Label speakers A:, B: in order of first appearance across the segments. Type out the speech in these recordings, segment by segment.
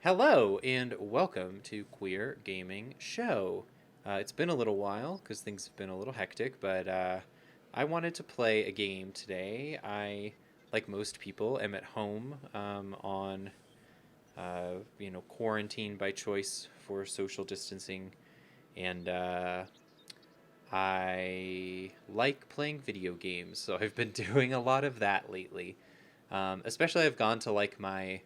A: Hello and welcome to Queer Gaming Show. It's been a little while because things have been a little hectic, but I wanted to play a game today. I, like most people, am at home on quarantine by choice for social distancing, and I like playing video games, so I've been doing a lot of that lately. Especially, I've gone to like my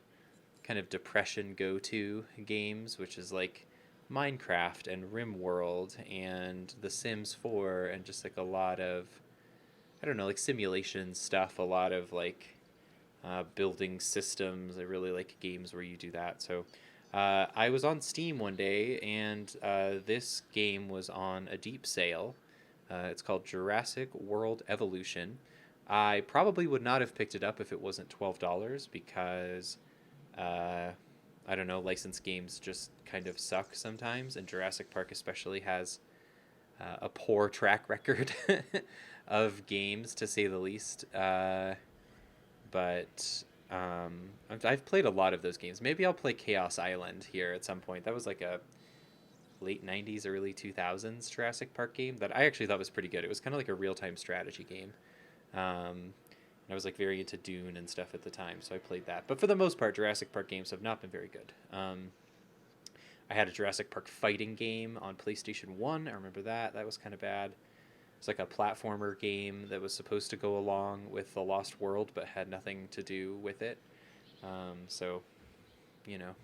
A: kind of depression go-to games, which is like Minecraft and RimWorld and The Sims 4 and just like a lot of I don't know, like simulation stuff, a lot of like building systems. I really like games where you do that. So I was on Steam one day and this game was on a deep sale. It's called Jurassic World Evolution. I probably would not have picked it up if it wasn't $12 because uh, I don't know, licensed games just kind of suck sometimes, and Jurassic Park especially has a poor track record of games, to say the least. But I've played a lot of those games. Maybe I'll play Chaos Island here at some point. That was like a late 90s, early 2000s Jurassic Park game that I actually thought was pretty good. It was kind of like a real time strategy game. Um, and I was like very into Dune and stuff at the time, so I played that. But for the most part, Jurassic Park games have not been very good. I had a Jurassic Park fighting game on PlayStation 1. I remember that. That was kind of bad. It's like a platformer game that was supposed to go along with The Lost World, but had nothing to do with it. So, you know,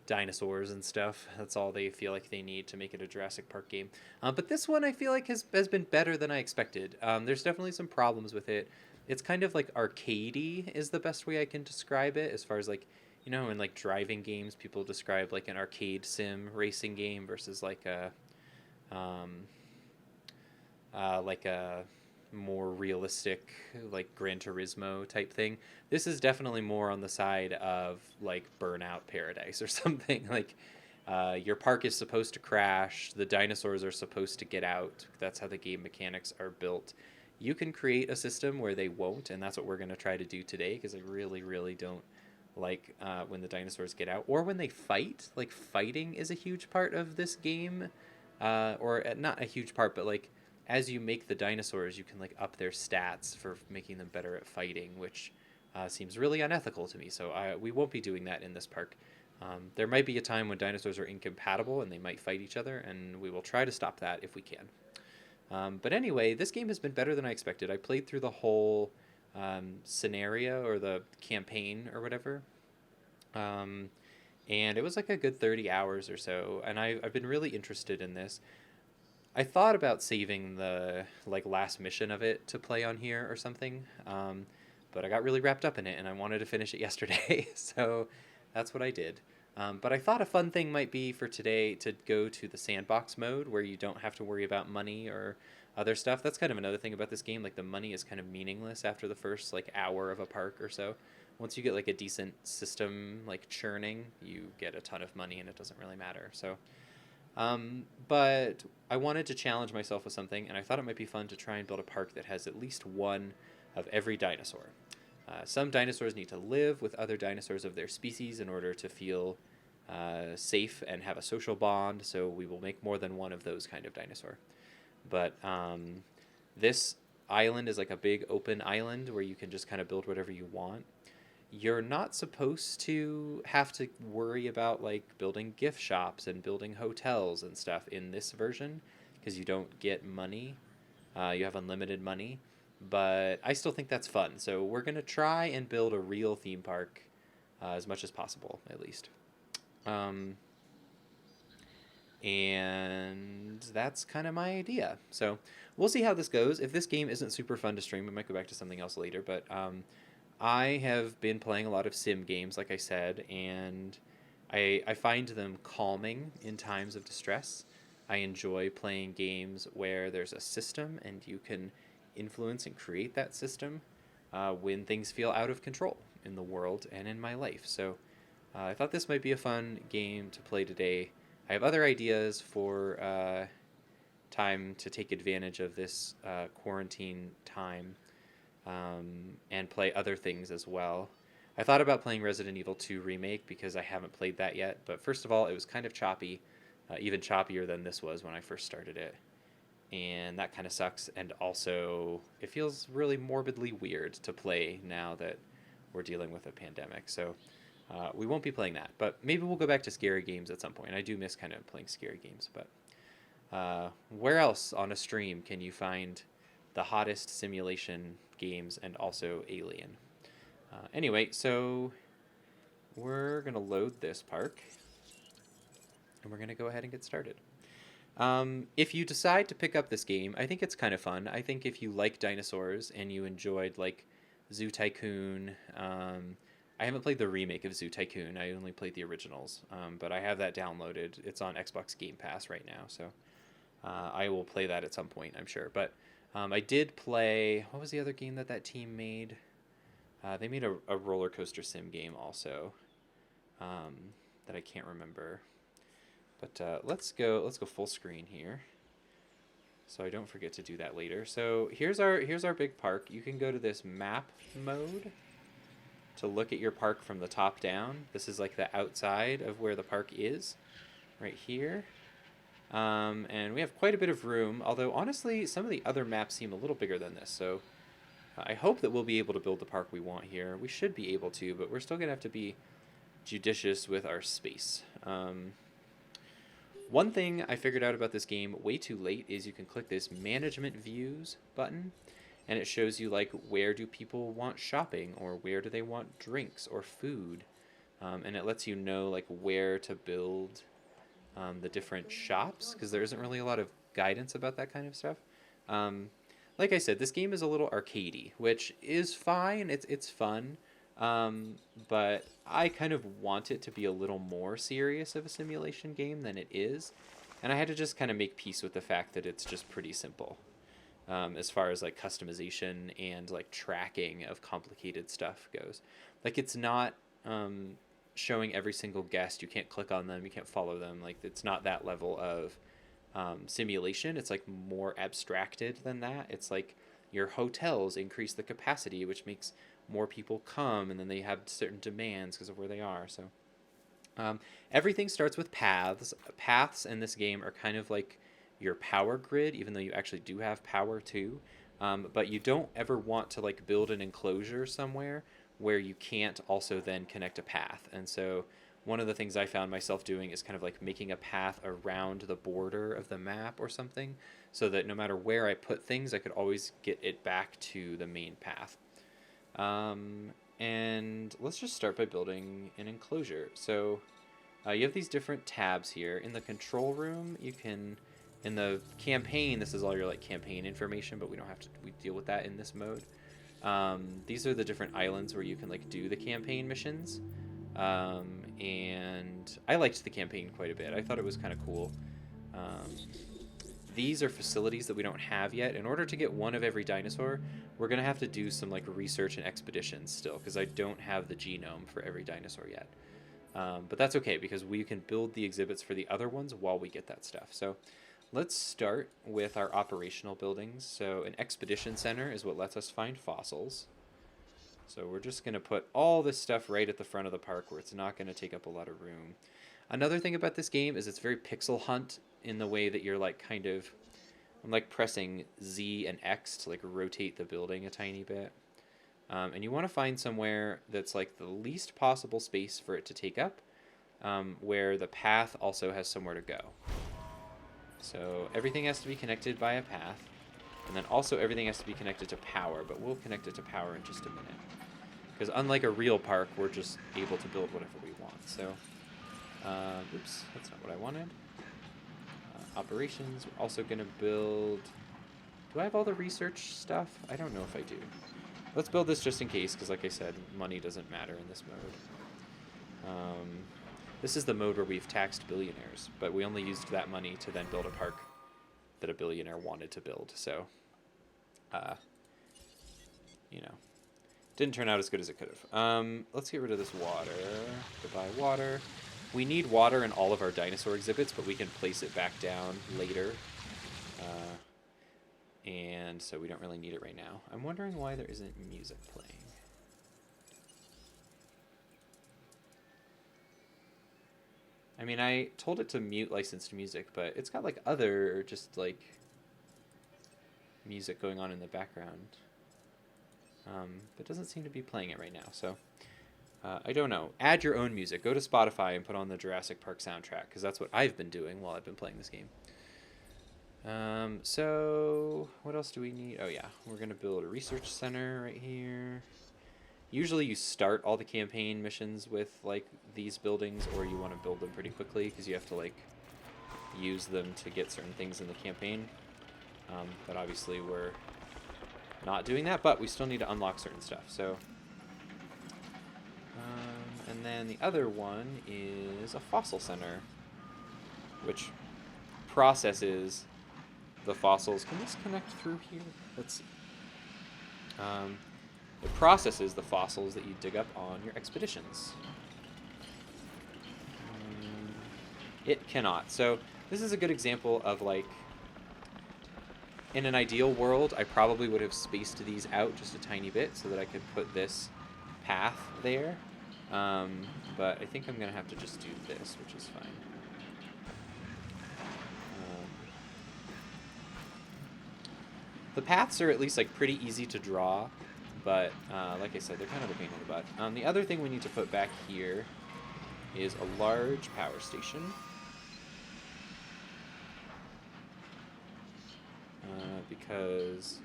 A: dinosaurs and stuff. That's all they feel like they need to make it a Jurassic Park game. But this one I feel like has been better than I expected. There's definitely some problems with it. It's kind of like arcadey is the best way I can describe it, as far as like in like driving games people describe like an arcade sim racing game versus um, like a more realistic like Gran Turismo type thing. This is definitely more on the side of like Burnout Paradise or something. Like your park is supposed to crash, the dinosaurs are supposed to get out. That's how the game mechanics are built. You can create a system where they won't, and that's what we're going to try to do today because I really, really don't like when the dinosaurs get out or when they fight. Like, fighting is a huge part of this game, or not a huge part, but like as you make the dinosaurs, you can like up their stats for making them better at fighting, which seems really unethical to me. So we won't be doing that in this park. There might be a time when dinosaurs are incompatible and they might fight each other, and we will try to stop that if we can. But anyway, this game has been better than I expected. I played through the whole scenario or the campaign or whatever, um, and it was like a good 30 hours or so. And I've been really interested in this. I thought about saving the like last mission of it to play on here or something, but I got really wrapped up in it and I wanted to finish it yesterday, so that's what I did. But I thought a fun thing might be for today to go to the sandbox mode where you don't have to worry about money or other stuff. That's kind of another thing about this game. Like the money is kind of meaningless after the first like hour of a park or so. Once you get like a decent system like churning, you get a ton of money and it doesn't really matter. But I wanted to challenge myself with something, and I thought it might be fun to try and build a park that has at least one of every dinosaur. Some dinosaurs need to live with other dinosaurs of their species in order to feel safe and have a social bond, so we will make more than one of those kind of dinosaur. But this island is like a big open island where you can just kind of build whatever you want. You're not supposed to have to worry about like building gift shops and building hotels and stuff in this version because you don't get money. You have unlimited money, but I still think that's fun. So we're gonna try and build a real theme park as much as possible, at least. Um, and that's kind of my idea. So we'll see how this goes. If this game isn't super fun to stream, we might go back to something else later. But I have been playing a lot of sim games, like I said, and I find them calming in times of distress. I enjoy playing games where there's a system and you can influence and create that system when things feel out of control in the world and in my life. So I thought this might be a fun game to play today. I have other ideas for time to take advantage of this quarantine time and play other things as well. I thought about playing Resident Evil 2 Remake because I haven't played that yet, but first of all, it was kind of choppy, even choppier than this was when I first started it. And that kind of sucks, and also it feels really morbidly weird to play now that we're dealing with a pandemic. So we won't be playing that, but maybe we'll go back to scary games at some point. I do miss kind of playing scary games, but where else on a stream can you find the hottest simulation games and also Alien? Anyway, so we're going to load this park, and we're going to go ahead and get started. If you decide to pick up this game, I think it's kind of fun. I think if you like dinosaurs and you enjoyed like Zoo Tycoon, I haven't played the remake of Zoo Tycoon. I only played the originals, but I have that downloaded. It's on Xbox Game Pass right now, so I will play that at some point, I'm sure. But I did play, what was the other game that that team made? They made a roller coaster sim game also that I can't remember. But let's go full screen here, so I don't forget to do that later. So here's our big park. You can go to this map mode to look at your park from the top down. This is like the outside of where the park is, right here. And we have quite a bit of room, although honestly some of the other maps seem a little bigger than this. So I hope that we'll be able to build the park we want here. We should be able to, but we're still gonna have to be judicious with our space. One thing I figured out about this game way too late is you can click this management views button, and it shows you like where do people want shopping, or where do they want drinks or food, and it lets you know like where to build the different shops, because there isn't really a lot of guidance about that kind of stuff. Like I said, this game is a little arcadey, which is fine. It's fun. But I kind of want it to be a little more serious of a simulation game than it is, and I had to just kind of make peace with the fact that it's just pretty simple as far as like customization and like tracking of complicated stuff goes. Like it's not showing every single guest. You can't click on them, you can't follow them. Like it's not that level of simulation. It's like more abstracted than that. It's like your hotels increase the capacity, which makes more people come, and then they have certain demands because of where they are. So everything starts with paths. Paths in this game are kind of like your power grid, even though you actually do have power too. But you don't ever want to like build an enclosure somewhere where you can't also then connect a path. And so one of the things I found myself doing is kind of like making a path around the border of the map or something, so that no matter where I put things, I could always get it back to the main path. And let's just start by building an enclosure. So you have these different tabs here. In the control room, you can, in the campaign, this is all your like campaign information, but we don't have to, we deal with that in this mode. These are the different islands where you can like do the campaign missions. And I liked the campaign quite a bit. I thought it was kind of cool. These are facilities that we don't have yet. In order to get one of every dinosaur, we're going to have to do some like research and expeditions still, because I don't have the genome for every dinosaur yet. But that's okay, because we can build the exhibits for the other ones while we get that stuff. So let's start with our operational buildings. So an expedition center is what lets us find fossils. So we're just going to put all this stuff right at the front of the park where it's not going to take up a lot of room. Another thing about this game is it's very pixel hunt in the way that you're like kind of, I'm like pressing Z and X to like rotate the building a tiny bit. And you want to find somewhere that's like the least possible space for it to take up, where the path also has somewhere to go. So everything has to be connected by a path, and then also everything has to be connected to power, but we'll connect it to power in just a minute. Because unlike a real park, we're just able to build whatever we want. So, oops, that's not what I wanted. Operations, we're also going to build... Do I have all the research stuff? I don't know if I do. Let's build this just in case, because like I said, money doesn't matter in this mode. This is the mode where we've taxed billionaires, but we only used that money to then build a park that a billionaire wanted to build. So, you know, didn't turn out as good as it could have. Let's get rid of this water. Goodbye, water. We need water in all of our dinosaur exhibits, but we can place it back down later. And so we don't really need it right now. I'm wondering why there isn't music playing. I mean, I told it to mute licensed music, but it's got like other just like music going on in the background. But doesn't seem to be playing it right now, so I don't know. Add your own music. Go to Spotify and put on the Jurassic Park soundtrack, because that's what I've been doing while I've been playing this game. So what else do we need? Oh yeah, we're gonna build a research center right here. Usually you start all the campaign missions with like these buildings, or you want to build them pretty quickly because you have to like use them to get certain things in the campaign. But obviously we're not doing that, but we still need to unlock certain stuff. So, and then the other one is a fossil center, which processes the fossils. Can this connect through here? Let's see. It processes the fossils that you dig up on your expeditions. It cannot. So this is a good example of like, in an ideal world, I probably would have spaced these out just a tiny bit so that I could put this path there. But I think I'm going to have to just do this, which is fine. The paths are at least like pretty easy to draw, but like I said, they're kind of a pain in the butt. The other thing we need to put back here is a large power station. Because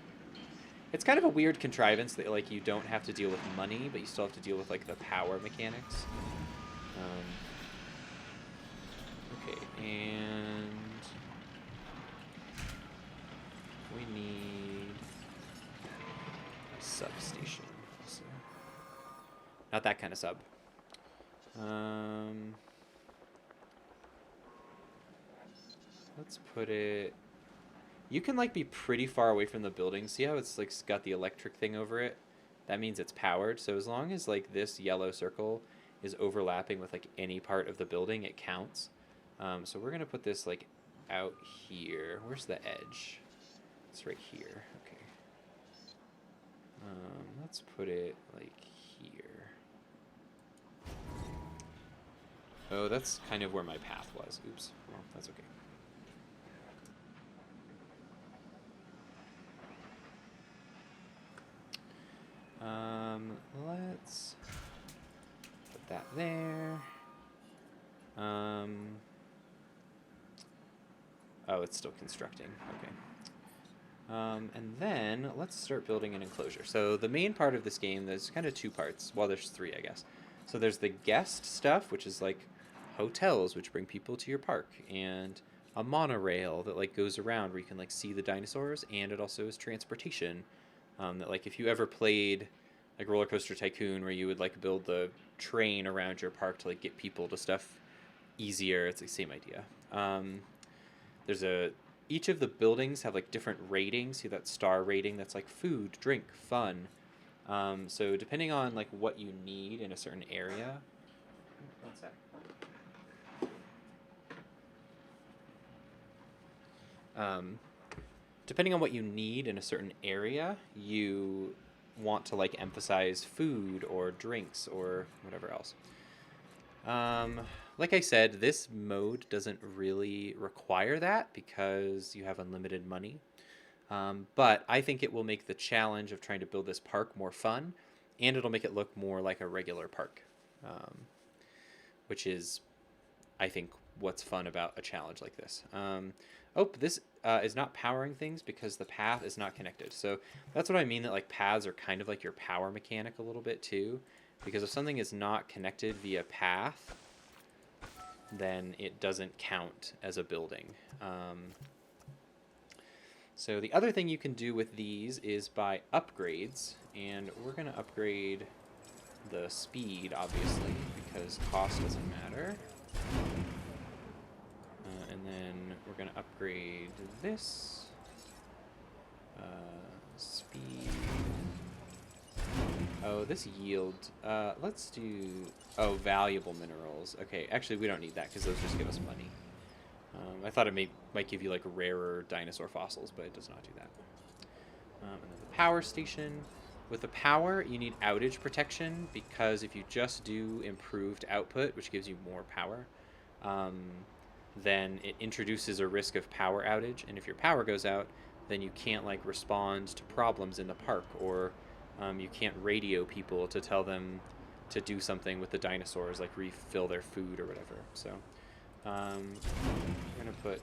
A: it's kind of a weird contrivance that like you don't have to deal with money, but you still have to deal with like the power mechanics. Okay, and we need a substation. So, not that kind of sub. Let's put it. You can like be pretty far away from the building. See how it's like got the electric thing over it? That means it's powered. So as long as like this yellow circle is overlapping with like any part of the building, it counts. So we're gonna put this like out here. Where's the edge? It's right here. Okay. Let's put it like here. Oh, that's kind of where my path was. Oops. Well, that's okay. Let's put that there. Oh, it's still constructing. Okay. And then let's start building an enclosure. So the main part of this game, there's kind of two parts. Well, there's three, I guess. So there's the guest stuff, which is like hotels, which bring people to your park, and a monorail that like goes around where you can like see the dinosaurs, and it also is transportation. That like if you ever played like Roller Coaster Tycoon, where you would like build the train around your park to like get people to stuff easier, it's the same idea. Each of the buildings have like different ratings. See that star rating? That's like food, drink, fun. So depending on like what you need in a certain area. One sec. Depending on what you need in a certain area, you want to like emphasize food or drinks or whatever else. Like I said, this mode doesn't really require that because you have unlimited money. But I think it will make the challenge of trying to build this park more fun, and it'll make it look more like a regular park, which is, I think, what's fun about a challenge like this. This is not powering things because the path is not connected. So that's what I mean, that like paths are kind of like your power mechanic a little bit too, because if something is not connected via path, then it doesn't count as a building. So the other thing you can do with these is buy upgrades, and we're going to upgrade the speed, obviously, because cost doesn't matter. And then we're going to upgrade this. Speed. Oh, this yield. Let's do... Oh, valuable minerals. Okay, actually, we don't need that because those just give us money. I thought it might give you, like, rarer dinosaur fossils, but it does not do that. And then the power station. With the power, you need outage protection because if you just do improved output, which gives you more power, um, then it introduces a risk of power outage. And if your power goes out, then you can't like respond to problems in the park, or you can't radio people to tell them to do something with the dinosaurs, like refill their food or whatever. So I'm gonna put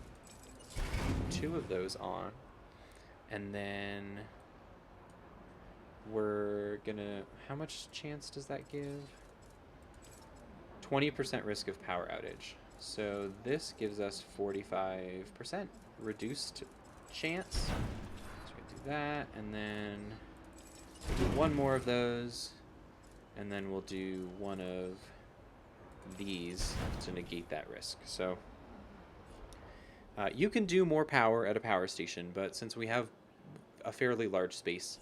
A: 2 of those on, and then we're gonna. How much chance does that give? 20% risk of power outage. So this gives us 45% reduced chance. So we can do that, and then we'll do 1 more of those, and then we'll do 1 of these to negate that risk. So you can do more power at a power station, but since we have a fairly large space,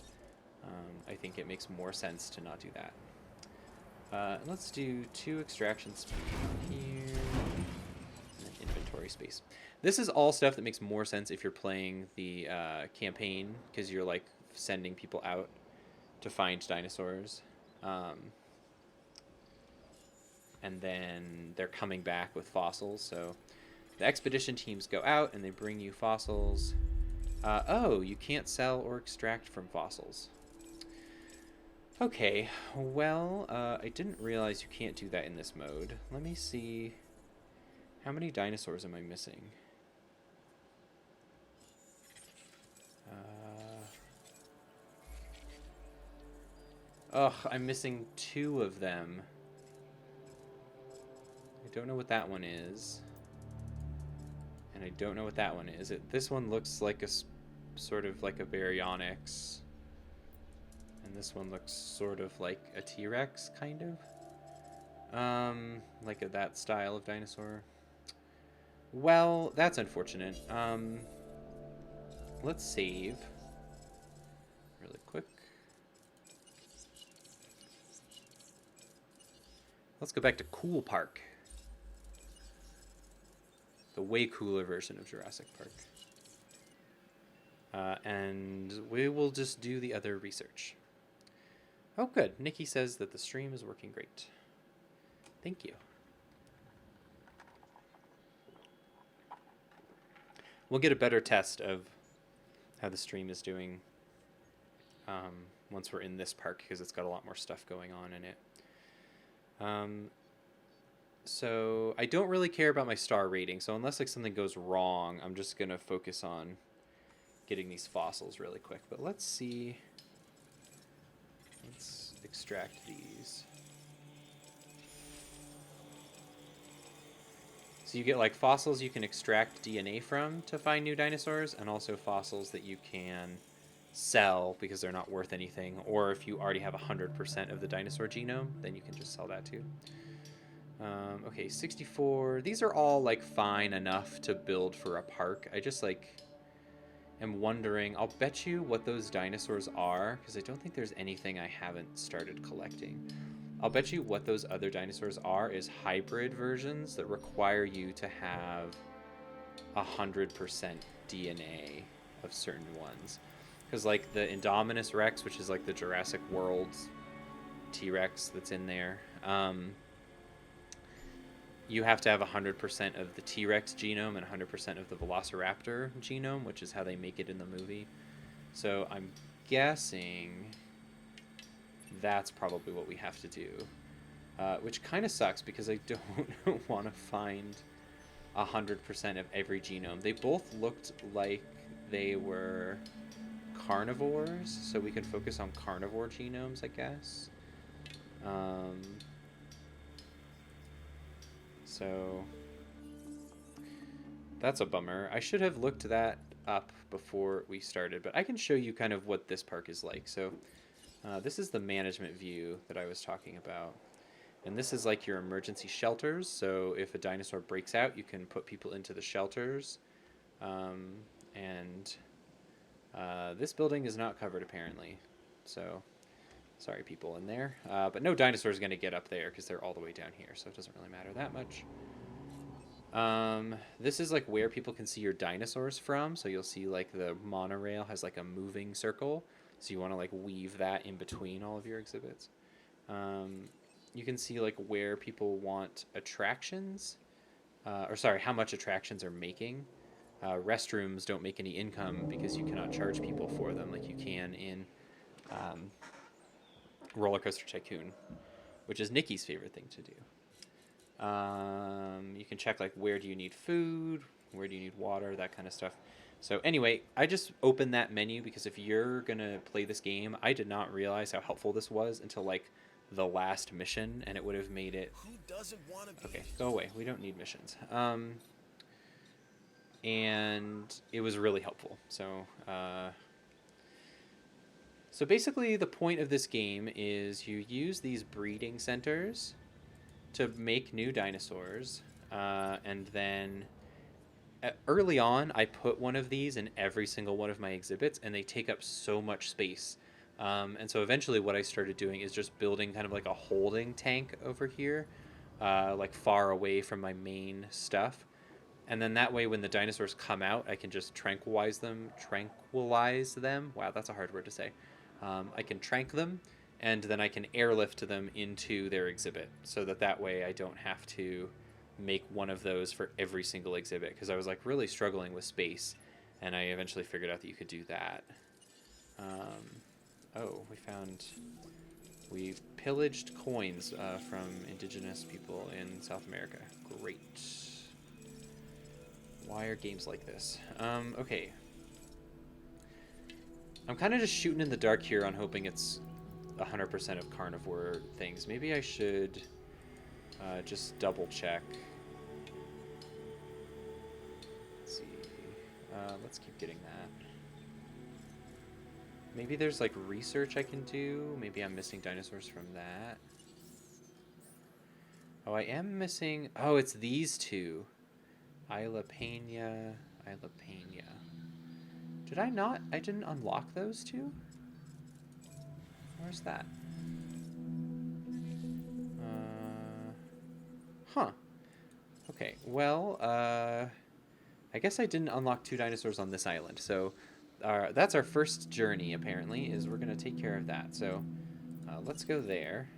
A: I think it makes more sense to not do that. Let's do 2 extraction speed on here, and then inventory space. This is all stuff that makes more sense if you're playing the campaign, because you're like sending people out to find dinosaurs. And then they're coming back with fossils. So the expedition teams go out and they bring you fossils. Oh, you can't sell or extract from fossils. Okay, well, I didn't realize you can't do that in this mode. Let me see. How many dinosaurs am I missing? Ugh, I'm missing 2 of them. I don't know what that one is. And I don't know what that one is. This one looks like a sort of like a baryonyx. And this one looks sort of like a T-Rex, kind of. Like that style of dinosaur. Well, that's unfortunate. Let's save really quick. Let's go back to Cool Park. The way cooler version of Jurassic Park. And we will just do the other research. Oh, good. Nikki says that the stream is working great. Thank you. We'll get a better test of how the stream is doing once we're in this park, because it's got a lot more stuff going on in it. So I don't really care about my star rating, so unless like something goes wrong, I'm just gonna focus on getting these fossils really quick. But let's see. Let's extract these. So you get like fossils you can extract DNA from to find new dinosaurs, and also fossils that you can sell because they're not worth anything, or if you already have 100% of the dinosaur genome, then you can just sell that too. Okay, 64. These are all like fine enough to build for a park. I just like am wondering, I'll bet you what those dinosaurs are, because I don't think there's anything I haven't started collecting. I'll bet you what those other dinosaurs are is hybrid versions that require you to have 100% DNA of certain ones. Because like the Indominus Rex, which is like the Jurassic World T-Rex that's in there, you have to have 100% of the T-Rex genome and 100% of the Velociraptor genome, which is how they make it in the movie. So I'm guessing that's probably what we have to do, which kind of sucks because I don't want to find 100% of every genome. They both looked like they were carnivores, so we can focus on carnivore genomes, I guess. So that's a bummer. I should have looked that up before we started, but I can show you kind of what this park is like. So this is the management view that I was talking about. And this is like your emergency shelters. So if a dinosaur breaks out, you can put people into the shelters. This building is not covered apparently. So sorry, people in there. But no dinosaur is going to get up there because they're all the way down here. So it doesn't really matter that much. This is like where people can see your dinosaurs from. So you'll see like the monorail has like a moving circle. So you want to like weave that in between all of your exhibits. You can see like where people want attractions. or sorry, how much attractions are making. Restrooms don't make any income because you cannot charge people for them like you can in um, Roller Coaster Tycoon, which is Nikki's favorite thing to do. You can check like where do you need food, where do you need water, that kind of stuff. So anyway, I just opened that menu because if you're gonna play this game, I did not realize how helpful this was until like the last mission, and it would have made it.
B: Who doesn't want to be?
A: Okay, go away. We don't need missions. And it was really helpful. So basically, the point of this game is you use these breeding centers to make new dinosaurs, and then early on, I put one of these in every single one of my exhibits, and they take up so much space. And so eventually, what I started doing is just building kind of like a holding tank over here, like far away from my main stuff. And then that way, when the dinosaurs come out, I can just tranquilize them. Tranquilize them. Wow, that's a hard word to say. I can trank them, and then I can airlift them into their exhibit, so that way I don't have to make one of those for every single exhibit, because I was like really struggling with space, and I eventually figured out that you could do that. Oh, we pillaged coins from indigenous people in South America. Great. Why are games like this? Okay. I'm kind of just shooting in the dark here on hoping it's 100% of carnivore things. Maybe I should just double check. Let's see. Let's keep getting that. Maybe there's like research I can do. Maybe I'm missing dinosaurs from that. Oh, I am missing... Oh, it's these two. ISLA. Did I not? I didn't unlock those two? Where's that? Huh. Okay, well, I guess I didn't unlock two dinosaurs on this island. So that's our first journey, apparently, is we're going to take care of that. So let's go there.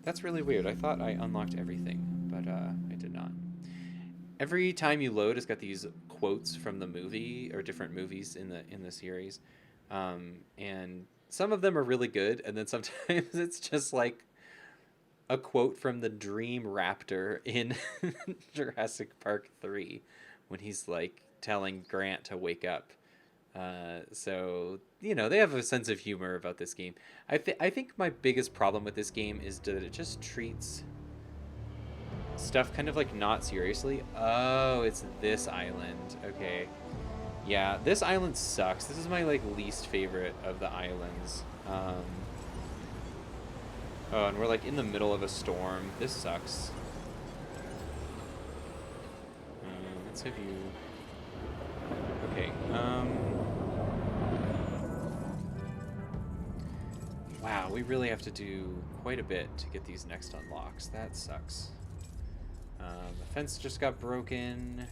A: That's really weird. I thought I unlocked everything, but I did not. Every time you load, it's got these quotes from the movie or different movies in the series, and some of them are really good, and then sometimes it's just like a quote from the Dream Raptor in Jurassic Park 3 when he's like telling Grant to wake up. So they have a sense of humor about this game. I think my biggest problem with this game is that it just treats stuff kind of like not seriously. Oh, it's this island. Okay. Yeah, this island sucks. This is my like least favorite of the islands. Oh, and we're like in the middle of a storm. This sucks. Let's have you... Okay. Wow, we really have to do quite a bit to get these next unlocks. That sucks. The fence just got broken.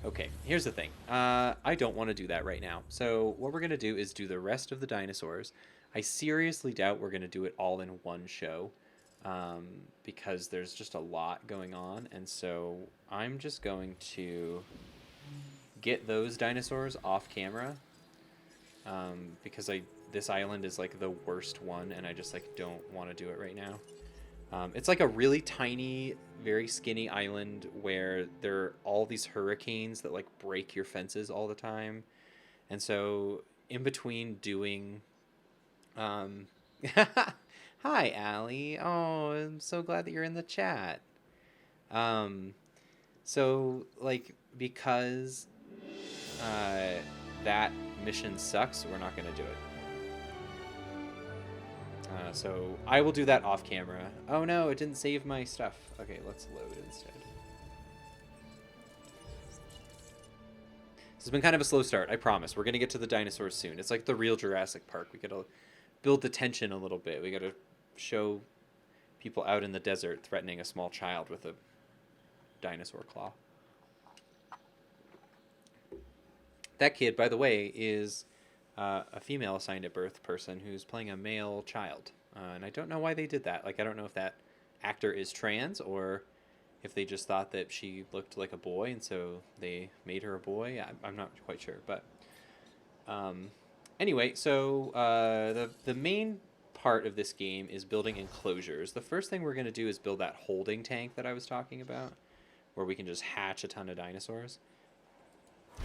A: Okay, here's the thing. I don't want to do that right now. So what we're going to do is do the rest of the dinosaurs. I seriously doubt we're going to do it all in one show because there's just a lot going on. And so I'm just going to get those dinosaurs off camera because this island is like the worst one and I just like don't want to do it right now. It's like a really tiny, very skinny island where there are all these hurricanes that like break your fences all the time. And so in between doing... Hi, Allie. Oh, I'm so glad that you're in the chat. So like because that mission sucks, we're not going to do it. So I will do that off camera. Oh no, it didn't save my stuff. Okay, let's load instead. This has been kind of a slow start, I promise. We're going to get to the dinosaurs soon. It's like the real Jurassic Park. We got to build the tension a little bit. We got to show people out in the desert threatening a small child with a dinosaur claw. That kid, by the way, is a female assigned at birth person who's playing a male child. And I don't know why they did that. Like, I don't know if that actor is trans or if they just thought that she looked like a boy and so they made her a boy. I'm not quite sure, but anyway, so the main part of this game is building enclosures. The first thing we're going to do is build that holding tank that I was talking about, where we can just hatch a ton of dinosaurs.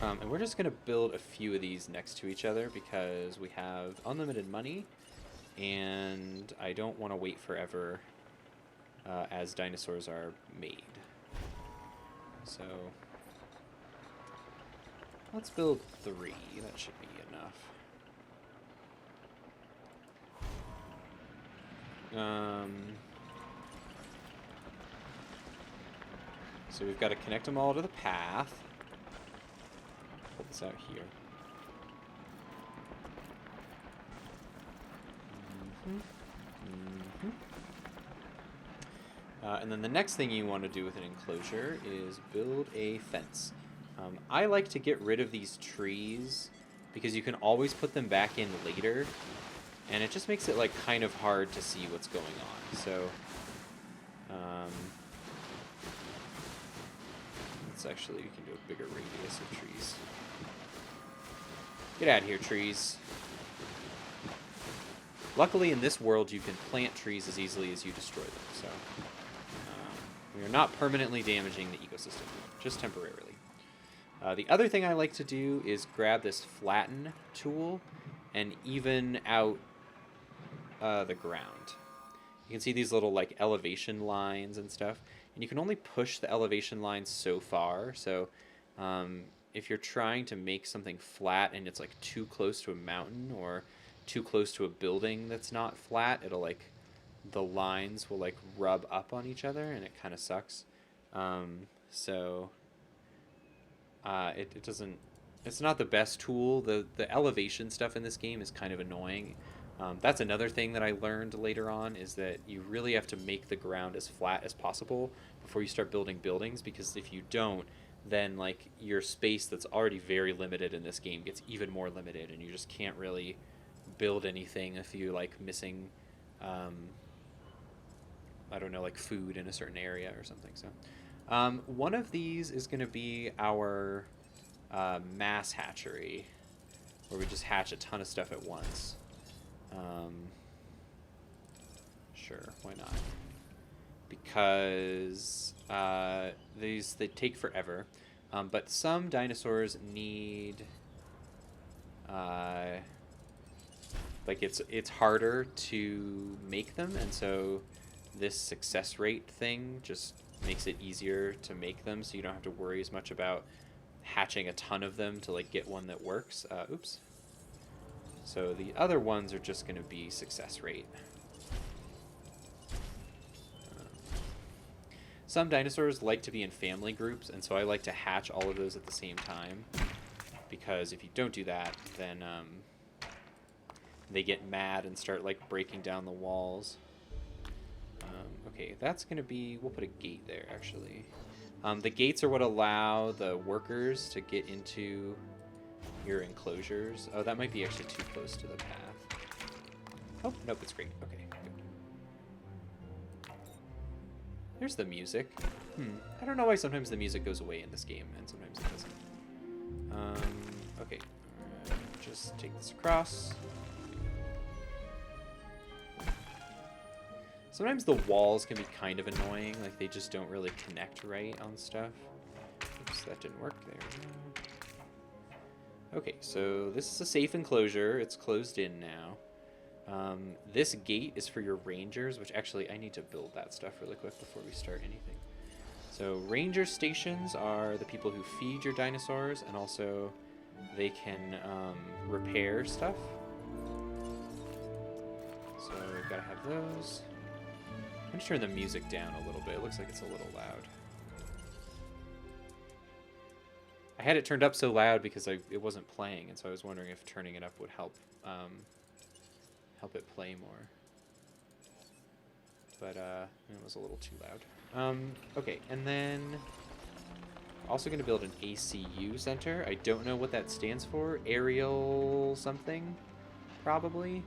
A: And we're just going to build a few of these next to each other because we have unlimited money, and I don't want to wait forever as dinosaurs are made. So let's build 3. That should be enough. So we've got to connect them all to the path. Pull this out here. And then the next thing you want to do with an enclosure is build a fence. I like to get rid of these trees because you can always put them back in later, and it just makes it like kind of hard to see what's going on. So let's actually, you can do a bigger radius of trees. Get out of here, trees. Luckily, in this world, you can plant trees as easily as you destroy them, so we are not permanently damaging the ecosystem, just temporarily. The other thing I like to do is grab this flatten tool and even out the ground. You can see these little like elevation lines and stuff, and you can only push the elevation lines so far. So if you're trying to make something flat and it's like too close to a mountain or too close to a building that's not flat, it'll like, the lines will like rub up on each other and it kind of sucks. It doesn't, it's not the best tool. The elevation stuff in this game is kind of annoying. That's another thing that I learned later on, is that you really have to make the ground as flat as possible before you start building buildings, because if you don't, then like your space that's already very limited in this game gets even more limited, and you just can't really build anything if you like missing I don't know, like food in a certain area or something. So one of these is going to be our mass hatchery, where we just hatch a ton of stuff at once. Sure, why not? Because they take forever, but some dinosaurs need like it's harder to make them, and so this success rate thing just makes it easier to make them, so you don't have to worry as much about hatching a ton of them to like get one that works. Oops. So the other ones are just going to be success rate. Some dinosaurs like to be in family groups, and so I like to hatch all of those at the same time, because if you don't do that, then they get mad and start like breaking down the walls. Okay, that's going to be, we'll put a gate there actually. The gates are what allow the workers to get into your enclosures. Oh, that might be actually too close to the path. Oh, nope, it's great. Okay, good. There's the music. I don't know why sometimes the music goes away in this game and sometimes it doesn't. Okay, just take this across. Sometimes the walls can be kind of annoying, like they just don't really connect right on stuff. Oops, that didn't work there. Okay, so this is a safe enclosure. It's closed in now. This gate is for your rangers, which actually I need to build that stuff really quick before we start anything. So ranger stations are the people who feed your dinosaurs, and also they can repair stuff. So we've got to have those. I'm going to turn the music down a little bit. It looks like it's a little loud. I had it turned up so loud because it wasn't playing, and so I was wondering if turning it up would help help it play more. But it was a little too loud. Okay, and then also going to build an ACU center. I don't know what that stands for. Aerial something, probably.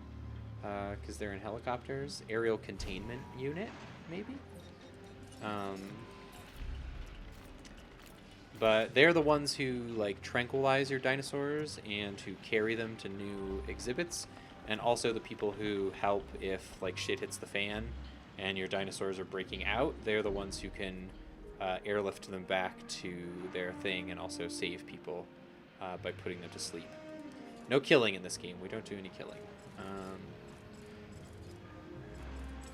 A: Because they're in helicopters. Aerial containment unit, maybe? But they're the ones who like tranquilize your dinosaurs and who carry them to new exhibits, and also the people who help if like shit hits the fan and your dinosaurs are breaking out. They're the ones who can airlift them back to their thing and also save people by putting them to sleep. No killing in this game. We don't do any killing.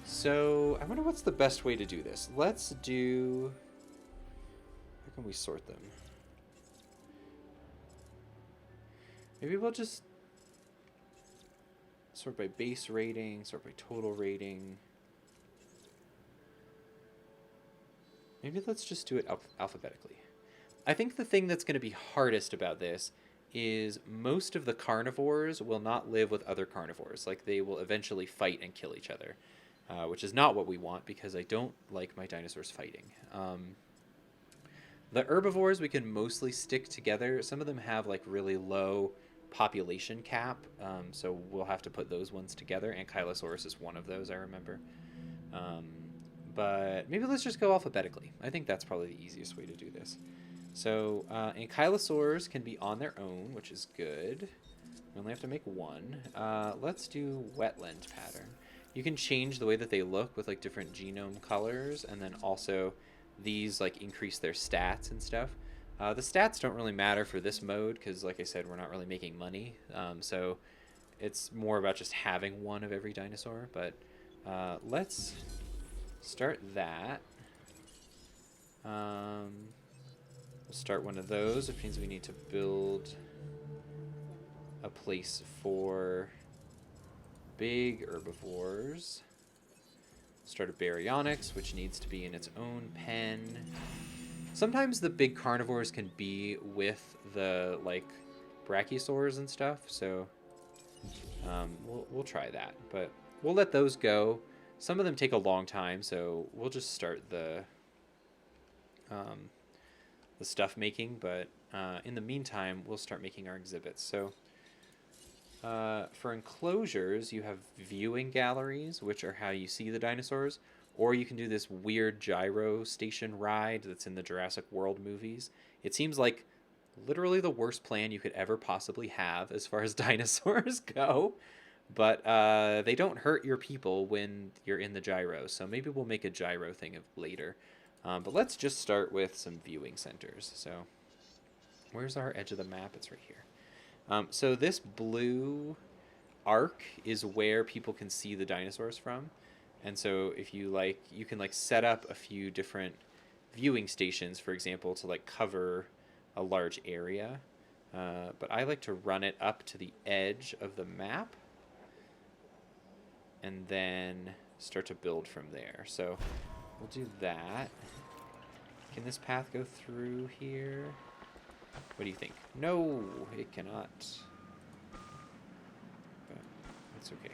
A: So I wonder what's the best way to do this. Let's do. How can we sort them? Maybe we'll just sort by base rating, sort by total rating. Maybe let's just do it alphabetically. I think the thing that's going to be hardest about this is most of the carnivores will not live with other carnivores. Like, they will eventually fight and kill each other, which is not what we want because I don't like my dinosaurs fighting. The herbivores we can mostly stick together. Some of them have like really low population cap, so we'll have to put those ones together. Ankylosaurus is one of those, I remember. But maybe let's just go alphabetically. I think that's probably the easiest way to do this. So ankylosaurs can be on their own, which is good. We only have to make one. Let's do wetland pattern. You can change the way that they look with like different genome colors, and then also these like increase their stats and stuff. The stats don't really matter for this mode because, like I said, we're not really making money. So it's more about just having one of every dinosaur. But let's start that. We'll start one of those, which means we need to build a place for big herbivores. Start a baryonyx, which needs to be in its own pen. Sometimes the big carnivores can be with the like brachiosaurs and stuff, so we'll try that. But we'll let those go. Some of them take a long time, so we'll just start the stuff making. But in the meantime, we'll start making our exhibits. So for enclosures, you have viewing galleries, which are how you see the dinosaurs. Or you can do this weird gyro station ride that's in the Jurassic World movies. It seems like literally the worst plan you could ever possibly have as far as dinosaurs go. But they don't hurt your people when you're in the gyro. So maybe we'll make a gyro thing later. But let's just start with some viewing centers. So where's our edge of the map? It's right here. So this blue arc is where people can see the dinosaurs from. And so if you like, you can like set up a few different viewing stations, for example, to like cover a large area. But I like to run it up to the edge of the map and then start to build from there. So we'll do that. Can this path go through here? What do you think? No, it cannot. But it's okay.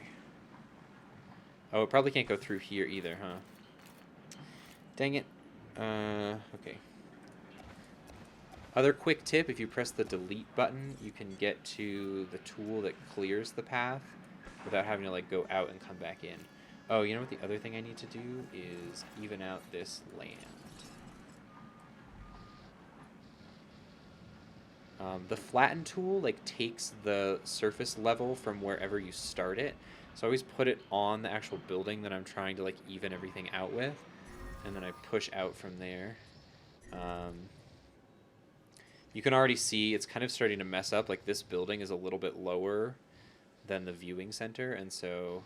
A: Oh, it probably can't go through here either, huh? Dang it. Okay. Other quick tip, if you press the delete button, you can get to the tool that clears the path without having to like go out and come back in. Oh, you know what the other thing I need to do is even out this land. The flatten tool like takes the surface level from wherever you start it. So I always put it on the actual building that I'm trying to like even everything out with, and then I push out from there. You can already see it's kind of starting to mess up. Like this building is a little bit lower than the viewing center, and so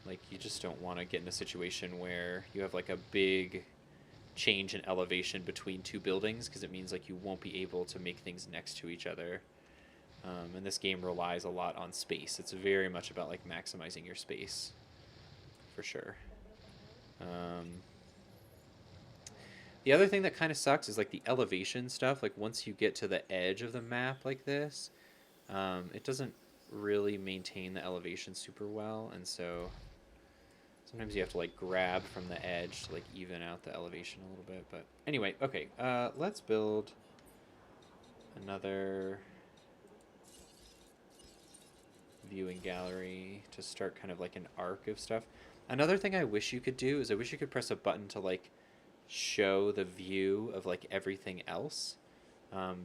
A: like you just don't want to get in a situation where you have like a big change in elevation between two buildings, because it means like you won't be able to make things next to each other. And this game relies a lot on space. It's very much about like maximizing your space, for sure. The other thing that kind of sucks is like the elevation stuff. Like once you get to the edge of the map like this, it doesn't really maintain the elevation super well, and so sometimes you have to like grab from the edge to like even out the elevation a little bit. But anyway, okay, let's build another viewing gallery to start kind of like an arc of stuff. Another thing I wish you could do is I wish you could press a button to like show the view of like everything else.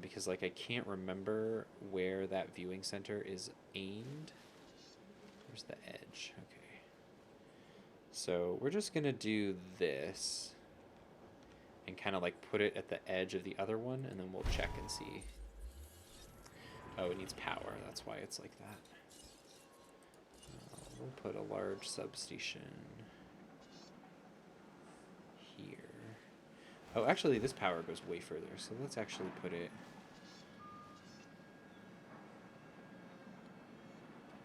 A: Because like I can't remember where that viewing center is aimed. Where's the edge? Okay. So we're just gonna do this and kind of like put it at the edge of the other one, and then we'll check and see. Oh, it needs power. That's why it's like that. We'll put a large substation here. Oh, actually, this power goes way further, so let's actually put it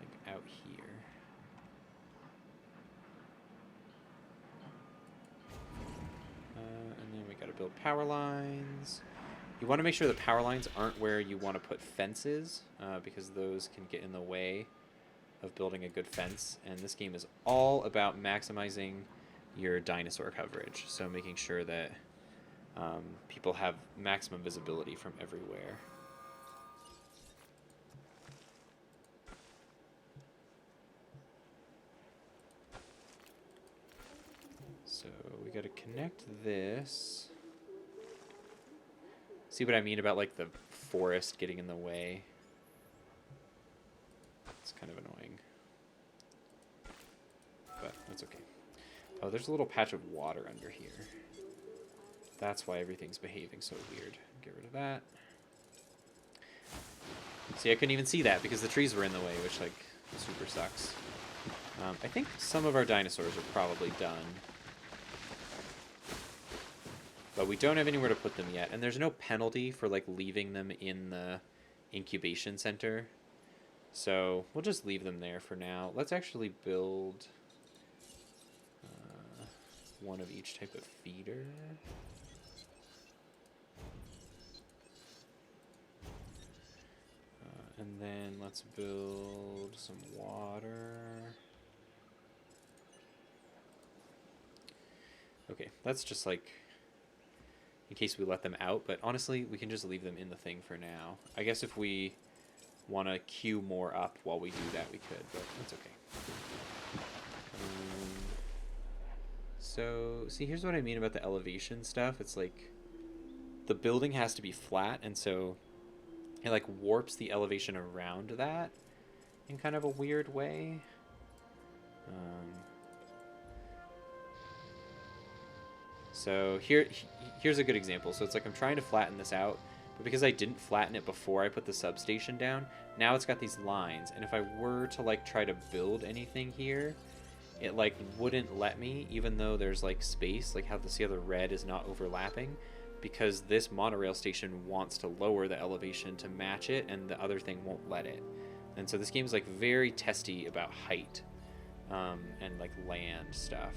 A: like out here. And then we gotta build power lines. You want to make sure the power lines aren't where you want to put fences, because those can get in the way of building a good fence. And this game is all about maximizing your dinosaur coverage, so making sure that people have maximum visibility from everywhere. So we got to connect this. See what I mean about like the forest getting in the way? It's kind of annoying, but that's okay. Oh, there's a little patch of water under here. That's why everything's behaving so weird. Get rid of that. See, I couldn't even see that because the trees were in the way, which like super sucks. I think some of our dinosaurs are probably done. But we don't have anywhere to put them yet. And there's no penalty for like leaving them in the incubation center. So we'll just leave them there for now. Let's actually build one of each type of feeder. And then let's build some water. Okay, that's just like in case we let them out, but honestly, we can just leave them in the thing for now. I guess if we want to queue more up while we do that, we could, but that's okay. So, see, here's what I mean about the elevation stuff. It's like the building has to be flat, and so it like warps the elevation around that in kind of a weird way. So here's a good example. So it's like I'm trying to flatten this out, but because I didn't flatten it before I put the substation down, now it's got these lines. And if I were to like try to build anything here, it like wouldn't let me, even though there's like space, like how the other red is not overlapping, because this monorail station wants to lower the elevation to match it, and the other thing won't let it. And so this game is like very testy about height and like land stuff.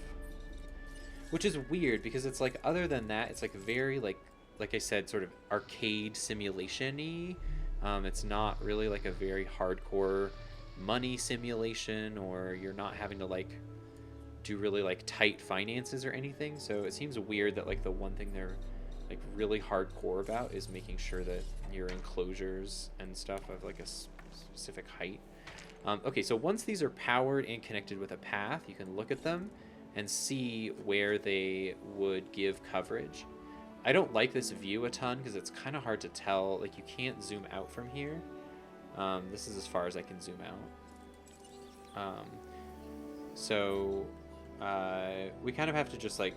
A: Which is weird because it's like, other than that, it's like very like I said, sort of arcade simulation-y. It's not really like a very hardcore money simulation, or you're not having to like do really like tight finances or anything. So it seems weird that like the one thing they're like really hardcore about is making sure that your enclosures and stuff have like a specific height. Okay, so once these are powered and connected with a path, you can look at them and see where they would give coverage. I don't like this view a ton because it's kind of hard to tell. Like, you can't zoom out from here. This is as far as I can zoom out. So we kind of have to just like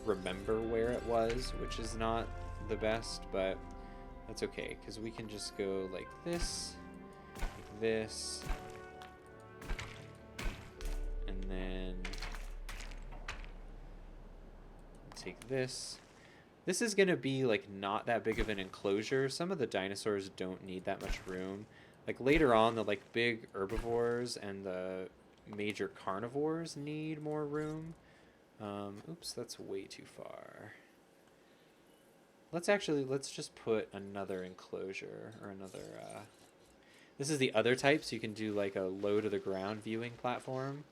A: remember where it was, which is not the best, but that's okay because we can just go like this, and then take this. This is going to be like not that big of an enclosure. Some of the dinosaurs don't need that much room. Like later on, the like big herbivores and the major carnivores need more room. Oops, that's way too far. Let's just put another enclosure or another, this is the other type, so you can do like a low to the ground viewing platform,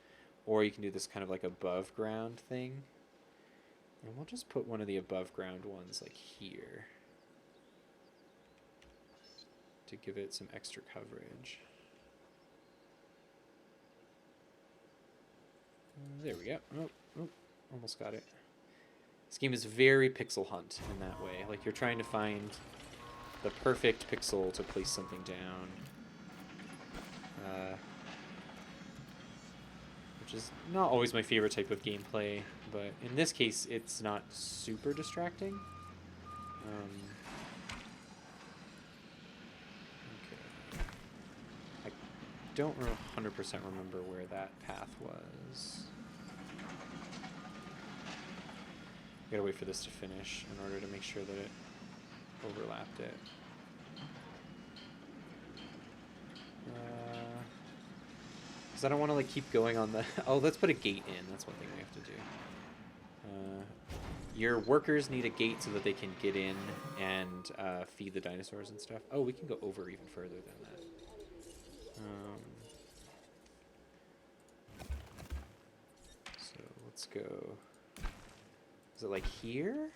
A: or you can do this kind of like above ground thing. And we'll just put one of the above ground ones like here to give it some extra coverage. There we go. Oh, oh, almost got it. This game is very pixel hunt in that way. Like, you're trying to find the perfect pixel to place something down. Which is not always my favorite type of gameplay, but in this case, it's not super distracting. Okay. I don't 100% remember where that path was. I gotta wait for this to finish in order to make sure that it overlapped it. Because I don't want to like keep going on the... Oh, let's put a gate in. That's one thing we have to do. Your workers need a gate so that they can get in and feed the dinosaurs and stuff. Oh, we can go over even further than that. So let's go... Is it like here?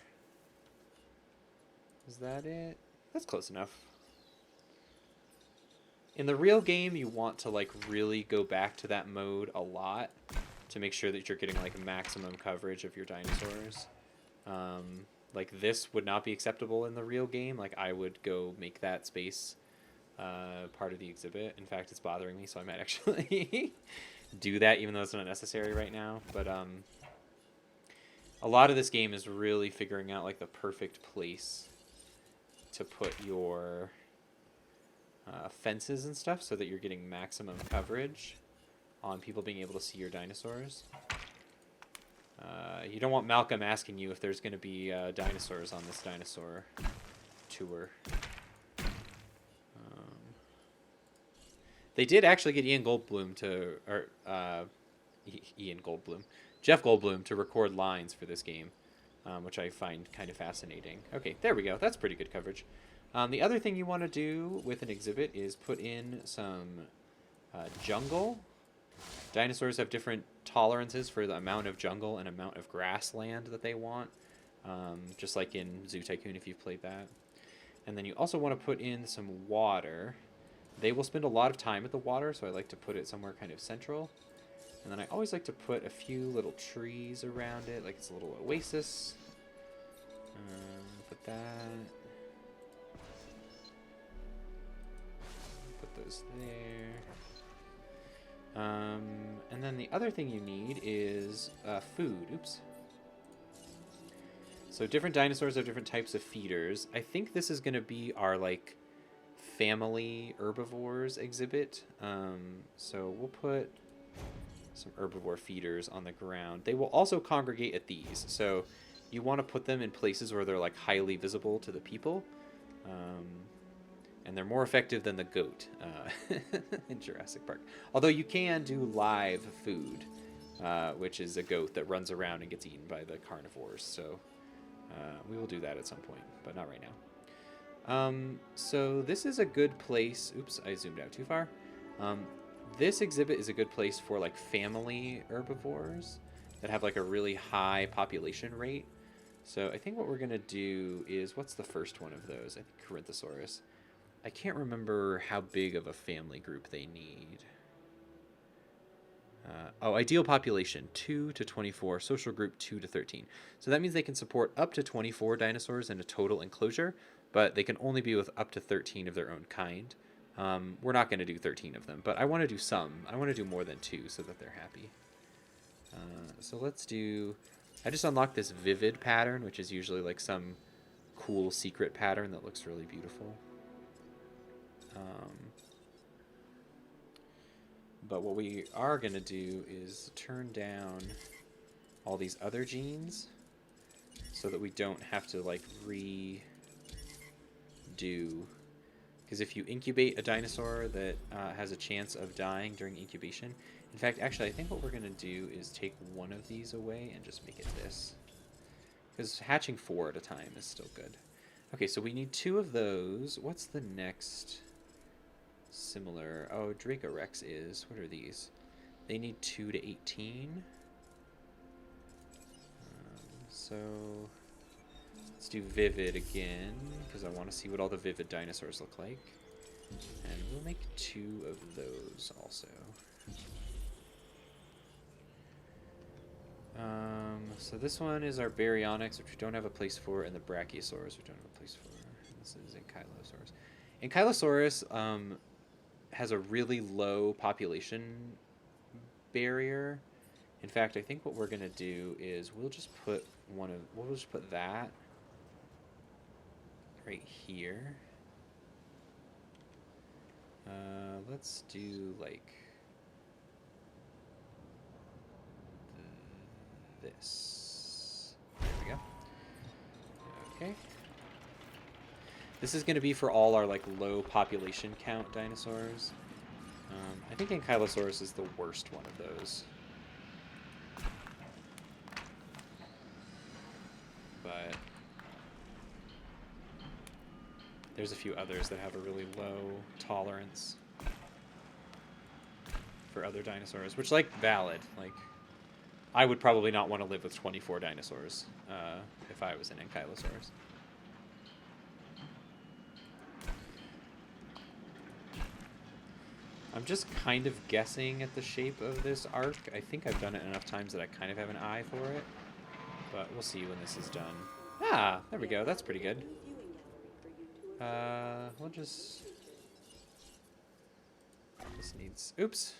A: Is that it? That's close enough. In the real game, you want to like really go back to that mode a lot to make sure that you're getting like maximum coverage of your dinosaurs. Like this would not be acceptable in the real game. Like I would go make that space part of the exhibit. In fact, it's bothering me, so I might actually do that even though it's not necessary right now. But a lot of this game is really figuring out like the perfect place to put your fences and stuff so that you're getting maximum coverage on people being able to see your dinosaurs. You don't want Malcolm asking you if there's going to be dinosaurs on this dinosaur tour. They did actually get Jeff Goldblum to record lines for this game, which I find kind of fascinating. Okay, there we go. That's pretty good coverage. The other thing you want to do with an exhibit is put in some jungle. Dinosaurs have different tolerances for the amount of jungle and amount of grassland that they want, just like in Zoo Tycoon if you've played that. And then you also want to put in some water. They will spend a lot of time at the water, so I like to put it somewhere kind of central. And then I always like to put a few little trees around it, like it's a little oasis. Put that. Put those there. And then the other thing you need is food. Oops. So different dinosaurs have different types of feeders. I think this is going to be our like family herbivores exhibit. So we'll put some herbivore feeders on the ground. They will also congregate at these. So you want to put them in places where they're like highly visible to the people. And they're more effective than the goat in Jurassic Park. Although you can do live food, which is a goat that runs around and gets eaten by the carnivores. So we will do that at some point, but not right now. So this is a good place. Oops, I zoomed out too far. This exhibit is a good place for like family herbivores that have like a really high population rate. So I think what we're going to do is, what's the first one of those? I think Corinthosaurus. I can't remember how big of a family group they need. Ideal population, 2 to 24. Social group, 2 to 13. So that means they can support up to 24 dinosaurs in a total enclosure, but they can only be with up to 13 of their own kind. We're not going to do 13 of them, but I want to do some. I want to do more than 2 so that they're happy. So let's do... I just unlocked this vivid pattern, which is usually like some cool secret pattern that looks really beautiful. But what we are going to do is turn down all these other genes so that we don't have to like redo. Because if you incubate a dinosaur that has a chance of dying during incubation, in fact, actually, I think what we're going to do is take one of these away and just make it this. Because hatching 4 at a time is still good. Okay, so we need 2 of those. What's the next similar? Oh, Dracorex is. What are these? They need 2 to 18. So let's do Vivid again, because I want to see what all the Vivid dinosaurs look like. And we'll make 2 of those also. So this one is our baryonyx, which we don't have a place for, and the brachiosaurus, we don't have a place for. This is ankylosaurus. Ankylosaurus has a really low population barrier. In fact, I think what we're gonna do is we'll just put that right here. Let's do like this. There we go. Okay. This is going to be for all our like low population count dinosaurs. I think Ankylosaurus is the worst one of those. But there's a few others that have a really low tolerance for other dinosaurs, which, like, valid. Like, I would probably not want to live with 24 dinosaurs if I was an Ankylosaurus. I'm just kind of guessing at the shape of this arc. I think I've done it enough times that I kind of have an eye for it. But we'll see when this is done. Ah, there we go. That's pretty good. We'll just... This needs... Oops.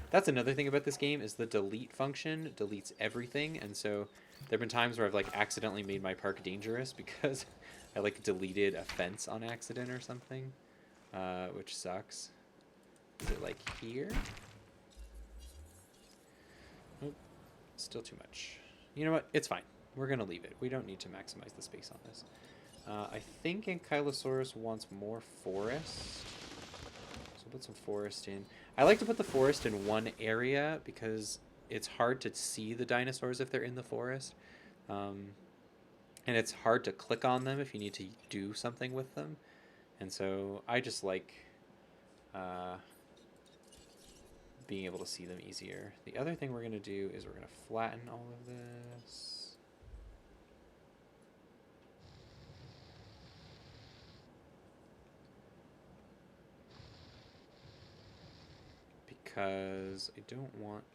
A: That's another thing about this game is the delete function deletes everything. And so there have been times where I've like accidentally made my park dangerous because I like deleted a fence on accident or something, which sucks. Is it like here? Nope. Still too much. You know what? It's fine. We're going to leave it. We don't need to maximize the space on this. I think Ankylosaurus wants more forest. So put some forest in. I like to put the forest in one area because it's hard to see the dinosaurs if they're in the forest. And it's hard to click on them if you need to do something with them. And so I just like being able to see them easier. The other thing we're going to do is we're going to flatten all of this. Because I don't want...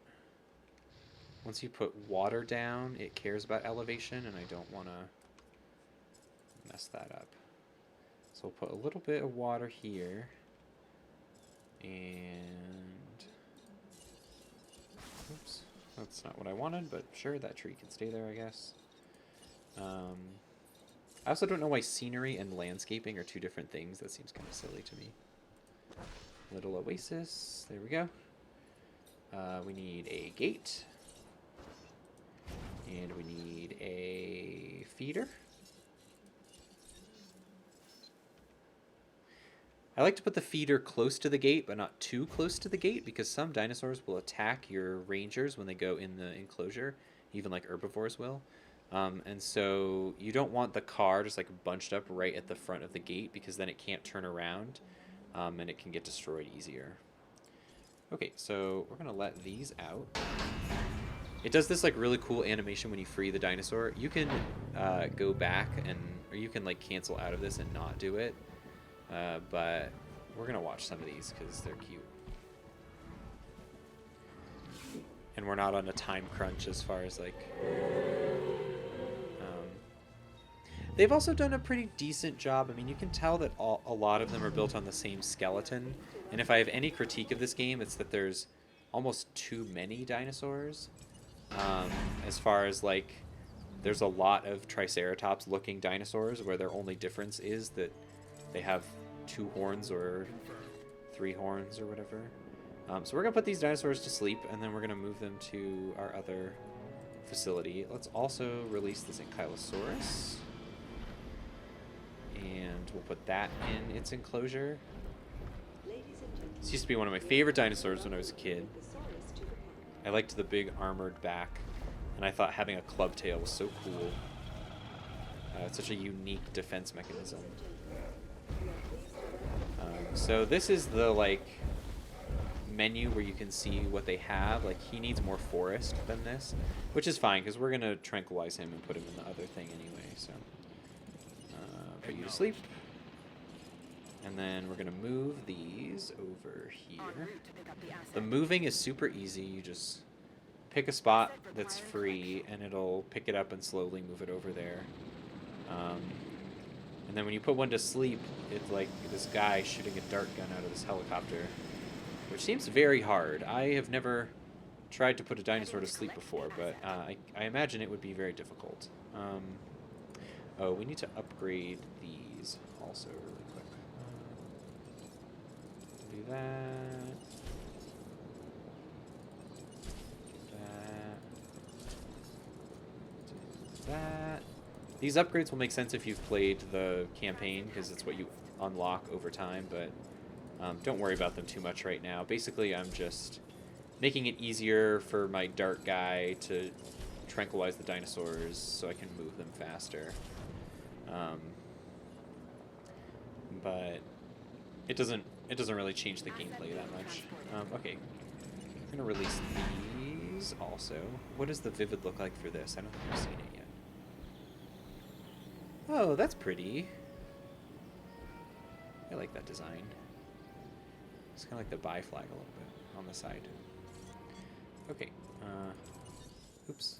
A: Once you put water down, it cares about elevation, and I don't want to mess that up. So we'll put a little bit of water here. And... Oops. That's not what I wanted, but sure, that tree can stay there, I guess. I also don't know why scenery and landscaping are two different things. That seems kind of silly to me. Little oasis. There we go. We need a gate. And we need a feeder. I like to put the feeder close to the gate, but not too close to the gate, because some dinosaurs will attack your rangers when they go in the enclosure, even like herbivores will. And so you don't want the car just like bunched up right at the front of the gate, because then it can't turn around, and it can get destroyed easier. Okay, so we're going to let these out. It does this like really cool animation when you free the dinosaur. You can go back or you can like cancel out of this and not do it. But we're going to watch some of these because they're cute. And we're not on a time crunch as far as like... They've also done a pretty decent job. I mean, you can tell that a lot of them are built on the same skeleton. And if I have any critique of this game, it's that there's almost too many dinosaurs. As far as like, there's a lot of Triceratops looking dinosaurs where their only difference is that they have 2 horns or 3 horns or whatever. So we're going to put these dinosaurs to sleep, and then we're going to move them to our other facility. Let's also release this Ankylosaurus. And we'll put that in its enclosure. This used to be one of my favorite dinosaurs when I was a kid. I liked the big armored back, and I thought having a club tail was so cool. It's such a unique defense mechanism. So this is the like menu where you can see what they have. Like, he needs more forest than this, which is fine because we're gonna tranquilize him and put him in the other thing anyway. So put you to sleep, and then we're gonna move these over here. The moving is super easy. You just pick a spot that's free, and it'll pick it up and slowly move it over there. And then when you put one to sleep, it's like this guy shooting a dart gun out of this helicopter, which seems very hard. I have never tried to put a dinosaur to sleep before, but I imagine it would be very difficult. Oh, we need to upgrade these also really quick. Do that. That. These upgrades will make sense if you've played the campaign, because it's what you unlock over time, but don't worry about them too much right now. Basically, I'm just making it easier for my dart guy to tranquilize the dinosaurs so I can move them faster. But it doesn't really change the gameplay that much. Okay, I'm gonna release these also. What does the vivid look like for this? I don't think I've seen it yet. Oh, that's pretty. I like that design. It's kind of like the buy flag a little bit on the side. Okay. Oops.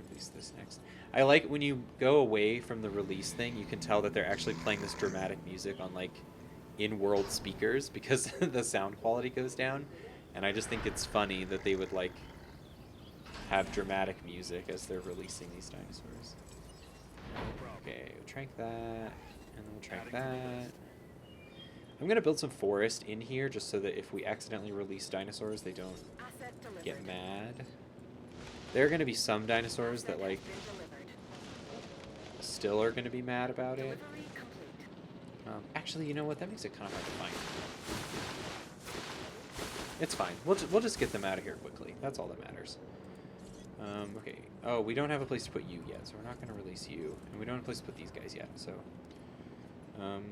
A: Release this next. I like when you go away from the release thing, you can tell that they're actually playing this dramatic music on like in-world speakers because the sound quality goes down. And I just think it's funny that they would like have dramatic music as they're releasing these dinosaurs. Okay, we'll trank that, and then we'll trank that. I'm going to build some forest in here just so that if we accidentally release dinosaurs, they don't get mad. There are going to be some dinosaurs that, like, still are going to be mad about it. Actually, you know what? That makes it kind of hard to find. It's fine. We'll just get them out of here quickly. That's all that matters. Okay. Oh, we don't have a place to put you yet, so we're not going to release you. And we don't have a place to put these guys yet, so... move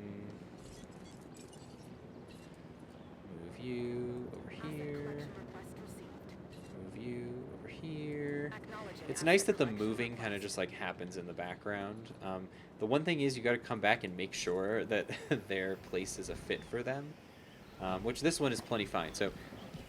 A: you over here. Move you over here. It's nice that the moving kind of just, like, happens in the background. The one thing is you got to come back and make sure that their place is a fit for them, which this one is plenty fine. So...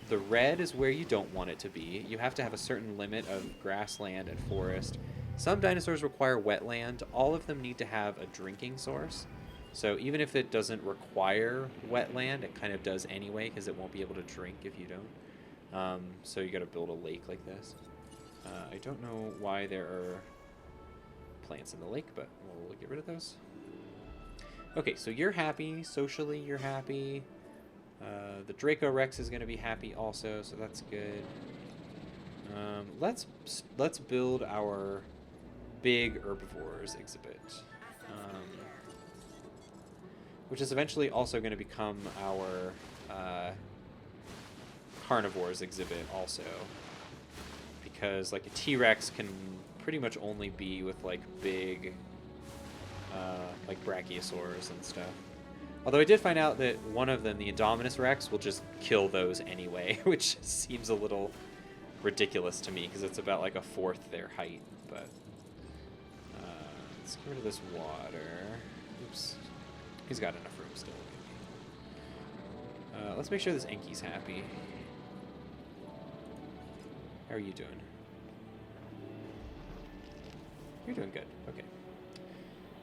A: the red is where you don't want it to be. You have to have a certain limit of grassland and forest. Some dinosaurs require wetland. All of them need to have a drinking source. So even if it doesn't require wetland, it kind of does anyway because it won't be able to drink if you don't. So you got to build a lake like this. I don't know why there are plants in the lake, but we'll get rid of those. Okay, so you're happy. Socially, you're happy. The Draco Rex is going to be happy also, so that's good. Let's build our big herbivores exhibit, which is eventually also going to become our carnivores exhibit also, because like a T-Rex can pretty much only be with like big like brachiosaurs and stuff. Although I did find out that one of them, the Indominus Rex, will just kill those anyway, which seems a little ridiculous to me because it's about like a fourth their height. But let's get rid of this water. Oops. He's got enough room still. Let's make sure this Enki's happy. How are you doing? You're doing good. Okay.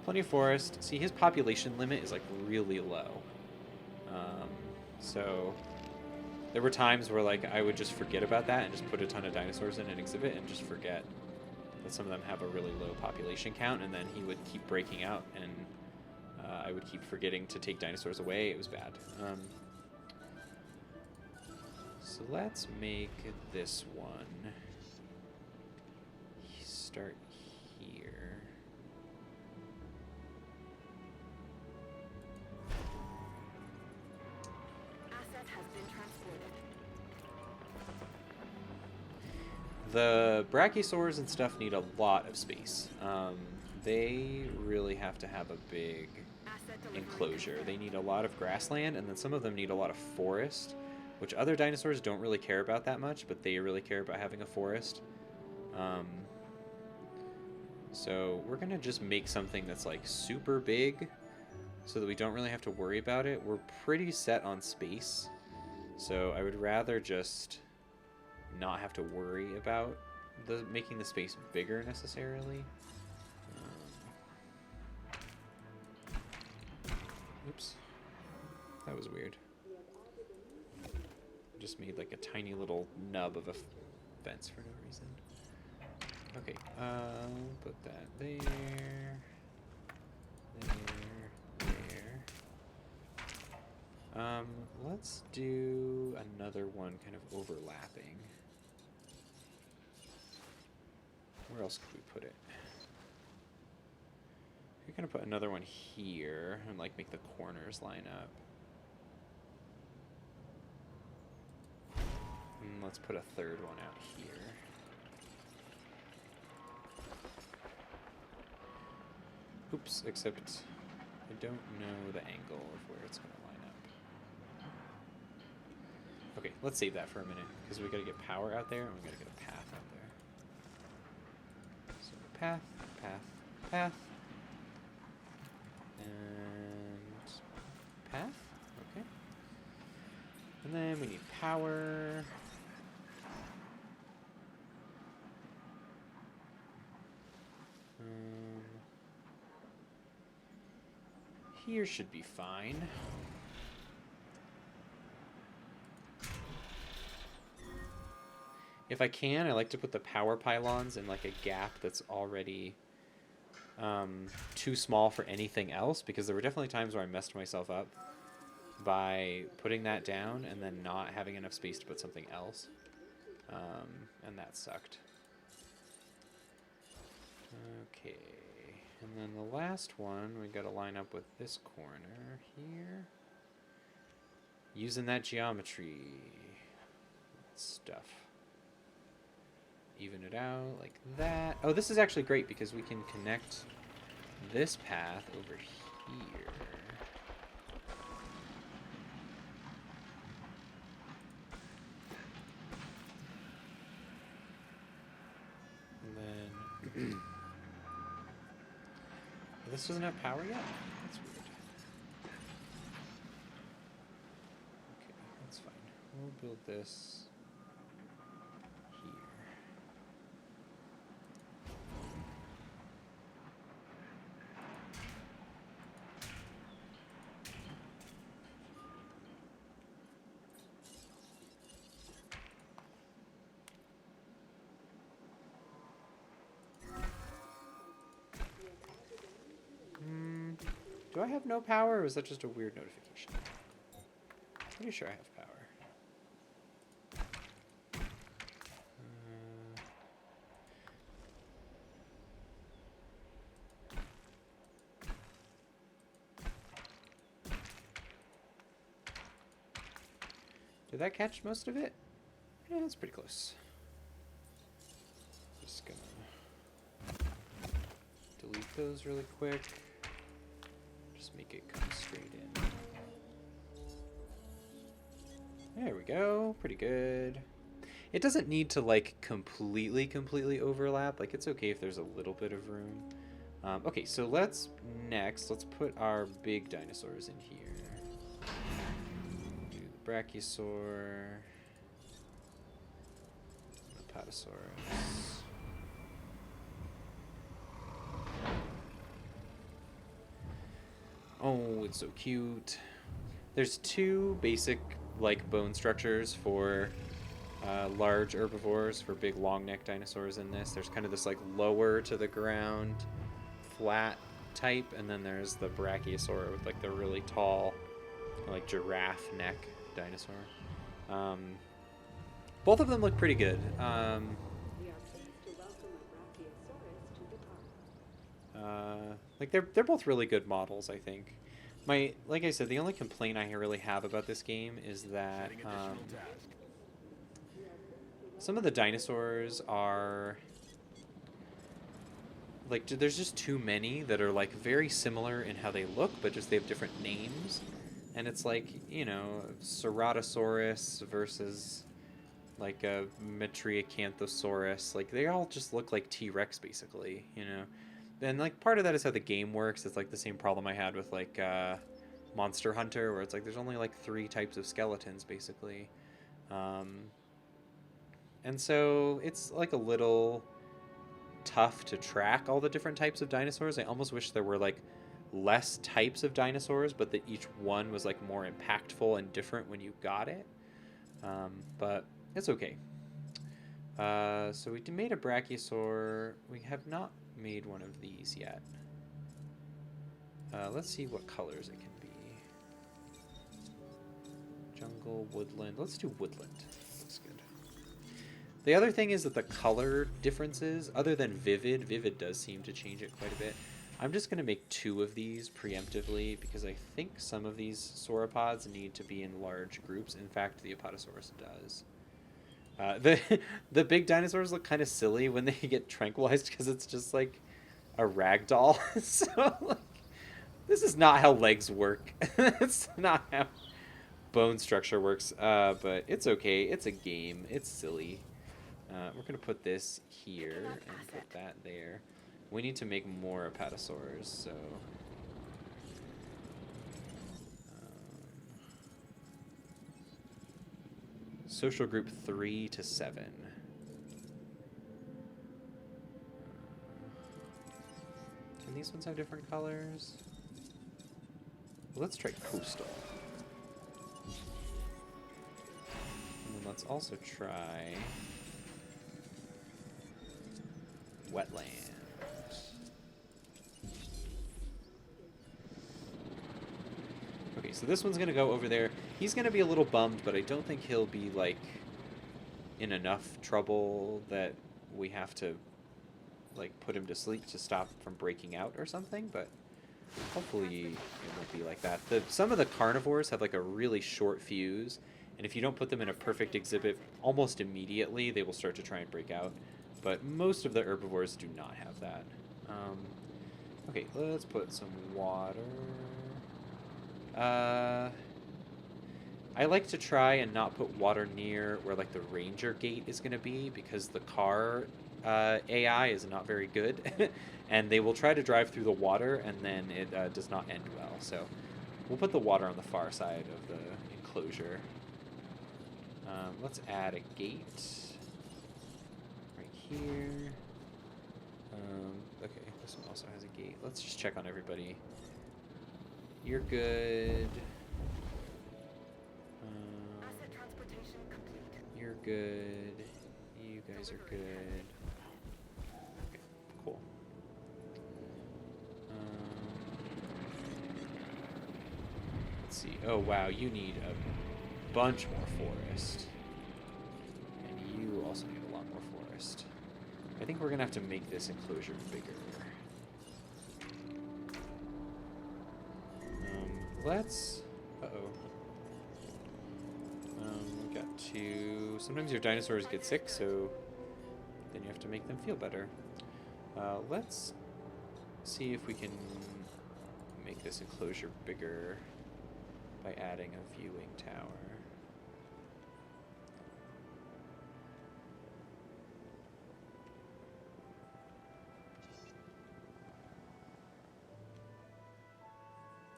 A: Plenty of forest. See, his population limit is like really low. So there were times where like I would just forget about that and just put a ton of dinosaurs in an exhibit and just forget that some of them have a really low population count, and then he would keep breaking out and I would keep forgetting to take dinosaurs away. It was bad. So let's make this one start here. The brachiosaurs and stuff need a lot of space. They really have to have a big enclosure. They need a lot of grassland, and then some of them need a lot of forest, which other dinosaurs don't really care about that much, but they really care about having a forest. So we're going to just make something that's like super big so that we don't really have to worry about it. We're pretty set on space, so I would rather just not have to worry about making the space bigger necessarily. Oops. That was weird. Just made like a tiny little nub of a fence for no reason. Okay, put that there. Let's do another one kind of overlapping. Where else could we put it? We're gonna put another one here and like make the corners line up. And let's put a third one out here. Oops, except I don't know the angle of where it's gonna line up. Okay, let's save that for a minute because we gotta get power out there and we gotta get a path out there. So path, path, path. And path, okay. And then we need power. Here should be fine. If I can, I like to put the power pylons in like a gap that's already too small for anything else, because there were definitely times where I messed myself up by putting that down and then not having enough space to put something else. And that sucked. Okay, and then the last one, we got to line up with this corner here. Using that geometry stuff. Even it out like that. Oh, this is actually great because we can connect this path over here. And then this doesn't have power yet? That's weird. Okay, that's fine. We'll build this here. Do I have no power, or is that just a weird notification? Pretty sure I have power. Did that catch most of it? Yeah, that's pretty close. Just gonna delete those really quick. Just make it come straight in. There we go. Pretty good. It doesn't need to like completely overlap. Like it's okay if there's a little bit of room. Okay, so let's put our big dinosaurs in here. Do the Brachiosaur, the Apatosaurus. Oh, it's so cute. There's two basic like bone structures for large herbivores, for big long neck dinosaurs in this. There's kind of this like lower to the ground flat type, and then there's the Brachiosaur with like the really tall like giraffe neck dinosaur. Both of them look pretty good. Like they're both really good models, I think. Like I said, the only complaint I really have about this game is that some of the dinosaurs are like, there's just too many that are like very similar in how they look, but just they have different names. And it's like, you know, Ceratosaurus versus like a Metriacanthosaurus. Like they all just look like T-Rex basically, you know. And like part of that is how the game works. It's like the same problem I had with like Monster Hunter, where it's like there's only like 3 types of skeletons basically. And so it's like a little tough to track all the different types of dinosaurs. I almost wish there were like less types of dinosaurs, but that each one was like more impactful and different when you got it. But it's okay. So we made a brachiosaur. We have not made one of these yet. Let's see what colors it can be. Jungle, woodland. Let's do woodland. Looks good. The other thing is that the color differences, other than vivid does seem to change it quite a bit. I'm just going to make 2 of these preemptively because I think some of these sauropods need to be in large groups. In fact, the Apatosaurus does. The big dinosaurs look kind of silly when they get tranquilized because it's just like a rag doll. So like, this is not how legs work. It's not how bone structure works. But it's okay. It's a game. It's silly. We're going to put this here and put that there. We need to make more Apatosaurs, so... social group 3 to 7. Can these ones have different colors? Let's try coastal. And then let's also try wetland. Okay, so this one's gonna go over there. He's gonna be a little bummed, but I don't think he'll be like in enough trouble that we have to like put him to sleep to stop from breaking out or something, but hopefully it won't be like that. Some of the carnivores have like a really short fuse, and if you don't put them in a perfect exhibit almost immediately, they will start to try and break out. But most of the herbivores do not have that. Okay, let's put some water. I like to try and not put water near where like the ranger gate is going to be, because the car AI is not very good. And they will try to drive through the water, and then it does not end well. So we'll put the water on the far side of the enclosure. Let's add a gate right here. Okay, this one also has a gate. Let's just check on everybody. You're good.
B: Asset transportation complete.
A: You're good. You guys are good. Okay, cool. Let's see. Oh, wow, you need a bunch more forest. And you also need a lot more forest. I think we're going to have to make this enclosure bigger. Let's... Uh-oh. We've got to... Sometimes your dinosaurs get sick, so then you have to make them feel better. Let's see if we can make this enclosure bigger by adding a viewing tower.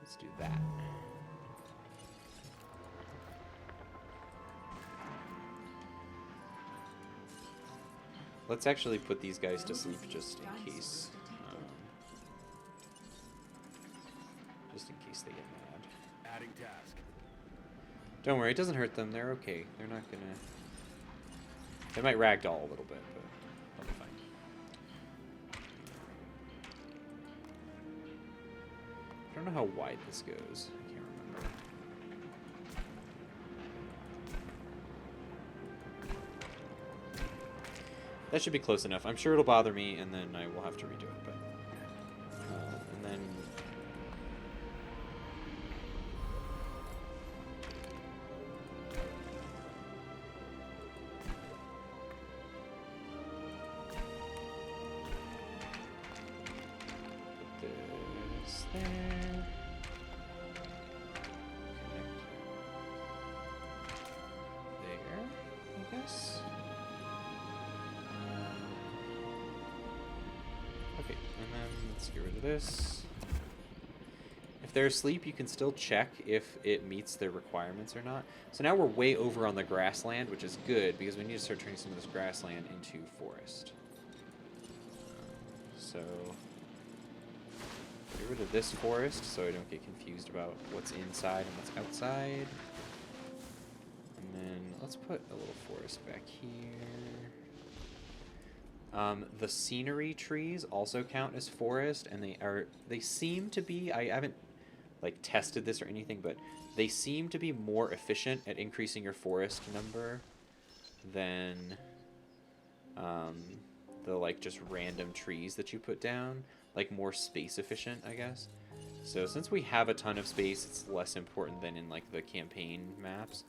A: Let's do that. Let's actually put these guys to sleep just in case. Just in case they get mad.
C: Adding task.
A: Don't worry, it doesn't hurt them. They're okay. They're not gonna... They might ragdoll a little bit, but they'll be fine. I don't know how wide this goes. I can't remember. That should be close enough. I'm sure it'll bother me, and then I will have to redo it. But and then put this there. Connect there, I guess. Okay, and then let's get rid of this. If if they're asleep, you can still check if it meets their requirements or not. So now we're way over on the grassland, which is good because we need to start turning some of this grassland into forest. So get rid of this forest so I don't get confused about what's inside and what's outside. And then let's put a little forest back here. The scenery trees also count as forest, and they seem to be, I haven't like tested this or anything, but they seem to be more efficient at increasing your forest number than the like just random trees that you put down, like more space efficient, I guess. So since we have a ton of space, it's less important than in like the campaign maps.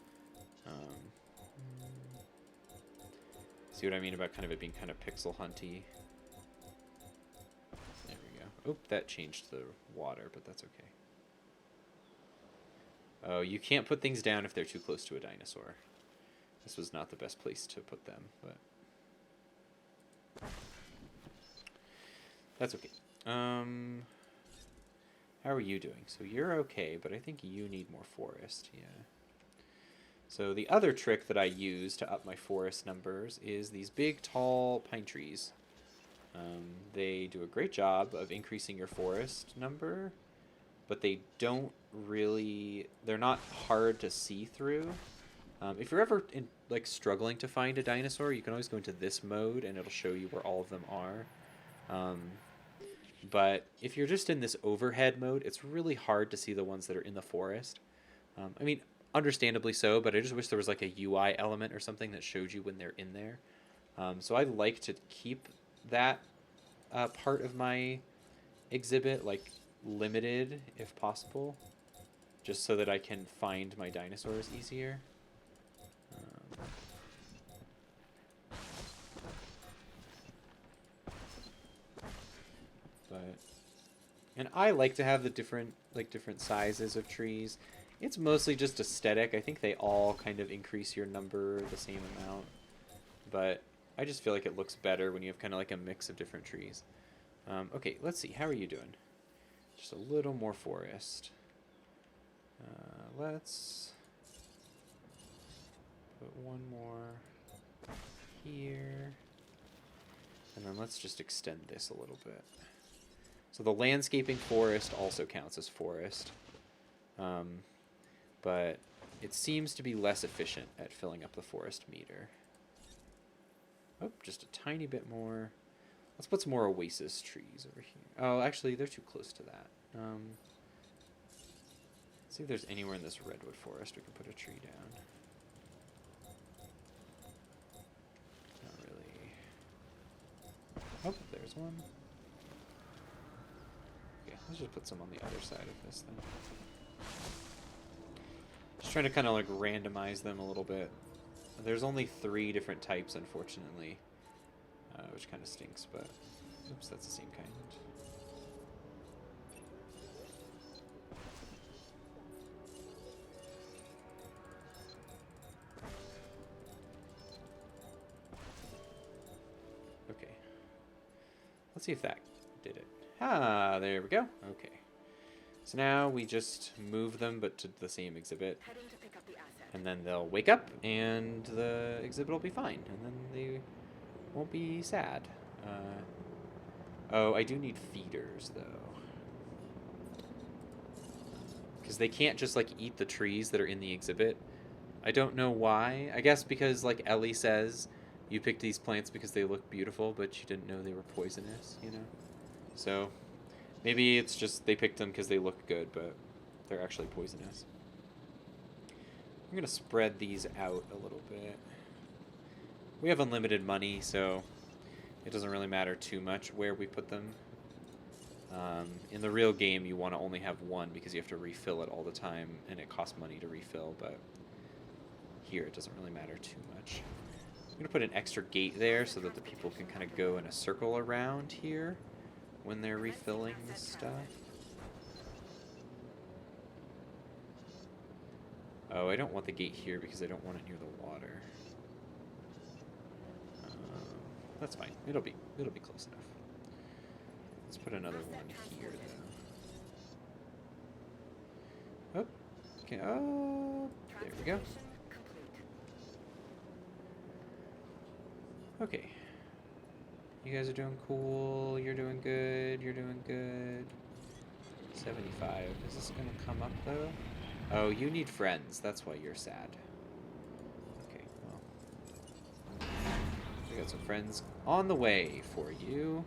A: See what I mean about kind of it being kind of pixel hunty? There we go. Oop, that changed the water, but that's okay. Oh, you can't put things down if they're too close to a dinosaur. This was not the best place to put them, but that's okay. How are you doing? So you're okay, but I think you need more forest, yeah. So the other trick that I use to up my forest numbers is these big, tall pine trees. They do a great job of increasing your forest number, but they don't really, they're not hard to see through. If you're ever like struggling to find a dinosaur, you can always go into this mode and it'll show you where all of them are. But if you're just in this overhead mode, it's really hard to see the ones that are in the forest. I mean, understandably so, but I just wish there was like a UI element or something that showed you when they're in there. So I like to keep that part of my exhibit like limited if possible, just so that I can find my dinosaurs easier. And I like to have the different sizes of trees. It's mostly just aesthetic. I think they all kind of increase your number the same amount, but I just feel like it looks better when you have kind of like a mix of different trees. Okay, let's see. How are you doing? Just a little more forest. Let's put one more here, and then let's just extend this a little bit. So the landscaping forest also counts as forest, but it seems to be less efficient at filling up the forest meter. Oh, just a tiny bit more. Let's put some more oasis trees over here. Oh, actually, they're too close to that. Let's see if there's anywhere in this redwood forest we can put a tree down. Not really. Oh, there's one. Let's just put some on the other side of this then. Just trying to kind of like randomize them a little bit. There's only 3 different types, unfortunately, which kind of stinks, but oops, that's the same kind. Okay. Let's see if that did it. Ah, there we go. Okay. So now we just move them, but to the same exhibit.
B: Heading to pick up the asset.
A: And then they'll wake up, and the exhibit will be fine. And then they won't be sad. Oh, I do need feeders, though. Because they can't just, like, eat the trees that are in the exhibit. I don't know why. I guess because, like Ellie says, you picked these plants because they look beautiful, but you didn't know they were poisonous, you know? So maybe it's just they picked them because they look good, but they're actually poisonous. I'm going to spread these out a little bit. We have unlimited money, so it doesn't really matter too much where we put them. In the real game, you want to only have one because you have to refill it all the time, and it costs money to refill, but here it doesn't really matter too much. I'm going to put an extra gate there so that the people can kind of go in a circle around here when they're refilling this stuff. Oh, I don't want the gate here because I don't want it near the water. That's fine. It'll be close enough. Let's put another one here, though. Okay. Oh, there we go.
B: Transportation complete.
A: Okay. You guys are doing cool. You're doing good. You're doing good. 75. Is this gonna come up though? Oh, you need friends. That's why you're sad. Okay, well. We got some friends on the way for you.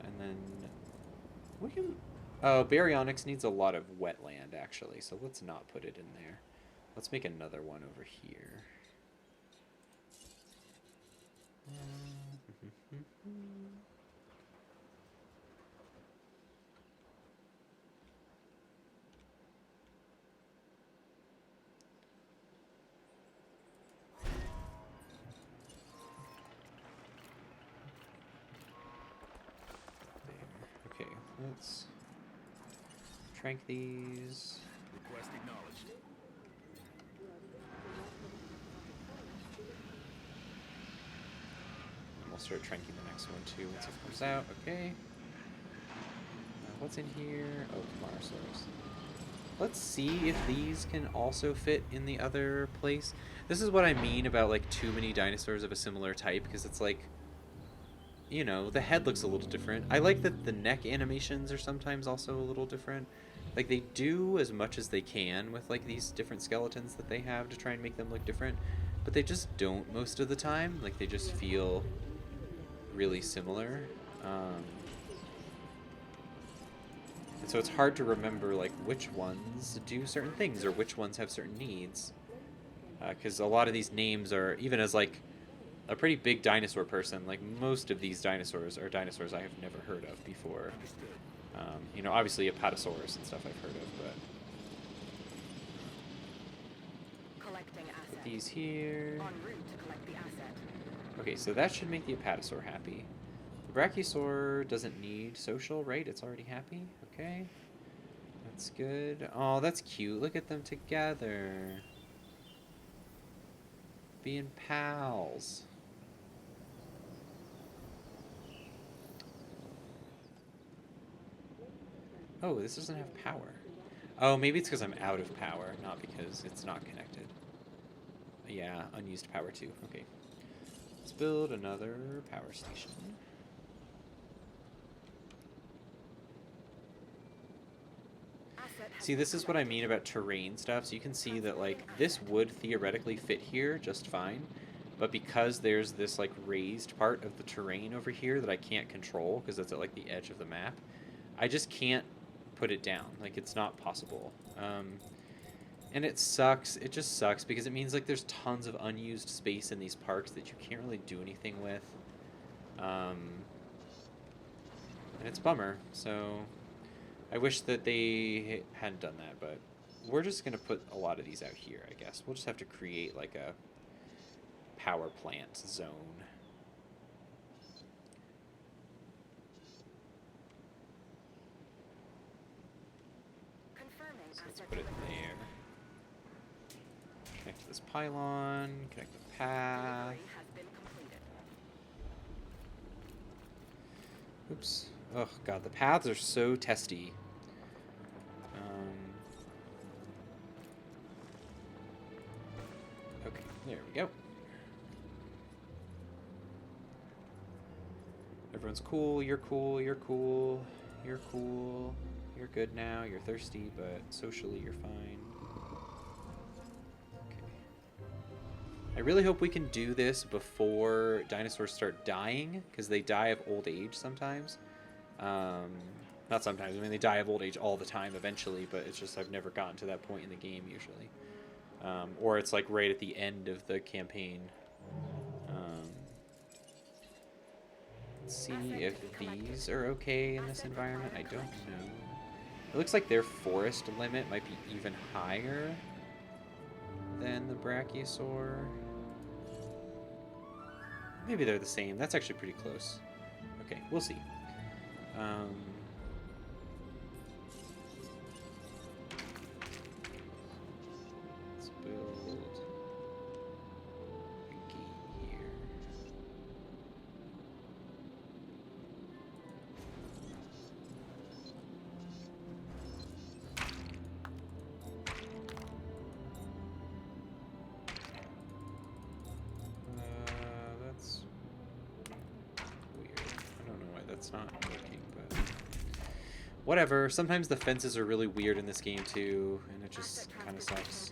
A: And then... What do you... Oh, Baryonyx needs a lot of wetland, actually, so let's not put it in there. Let's make another one over here. Okay, let's trank these.
C: Request acknowledged.
A: And we'll start tranking the next one too once it comes out. Okay. What's in here? Oh, Tomatosaurus. Let's see if these can also fit in the other place. This is what I mean about like too many dinosaurs of a similar type, because it's like, you know, the head looks a little different. I like that the neck animations are sometimes also a little different. Like, they do as much as they can with like these different skeletons that they have to try and make them look different, but they just don't most of the time. Like, they just feel really similar. And so it's hard to remember like which ones do certain things or which ones have certain needs. Because a lot of these names are, even as like a pretty big dinosaur person, like most of these dinosaurs are dinosaurs I have never heard of before. You know, obviously Apatosaurus and stuff I've heard of, but
B: Collecting asset.
A: put these here.
B: En route to collect the asset.
A: Okay, so that should make the Apatosaur happy. The Brachiosaur doesn't need social, right? It's already happy. Okay. That's good. Oh, that's cute. Look at them together. Being pals. Oh, this doesn't have power. Oh, maybe it's because I'm out of power, not because it's not connected. Yeah, unused power too. Okay. Let's build another power station.
B: Asset has
A: See,
B: been
A: this is what I
B: collected.
A: mean about terrain stuff. So you can see that, like, this would theoretically fit here just fine. But because there's this, like, raised part of the terrain over here that I can't control, because it's at, like, the edge of the map, I just can't put it down. Like, it's not possible. And it sucks. It just sucks because it means, like, there's tons of unused space in these parks that you can't really do anything with. And it's a bummer. So I wish that they hadn't done that, but we're just going to put a lot of these out here, I guess. We'll just have to create, like, a power plant zone.
B: Confirming
A: So let's
B: asset
A: put it
B: delivery.
A: there. Connect to this pylon, connect the path.
B: Delivery has been completed.
A: Oops. Oh, God, the paths are so testy. Okay, there we go. Everyone's cool, you're cool, you're cool, you're cool. You're good now, you're thirsty, but socially you're fine. Okay. I really hope we can do this before dinosaurs start dying, because they die of old age sometimes. Not sometimes, I mean they die of old age all the time eventually, but it's just I've never gotten to that point in the game usually. Or it's like right at the end of the campaign. Let's see if these are okay in this environment. I don't know. It looks like their forest limit might be even higher than the Brachiosaur. Maybe they're the same. That's actually pretty close. Okay, we'll see. Let's build a gate here. it's not working, but whatever. Sometimes the fences are really weird in this game too, and it just kind of sucks.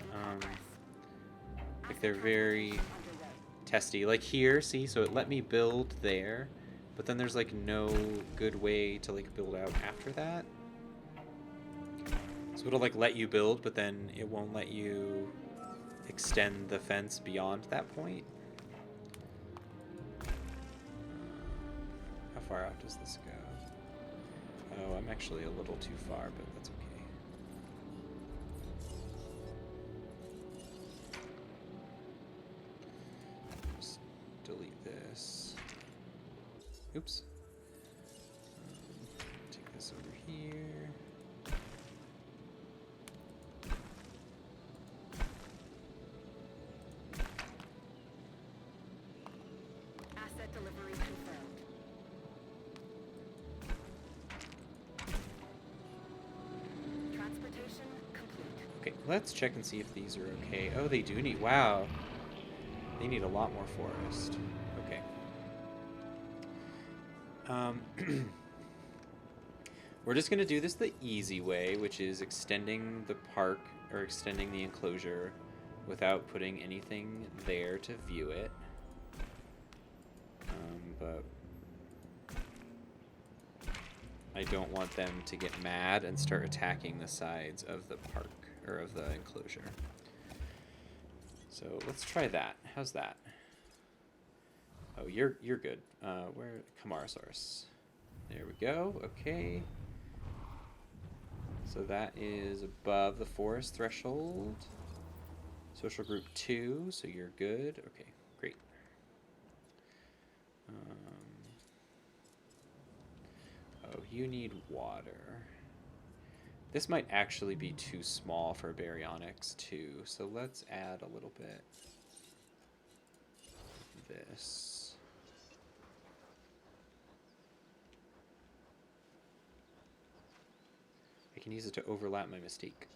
A: Like they're very testy. Like here, see, so it let me build there, but then there's like no good way to like build out after that. So it'll like let you build, but then it won't let you extend the fence beyond that point. How far out does this go? Oh, I'm actually a little too far, but that's okay. Just delete this. Oops. Take this over here.
B: Asset delivery confirmed. Transportation complete.
A: Okay, let's check and see if these are okay. Oh, they do need... Wow. They need a lot more forest. Okay. We're just going to do this the easy way, which is extending the park, or extending the enclosure without putting anything there to view it. But I don't want them to get mad and start attacking the sides of the park, or of the enclosure. So let's try that. How's that? Oh, you're good. Where? Camarasaurus. There we go. Okay. So that is above the forest threshold. Social group 2, so you're good. Okay, great. Oh, you need water. This might actually be too small for baryonyx too, so let's add a little bit of this. I can use it to overlap my mistake.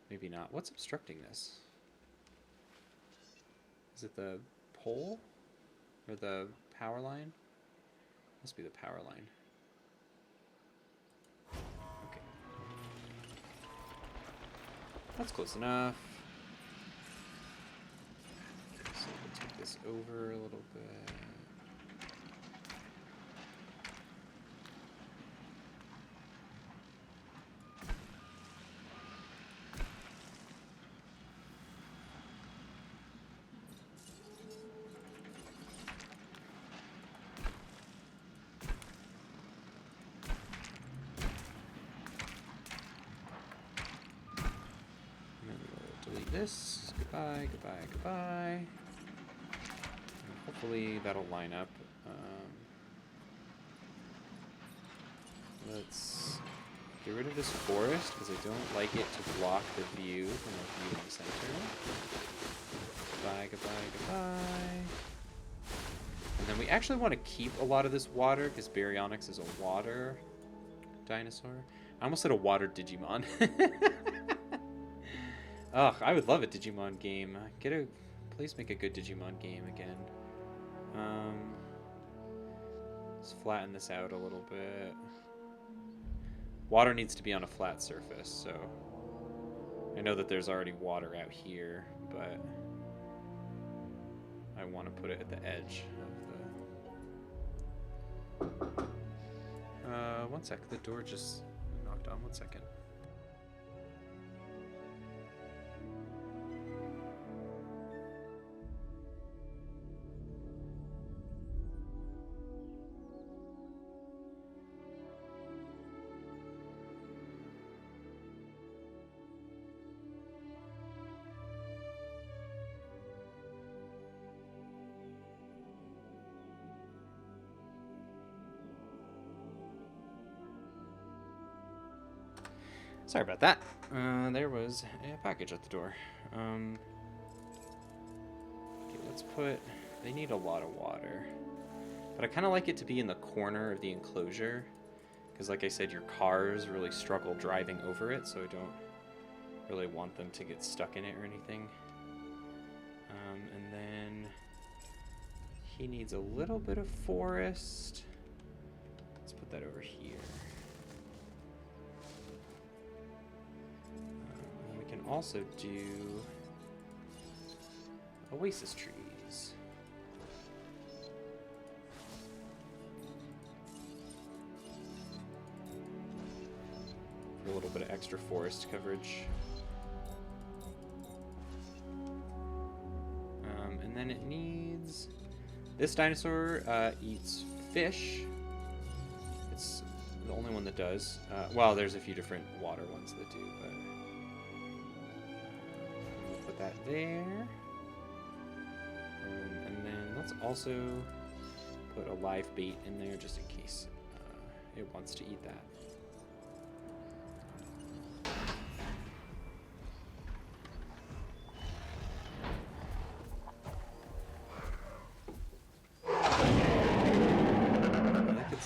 A: Maybe not. What's obstructing this? Is it the pole? Or the power line? Must be the power line. Okay. That's close enough. Okay, so we'll take this over a little bit. This. Goodbye, goodbye, goodbye. And hopefully that'll line up. Let's get rid of this forest because I don't like it to block the view from the viewing center. Goodbye, goodbye, goodbye. And then we actually want to keep a lot of this water because Baryonyx is a water dinosaur. I almost said a water Digimon. Ugh, I would love a Digimon game. Please make a good Digimon game again. Let's flatten this out a little bit. Water needs to be on a flat surface, so I know that there's already water out here, but I want to put it at the edge of the... one sec, the door just knocked on. 1 second. Sorry about that. There was a package at the door. Okay, let's put... They need a lot of water. But I kind of like it to be in the corner of the enclosure. Because like I said, your cars really struggle driving over it, so I don't really want them to get stuck in it or anything. He needs a little bit of forest. Let's put that over here. And we can also do oasis trees. For a little bit of extra forest coverage. And then it needs... This dinosaur eats fish. It's the only one that does. Well, there's a few different water ones that do, but... we'll put that there. And then let's also put a live bait in there just in case it wants to eat that.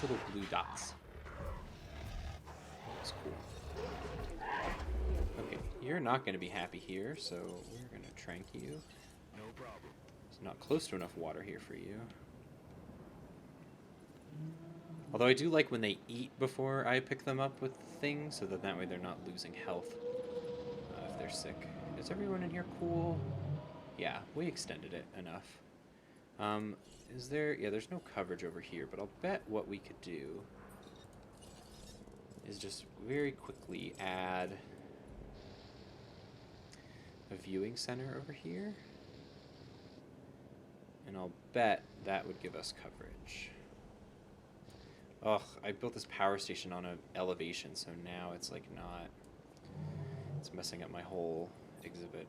A: Little blue dots. That's cool. Okay, you're not going to be happy here, so we're going to trank you.
C: No problem.
A: There's not close to enough water here for you. Although I do like when they eat before I pick them up with things, so that way they're not losing health if they're sick. Is everyone in here cool? Yeah, we extended it enough. Is there... Yeah, there's no coverage over here, but I'll bet what we could do is just very quickly add a viewing center over here. And I'll bet that would give us coverage. Ugh, I built this power station on an elevation, so now it's like not... It's messing up my whole exhibit.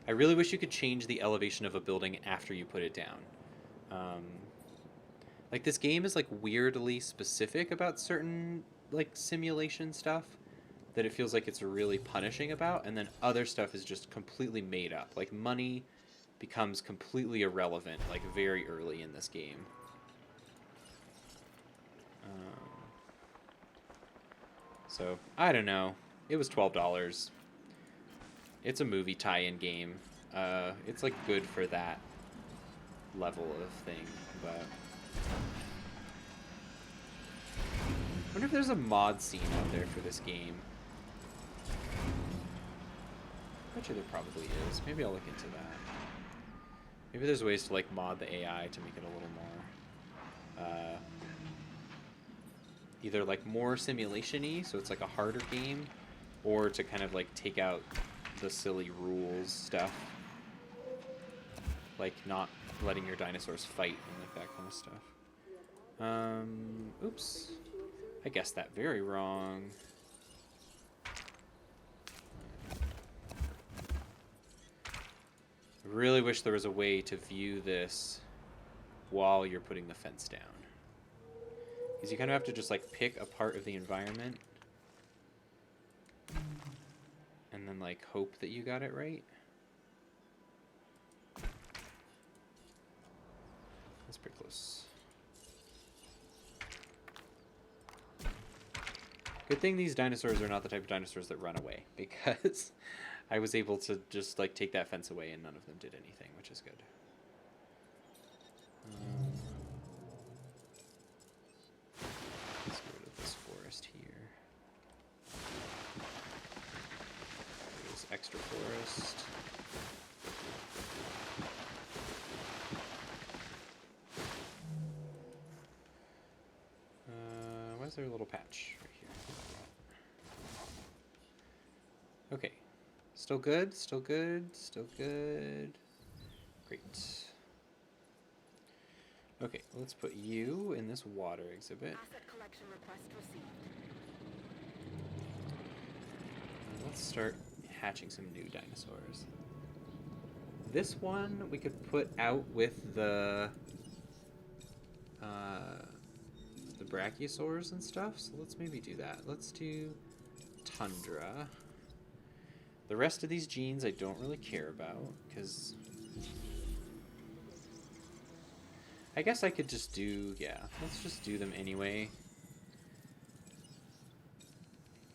A: I really wish you could change the elevation of a building after you put it down. Like, this game is, like, weirdly specific about certain, like, simulation stuff that it feels like it's really punishing about, and then other stuff is just completely made up. Like, money becomes completely irrelevant, like, very early in this game. So, I don't know. It was $12. It's a movie tie-in game. It's, like, good for that level of thing, but... I wonder if there's a mod scene out there for this game. I bet you there probably is. Maybe I'll look into that. Maybe there's ways to, like, mod the AI to make it a little more... either, like, more simulation-y, so it's, like, a harder game, or to kind of, like, take out the silly rules stuff. Like, not letting your dinosaurs fight and, like, that kind of stuff. Oops. I guessed that very wrong. I really wish there was a way to view this while you're putting the fence down. Because you kind of have to just, like, pick a part of the environment and then, like, hope that you got it right. That's pretty close. Good thing these dinosaurs are not the type of dinosaurs that run away, because I was able to just, like, take that fence away and none of them did anything, which is good. Let's get rid of this forest here. There's extra forest. Why is there a little patch right here? Okay. Still good? Still good? Still good? Great. Okay, let's put you in this water exhibit.
B: Asset collection request received.
A: And let's start hatching some new dinosaurs. This one we could put out with the brachiosaurs and stuff, so let's maybe do that. Let's do tundra. The rest of these genes I don't really care about, because I guess I could just do, yeah, let's just do them anyway,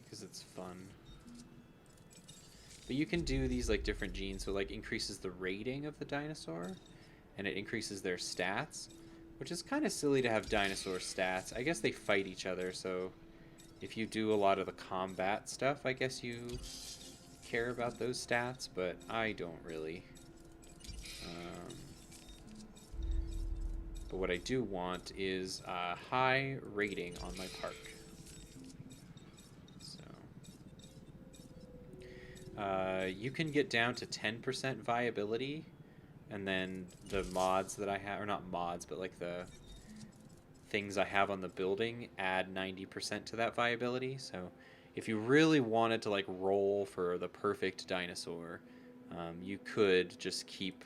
A: because it's fun. But you can do these, like, different genes, so, like, increases the rating of the dinosaur, and it increases their stats, which is kind of silly to have dinosaur stats. I guess they fight each other, so if you do a lot of the combat stuff, I guess you care about those stats, but I don't really. But what I do want is a high rating on my park. So you can get down to 10% viability, and then the mods that I have, or not mods, but like the things I have on the building add 90% to that viability. So if you really wanted to like roll for the perfect dinosaur, you could just keep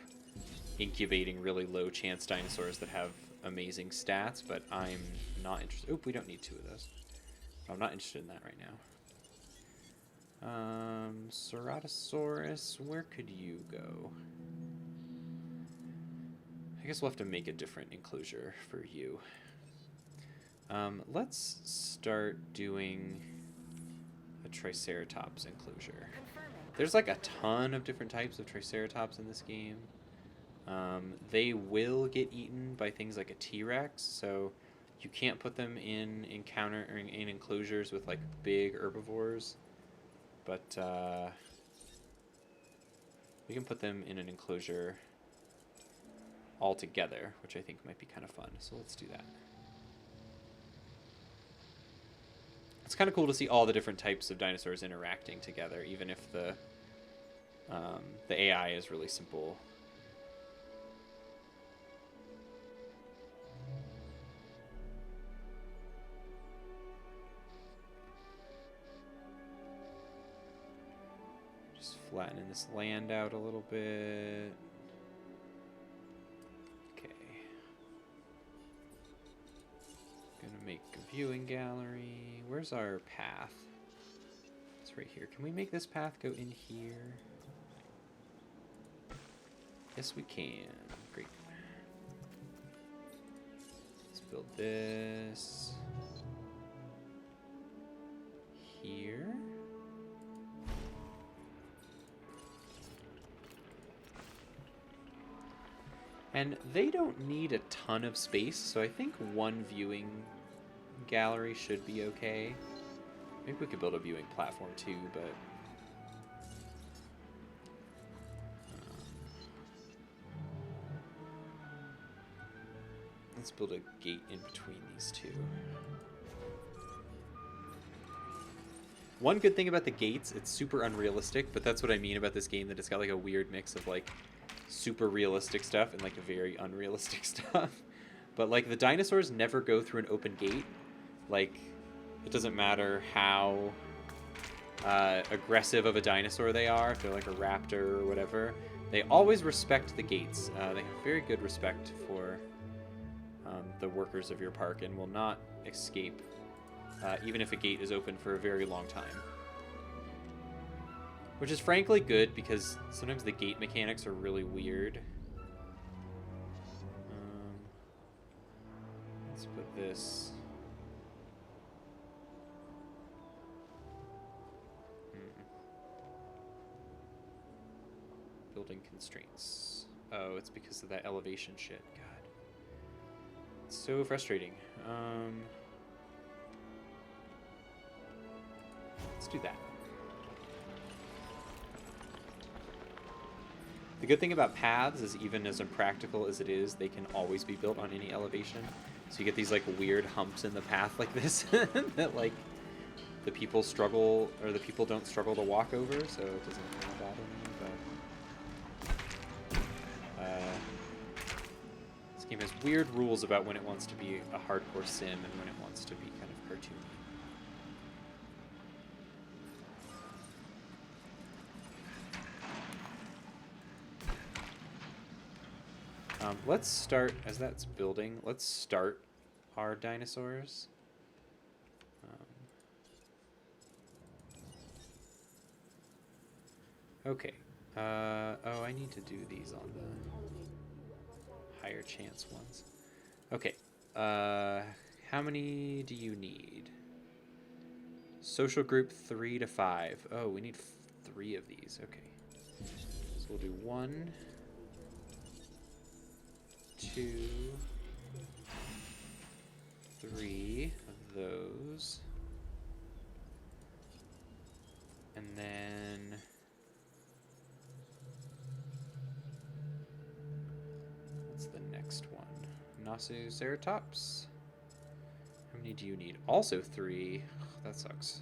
A: incubating really low chance dinosaurs that have amazing stats, but I'm not interested. Oop, we don't need 2 of those. I'm not interested in that right now. Ceratosaurus, where could you go? I guess we'll have to make a different enclosure for you. Let's start doing a Triceratops enclosure. There's like a ton of different types of Triceratops in this game. They will get eaten by things like a T-Rex, so you can't put them in enclosures with like big herbivores, but we can put them in an enclosure all together, which I think might be kind of fun. So let's do that. It's kind of cool to see all the different types of dinosaurs interacting together, even if the AI is really simple. Just flattening this land out a little bit. Okay. Gonna make a viewing gallery. Where's our path? It's right here. Can we make this path go in here? Yes, we can. Great. Let's build this here. And they don't need a ton of space, so I think 1 viewing gallery should be okay. Maybe we could build a viewing platform too, but let's build a gate in between these 2. One good thing about the gates, it's super unrealistic, but that's what I mean about this game, that it's got like a weird mix of like super realistic stuff and like very unrealistic stuff. But like the dinosaurs never go through an open gate. Like it doesn't matter how aggressive of a dinosaur they are, if they're like a raptor or whatever, they always respect the gates. They have very good respect for the workers of your park and will not escape even if a gate is open for a very long time. Which is frankly good, because sometimes the gate mechanics are really weird. Let's put this... Building constraints. Oh, it's because of that elevation shit. God. It's so frustrating. Let's do that. The good thing about paths is, even as impractical as it is, they can always be built on any elevation. So you get these like weird humps in the path like this that like the people struggle, or the people don't struggle to walk over, so it doesn't really bother me. But this game has weird rules about when it wants to be a hardcore sim and when it wants to be kind of cartoony. Let's start, as that's building, let's start our dinosaurs. Okay. Oh, I need to do these on the higher chance ones. Okay. How many do you need? Social group 3 to 5. Oh, we need 3 of these. Okay. So we'll do 1. 2, 3 of those. And then what's the next one? Ceratops. How many do you need? Also 3. Ugh, that sucks.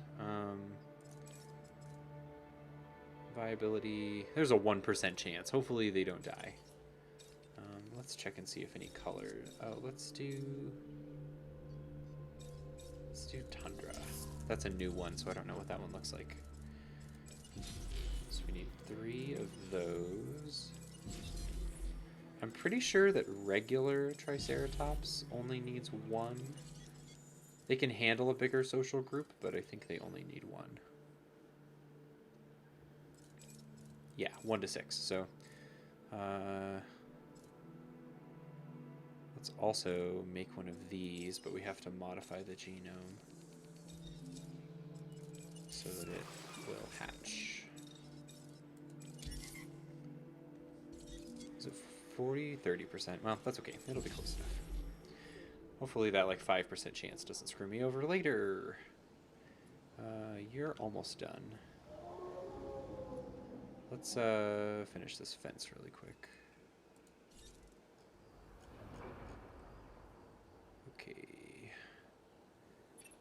A: Viability. There's a 1% chance. Hopefully they don't die. Let's check and see if any color. Oh, let's do Tundra. That's a new one, so I don't know what that one looks like. So we need 3 of those. I'm pretty sure that regular Triceratops only needs 1. They can handle a bigger social group, but I think they only need 1. Yeah, 1 to 6. So let's also make one of these, but we have to modify the genome so that it will hatch. Is it 40, 30%? Well, that's okay. It'll be close enough. Hopefully that like 5% chance doesn't screw me over later. You're almost done. Let's finish this fence really quick. Okay.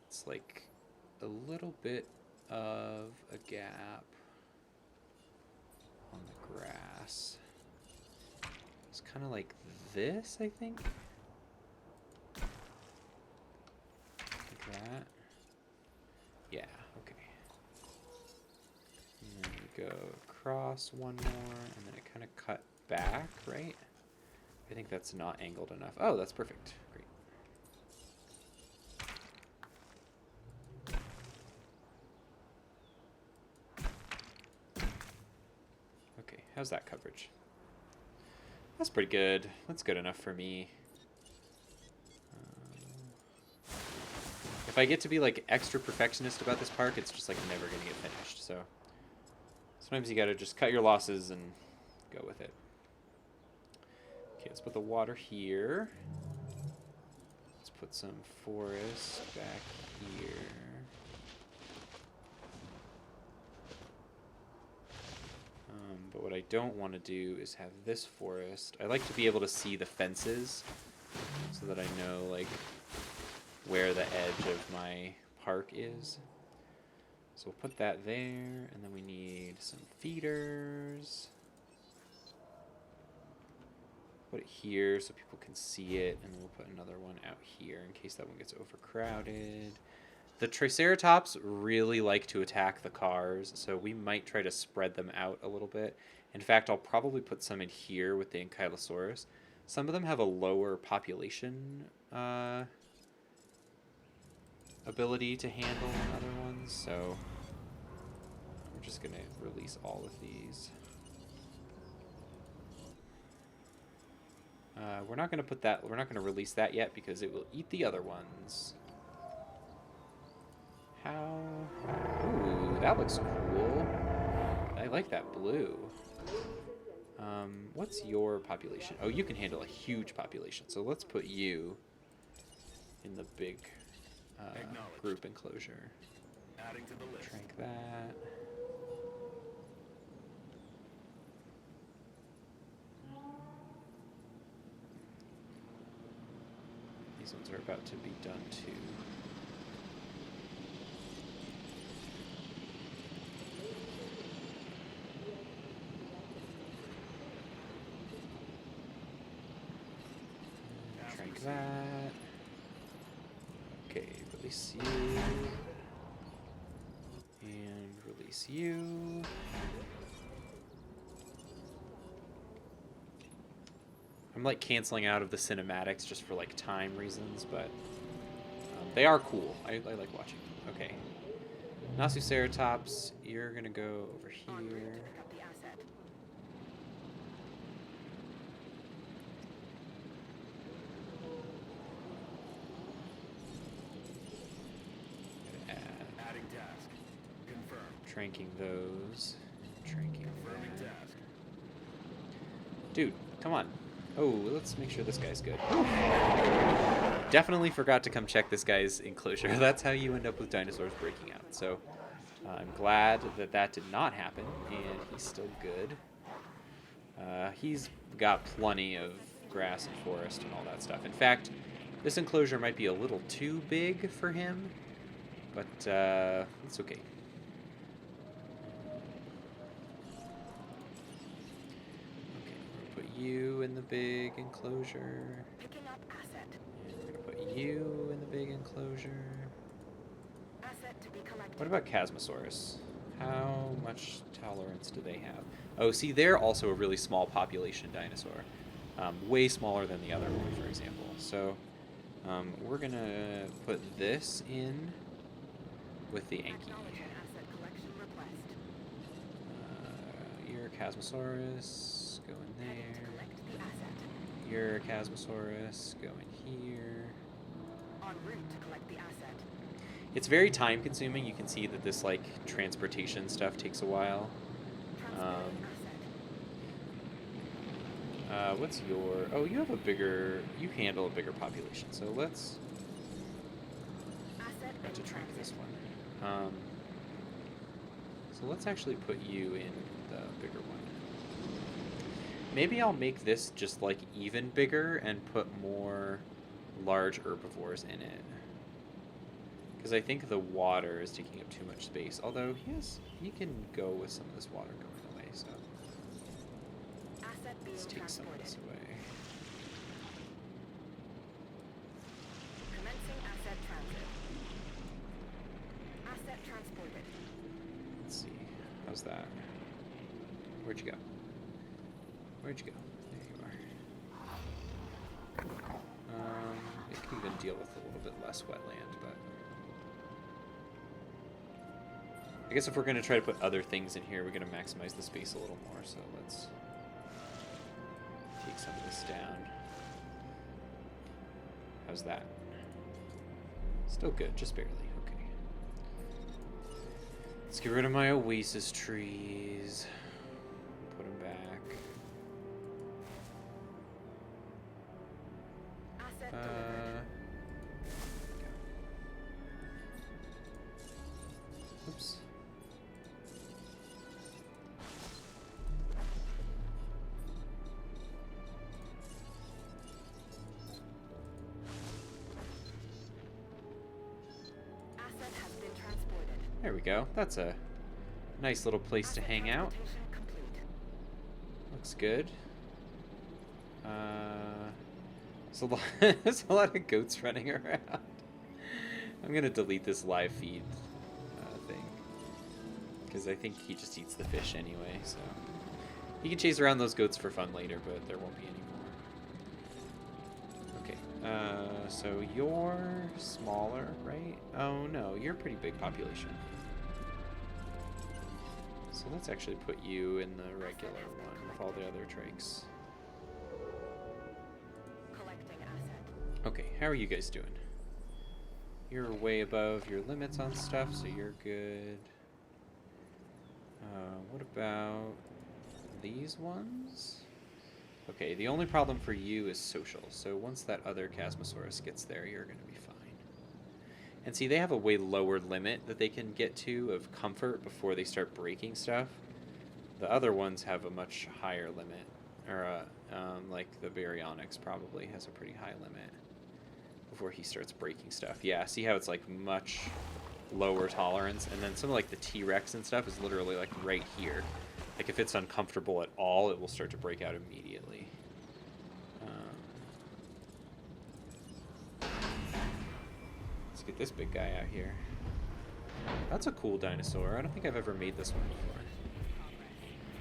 A: It's like a little bit of a gap on the grass. It's kind of like this, I think. Like that. Yeah, okay. And then we go across one more, and then it kind of cut back, right? I think that's not angled enough. Oh, that's perfect. Great. Okay, how's that coverage? That's pretty good. That's good enough for me. If I get to be like extra perfectionist about this park, it's just like never gonna get finished. So sometimes you gotta just cut your losses and go with it. Okay, let's put the water here. Let's put some forest back here. But what I don't want to do is have this forest. I like to be able to see the fences so that I know like where the edge of my park is. So we'll put that there, and then we need some feeders. Put it here so people can see it, and then we'll put another one out here in case that one gets overcrowded. The Triceratops really like to attack the cars, so we might try to spread them out a little bit. In fact, I'll probably put some in here with the Ankylosaurus. Some of them have a lower population ability to handle than other ones, so we're just gonna release all of these. We're not gonna put that. We're not gonna release that yet because it will eat the other ones. How? Ooh, that looks cool. I like that blue. What's your population? Oh, you can handle a huge population. So let's put you in the big group enclosure.
C: Adding to the list.
A: Trank that. These ones are about to be done too. Trank that. Okay, release you. And release you. I'm like canceling out of the cinematics just for like time reasons, but they are cool. I like watching them. Okay. Nasuceratops, you're gonna go over
B: En route to
A: here.
B: pick up the asset.
A: Gonna add
C: Adding task. Confirmed.
A: tranking those. Tranking
C: Confirming
A: that.
C: task.
A: Dude, come on. Oh, let's make sure this guy's good. Definitely forgot to come check this guy's enclosure. That's how you end up with dinosaurs breaking out. So I'm glad that that did not happen, and he's still good. He's got plenty of grass and forest and all that stuff. In fact, this enclosure might be a little too big for him, but it's okay. Okay, we're going to put you in the big enclosure.
B: Picking up asset.
A: And we're going to put you in the big enclosure.
B: Asset to be collected.
A: What about Chasmosaurus? How much tolerance do they have? Oh, see, they're also a really small population dinosaur. Way smaller than the other one, for example. So we're going to put this in with the Anki.
B: Acknowledging asset collection request.
A: Your Chasmosaurus, go in
B: Heading to
A: there.
B: collect the asset.
A: Your Chasmosaurus, go in here.
B: En route to collect the asset.
A: It's very time consuming. You can see that this like transportation stuff takes a while.
B: Transporting asset.
A: What's your... Oh, you have a bigger... You handle a bigger population, so let's...
B: Asset
A: have to
B: in
A: track this
B: transit.
A: one. So let's actually put you in the bigger one. Maybe I'll make this just like even bigger and put more large herbivores in it. Because I think the water is taking up too much space. Although he can go with some of this water going away, so
B: Asset being
A: let's take some of
B: transported.
A: this away.
B: Commencing asset transit. Asset transported.
A: Let's see. How's that? Where'd you go? Where'd you go? There you are. It can even deal with a little bit less wetland, but I guess if we're going to try to put other things in here, we're going to maximize the space a little more. So let's take some of this down. How's that? Still good, just barely. Okay. Let's get rid of my oasis trees. Put them back.
B: Asset delivered.
A: Oops.
B: Asset has been transported.
A: There we go. That's a nice little place to
B: Asset
A: hang out.
B: transportation complete.
A: Looks good. There's a lot of goats running around. I'm gonna delete this live feed thing because I think he just eats the fish anyway. So he can chase around those goats for fun later, but there won't be any more. Okay. So you're smaller, right? Oh no, you're a pretty big population. So let's actually put you in the regular one with all the other trikes.
B: Collecting asset.
A: Okay, how are you guys doing? You're way above your limits on stuff, so you're good. What about these ones? Okay, the only problem for you is social. So once that other Chasmosaurus gets there, you're going to be fine. And see, they have a way lower limit that they can get to of comfort before they start breaking stuff. The other ones have a much higher limit. Or, like the Baryonyx probably has a pretty high limit before he starts breaking stuff. Yeah, see how it's like much lower tolerance? And then some of like the T-Rex and stuff is literally like right here. Like if it's uncomfortable at all, it will start to break out immediately. Let's get this big guy out here. That's a cool dinosaur. I don't think I've ever made this one before.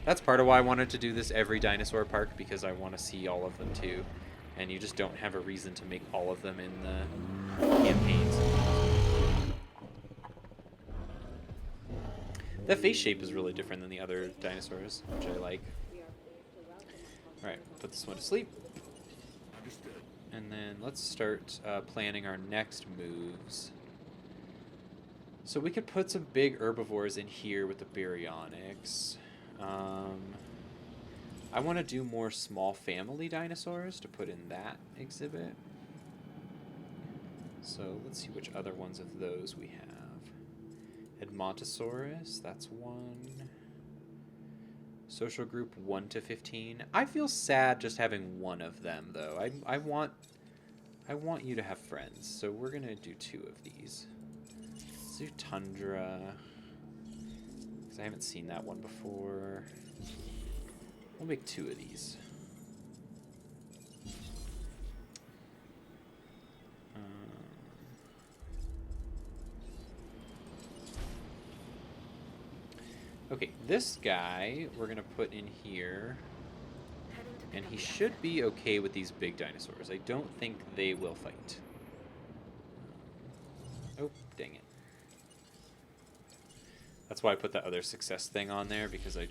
A: That's part of why I wanted to do this every dinosaur park, because I want to see all of them too. And you just don't have a reason to make all of them in the campaigns. The face shape is really different than the other dinosaurs, which I like. Alright, put this one to sleep.
C: Understood.
A: And then let's start planning our next moves. So we could put some big herbivores in here with the Baryonyx. I want to do more small family dinosaurs to put in that exhibit. So let's see which other ones of those we have. Edmontosaurus, that's one. Social group 1 to 15. I feel sad just having one of them though. I want you to have friends, so we're gonna do 2 of these. Let's do Tundra, because I haven't seen that one before. We'll make 2 of these. Okay, this guy we're gonna put in here, and he should be okay with these big dinosaurs. I don't think they will fight. Oh, dang it. That's why I put that other success thing on there, because I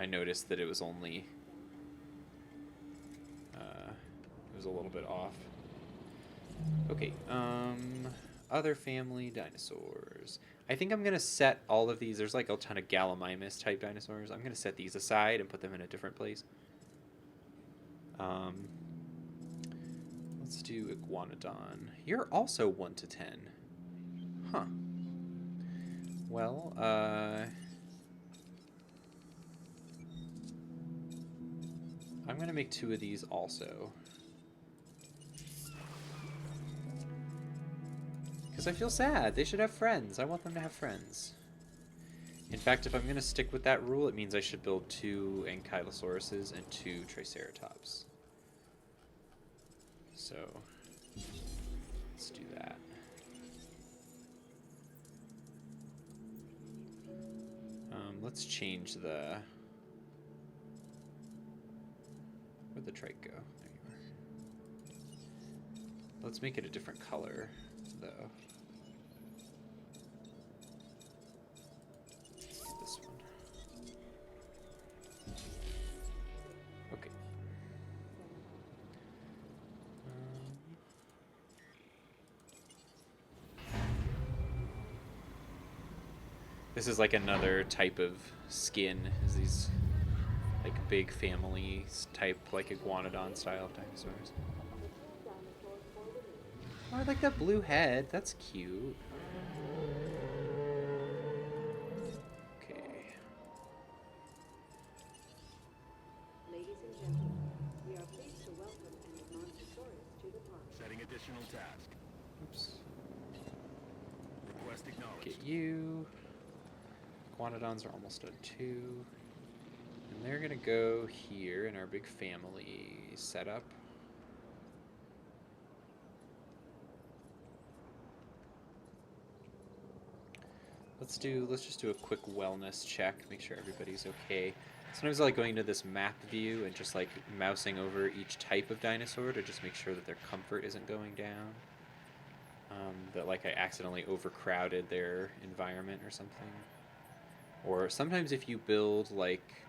A: noticed that it was only, it was a little bit off. Okay, other family dinosaurs. I think I'm going to set all of these. There's like a ton of Gallimimus type dinosaurs. I'm going to set these aside and put them in a different place. Let's do Iguanodon. You're also 1 to 10. Huh. Well, I'm going to make 2 of these also. Because I feel sad. They should have friends. I want them to have friends. In fact, if I'm going to stick with that rule, it means I should build 2 Ankylosauruses and 2 Triceratops. So, let's do that. Let's change the... Where'd the trike go? There you are. Let's make it a different color, though. This one. Okay. This is like another type of skin. Is these like big family type, like iguanodon style of dinosaurs. Oh, I like that blue head. That's cute. Okay.
D: Ladies and gentlemen, we are pleased to welcome an Edmontosaurus to the park.
C: Setting additional task.
A: Oops.
C: Request acknowledged.
A: Get you. Iguanodons are almost done too. And they're gonna go here in our big family setup. Let's just do a quick wellness check, make sure everybody's okay. Sometimes I like going to this map view and just like mousing over each type of dinosaur to just make sure that their comfort isn't going down. That like I accidentally overcrowded their environment or something. Or sometimes if you build like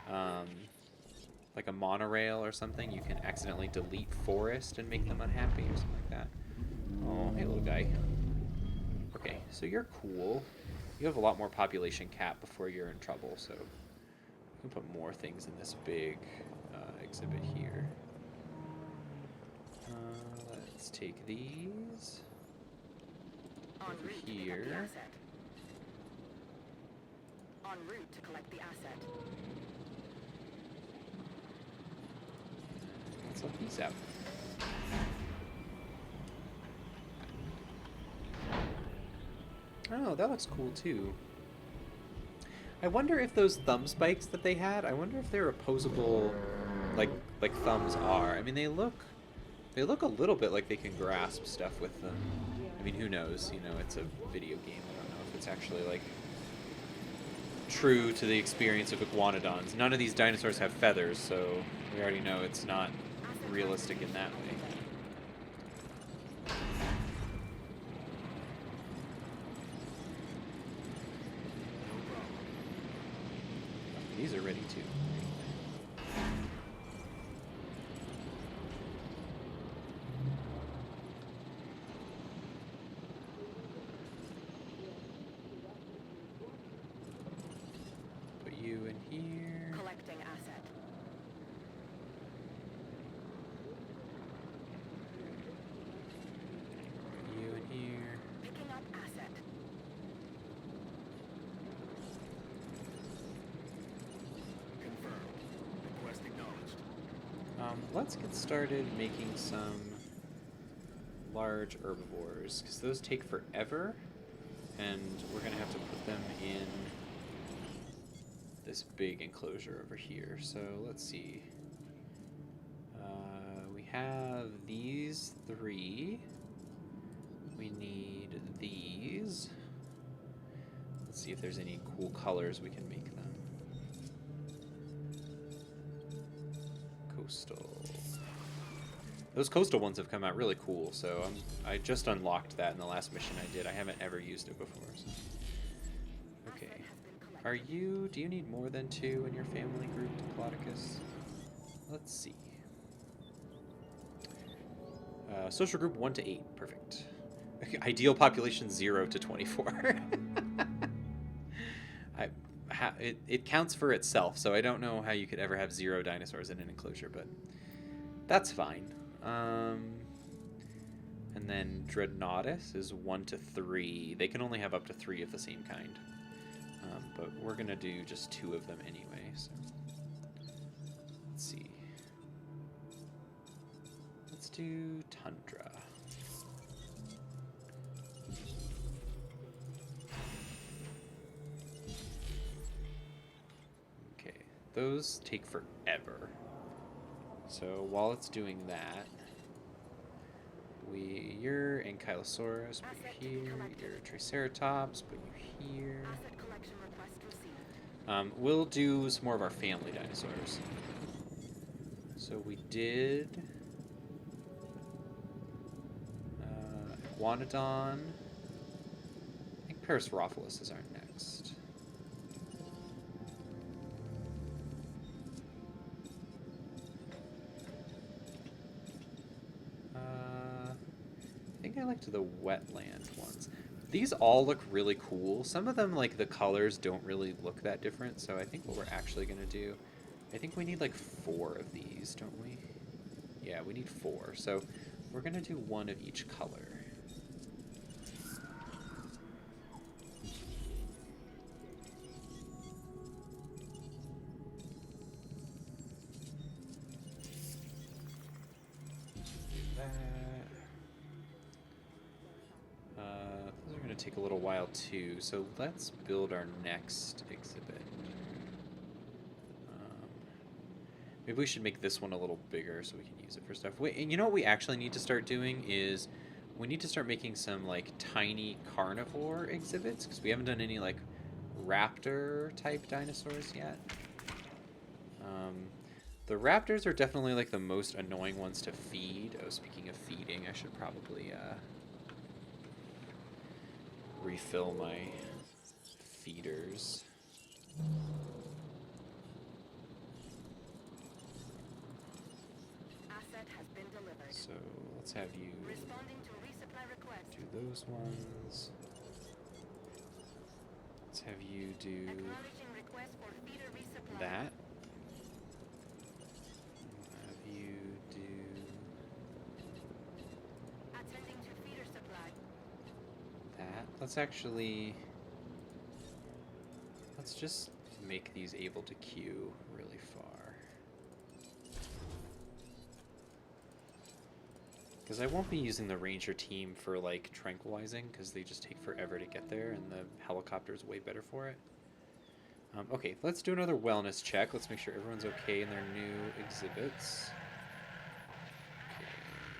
A: a monorail or something, you can accidentally delete forest and make them unhappy or something like that. Oh, hey little guy. Okay, so you're cool. You have a lot more population cap before you're in trouble, so we can put more things in this big exhibit here. Let's take these over here.
B: En route to collect the asset.
A: Let's let these out. Oh, that looks cool too. I wonder if those thumb spikes that they had, I wonder if they're opposable like thumbs are. I mean, they look a little bit like they can grasp stuff with them. I mean, who knows? You know, it's a video game. I don't know if it's actually like true to the experience of iguanodons. None of these dinosaurs have feathers, so we already know it's not realistic in that way. These are ready too. Put you in here.
B: Collecting asset.
A: Let's get started making some large herbivores, because those take forever, and we're going to have to put them in this big enclosure over here. So let's see. We have these 3. We need these. Let's see if there's any cool colors we can make them. Coastal. Those coastal ones have come out really cool, so I just unlocked that in the last mission I did. I haven't ever used it before. So. Okay. Do you need more than 2 in your family group, Diplodocus? Let's see. Social group 1 to 8. Perfect. Ideal population 0 to 24. It counts for itself, so I don't know how you could ever have 0 dinosaurs in an enclosure, but that's fine. And then Dreadnoughtus is 1 to 3. They can only have up to 3 of the same kind. But we're going to do just 2 of them anyway, so let's see. Let's do Tundra. Okay, those take forever. So while it's doing that, you're Ankylosaurus, put you here. You're Triceratops, put you here.
B: Asset collection request received.
A: We'll do some more of our family dinosaurs. So we did Iguanodon. I think Parasaurolophus is our next. I think I liked the wetland ones. These all look really cool. Some of them, like, the colors don't really look that different, so I think what we're actually going to do, I think we need, like, 4 of these, don't we? Yeah, we need 4. So we're going to do 1 of each color. Those are going to take a little while too, so let's build our next exhibit. Maybe we should make this one a little bigger so we can use it for stuff. Wait, and you know what we actually need to start doing is we need to start making some like tiny carnivore exhibits, because we haven't done any like raptor type dinosaurs yet. The raptors are definitely like the most annoying ones to feed. Oh, speaking of feeding, I should probably refill my feeders.
B: Asset has been delivered.
A: So let's have you
B: Responding to resupply request.
A: do those ones. Let's have you do
B: Acknowledging request for feeder resupply.
A: that. Have you do
B: Attending to feeder supply.
A: that. Let's just make these able to queue really far. Because I won't be using the ranger team for like tranquilizing, because they just take forever to get there, and the helicopter's way better for it. Okay, let's do another wellness check. Let's make sure everyone's okay in their new exhibits. Okay,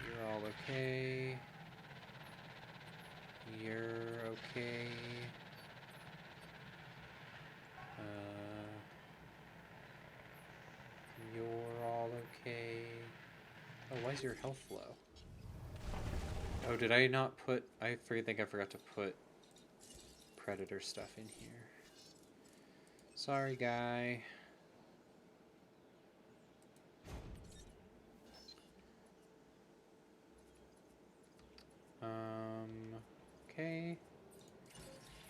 A: you're all okay. You're okay. You're all okay. Oh, why is your health low? Oh, did I not put... I think I forgot to put predator stuff in here. Sorry, guy. Okay.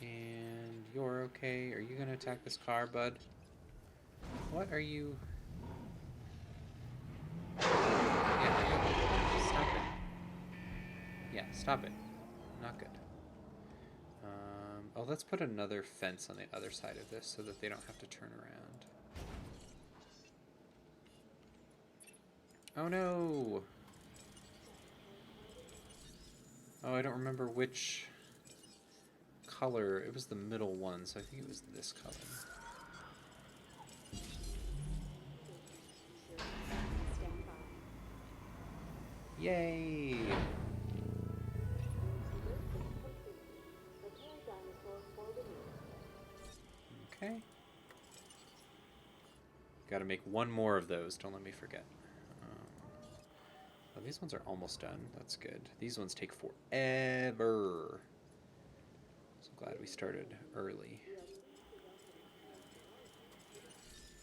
A: And you're okay. Are you gonna attack this car, bud? What are you... Yeah, stop it. Yeah, stop it. Not good. Oh, let's put another fence on the other side of this so that they don't have to turn around. Oh no! Oh, I don't remember which color. It was the middle one, so I think it was this color.
D: Stand by.
A: Yay!
D: Prepare dinosaur for release.
A: Okay. Gotta make one more of those, don't let me forget. Well, these ones are almost done, that's good. These ones take forever. So glad we started early.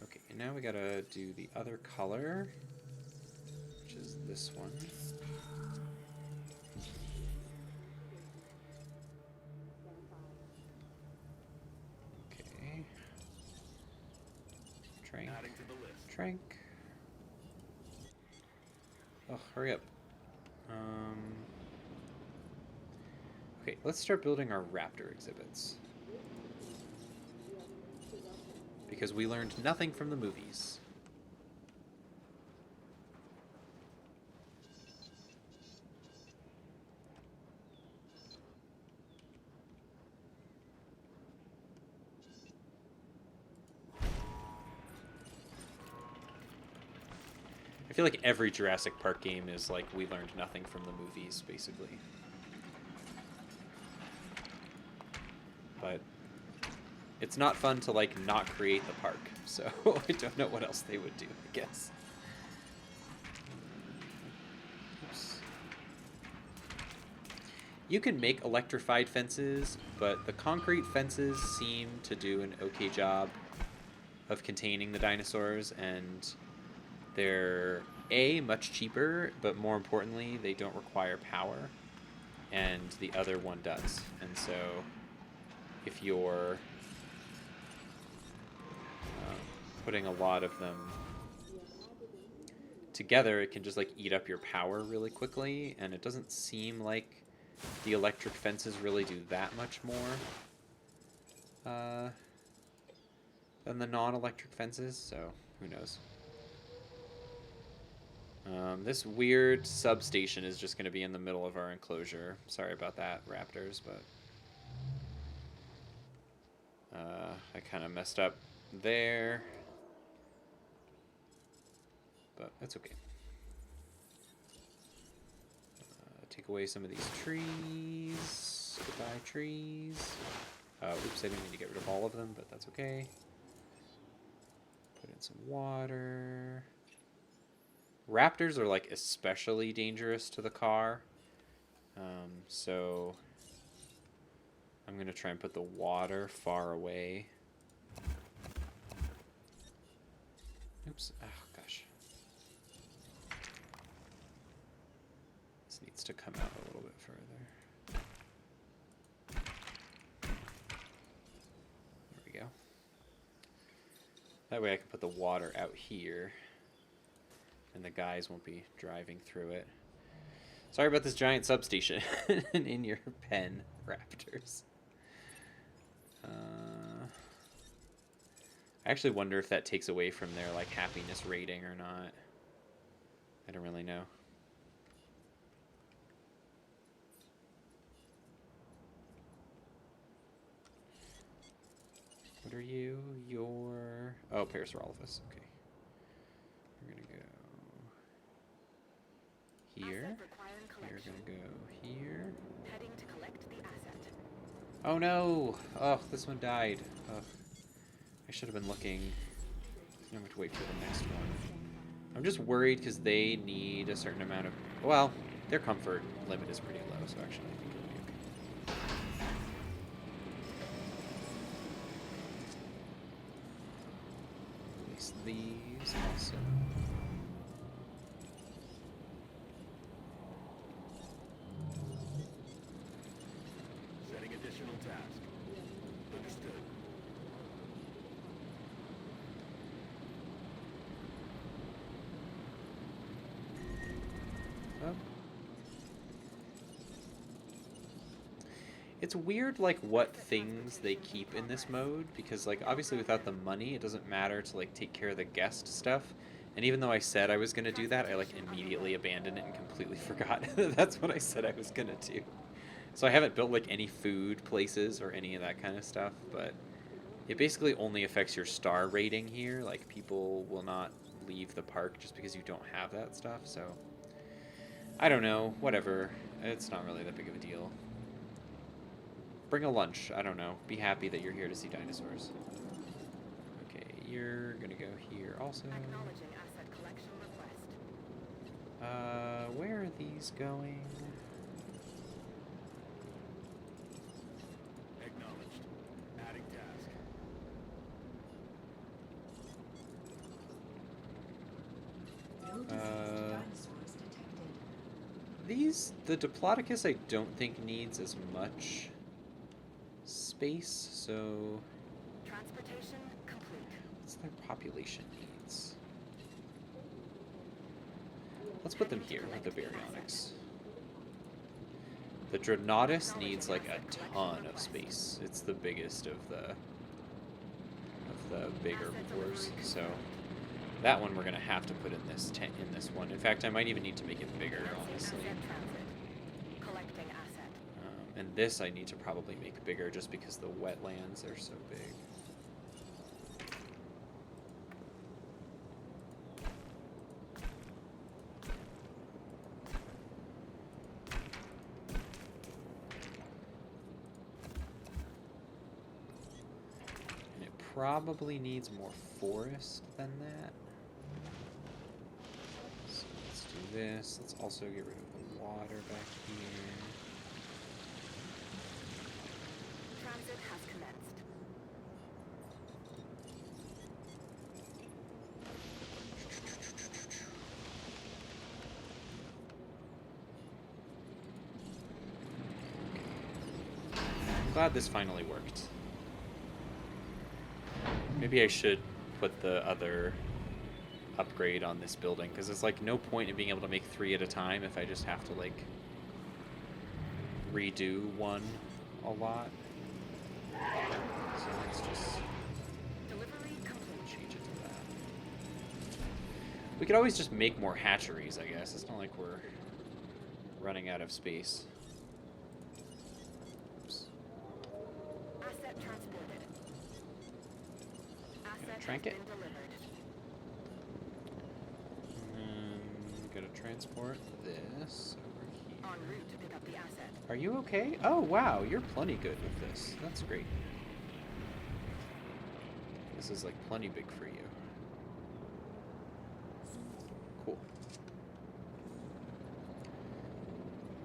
A: Okay, and now we gotta do the other color, which is this one. Okay. Trank.
C: Adding to the list.
A: Trank. Oh, hurry up. Okay, let's start building our raptor exhibits. Because we learned nothing from the movies. I feel like every Jurassic Park game is like we learned nothing from the movies, basically. But it's not fun to like not create the park, so I don't know what else they would do, I guess. Oops. You can make electrified fences, but the concrete fences seem to do an okay job of containing the dinosaurs, and they're A, much cheaper, but more importantly, they don't require power, and the other one does. And so if you're putting a lot of them together, it can just like eat up your power really quickly, and it doesn't seem like the electric fences really do that much more than the non-electric fences, so who knows. This weird substation is just going to be in the middle of our enclosure. Sorry about that, raptors, but I kind of messed up there, but that's okay. Take away some of these trees. Goodbye, trees. Oops, I didn't need to get rid of all of them, but that's okay. Put in some water. Raptors are like especially dangerous to the car, so I'm gonna try and put the water far away. Oops, oh gosh. This needs to come out a little bit further. There we go. That way I can put the water out here, and the guys won't be driving through it. Sorry about this giant substation in your pen, raptors. I actually wonder if that takes away from their like happiness rating or not. I don't really know. What are you? You're... Oh, Parasaurolophus. Okay. We're gonna go here.
B: Asset requiring
A: We're
B: collection.
A: gonna go here.
B: Heading to collect the asset.
A: Oh no! Oh, this one died. Oh, I should have been looking. I'm gonna have to wait for the next one. I'm just worried because they need a certain amount of... Well, their comfort limit is pretty low, so actually I think it'll be okay. Release these also.
C: Setting additional task. Understood.
A: Oh. It's weird, like, what things they keep in this mode, because, like, obviously without the money, it doesn't matter to, like, take care of the guest stuff, And even though I said I was going to do that, I like immediately abandoned it and completely forgot that's what I said I was going to do. So I haven't built like any food places or any of that kind of stuff, but it basically only affects your star rating here. Like, people will not leave the park just because you don't have that stuff, so I don't know, whatever. It's not really that big of a deal. Bring a lunch, I don't know. Be happy that you're here to see dinosaurs. Okay, you're gonna go here also.
B: Acknowledging asset collection request.
A: Where are these going?
C: Acknowledged. Adding task.
D: Dinosaurs detected.
A: The Diplodocus I don't think needs as much space, so
B: Transportation complete.
A: what's their population needs? Let's put them here with the baryonyx. The Dreadnoughtus needs like a ton of space. It's the biggest of the big herbivores, so that one we're gonna have to put in this one. In fact, I might even need to make it bigger, honestly.
B: Asset transit. Collecting asset.
A: And this I need to probably make bigger just because the wetlands are so big. And it probably needs more forest than that. So let's do this. Let's also get rid of the water back here.
B: Transit has commenced.
A: I'm glad this finally worked. Maybe I should put the other upgrade on this building, because there's like no point in being able to make 3 at a time if I just have to like redo one a lot. So let's just
B: Delivery complete.
A: change it to that. We could always just make more hatcheries, I guess. It's not like we're running out of space. Oops.
B: Asset transported. Asset has
A: trank
B: been
A: it?
B: delivered.
A: Gotta transport this over here.
B: En route to pick up the asset.
A: Are you okay? Oh, wow, you're plenty good with this. That's great. This is like plenty big for you. Cool.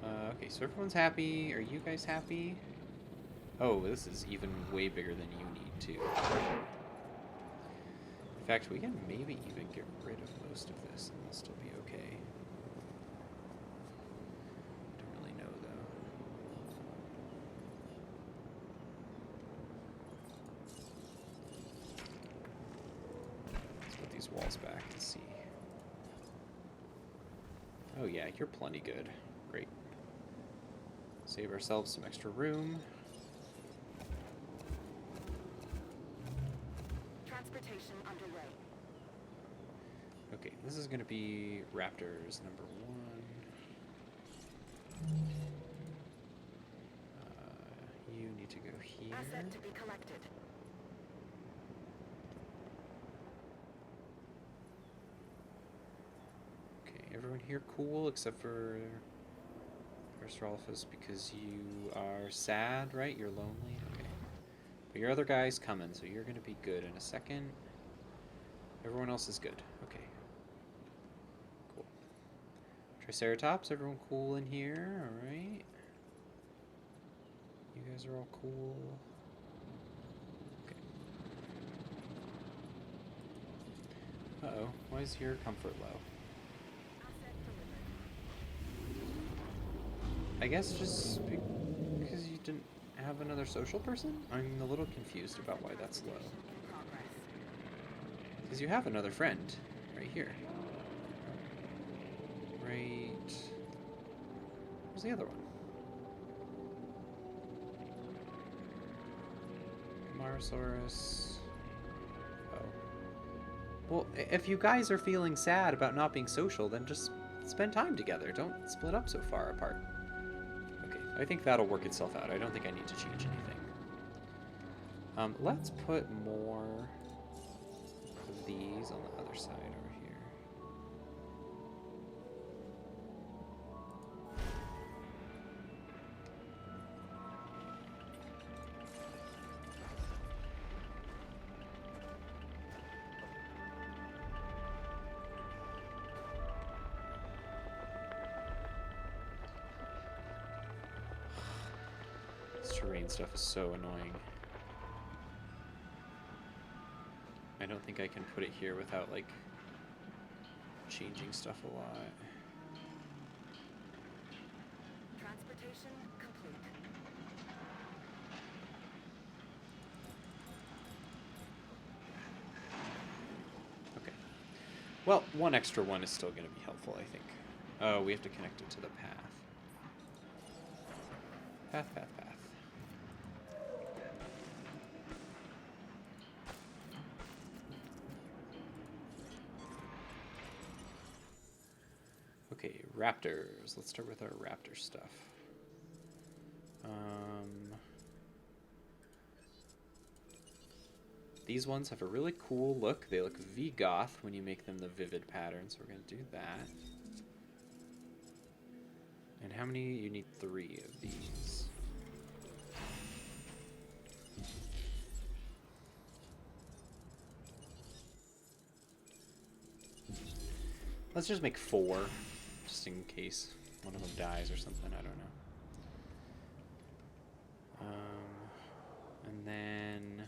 A: Okay, so everyone's happy. Are you guys happy? Oh, this is even way bigger than you need too. In fact, we can maybe even get rid of most of this and we'll still be okay. Don't really know though. Let's put these walls back and see. Oh yeah, you're plenty good. Great. Save ourselves some extra room.
B: Transportation underway.
A: Okay, this is going to be Raptors number 1. You need to go here.
B: Asset to be collected.
A: Okay, everyone here cool except for Parasaurolophus because you are sad, right? You're lonely? Okay. But your other guy's coming, so you're going to be good in a second. Everyone else is good. Okay. Cool. Triceratops, everyone cool in here? Alright. You guys are all cool. Okay. Uh-oh. Why is your comfort low?
B: Asset delivered.
A: I guess just because you didn't have another social person? I'm a little confused about why that's low.
B: In progress.
A: Because you have another friend right here. Right. Where's the other one? Marosaurus. Oh. Well, if you guys are feeling sad about not being social, then just spend time together. Don't split up so far apart. Okay, I think that'll work itself out. I don't think I need to change anything. Let's put more of these on the other side over here. This terrain stuff is so annoying. I don't think I can put it here without, like, changing stuff a lot.
B: Transportation complete.
A: Okay. Well, one extra one is still going to be helpful, I think. Oh, we have to connect it to the path. Path. Okay, raptors. Let's start with our raptor stuff. These ones have a really cool look. They look V-goth when you make them the vivid pattern, so we're going to do that. And how many? You need 3 of these. Let's just make 4, just in case one of them dies or something. I don't know. And then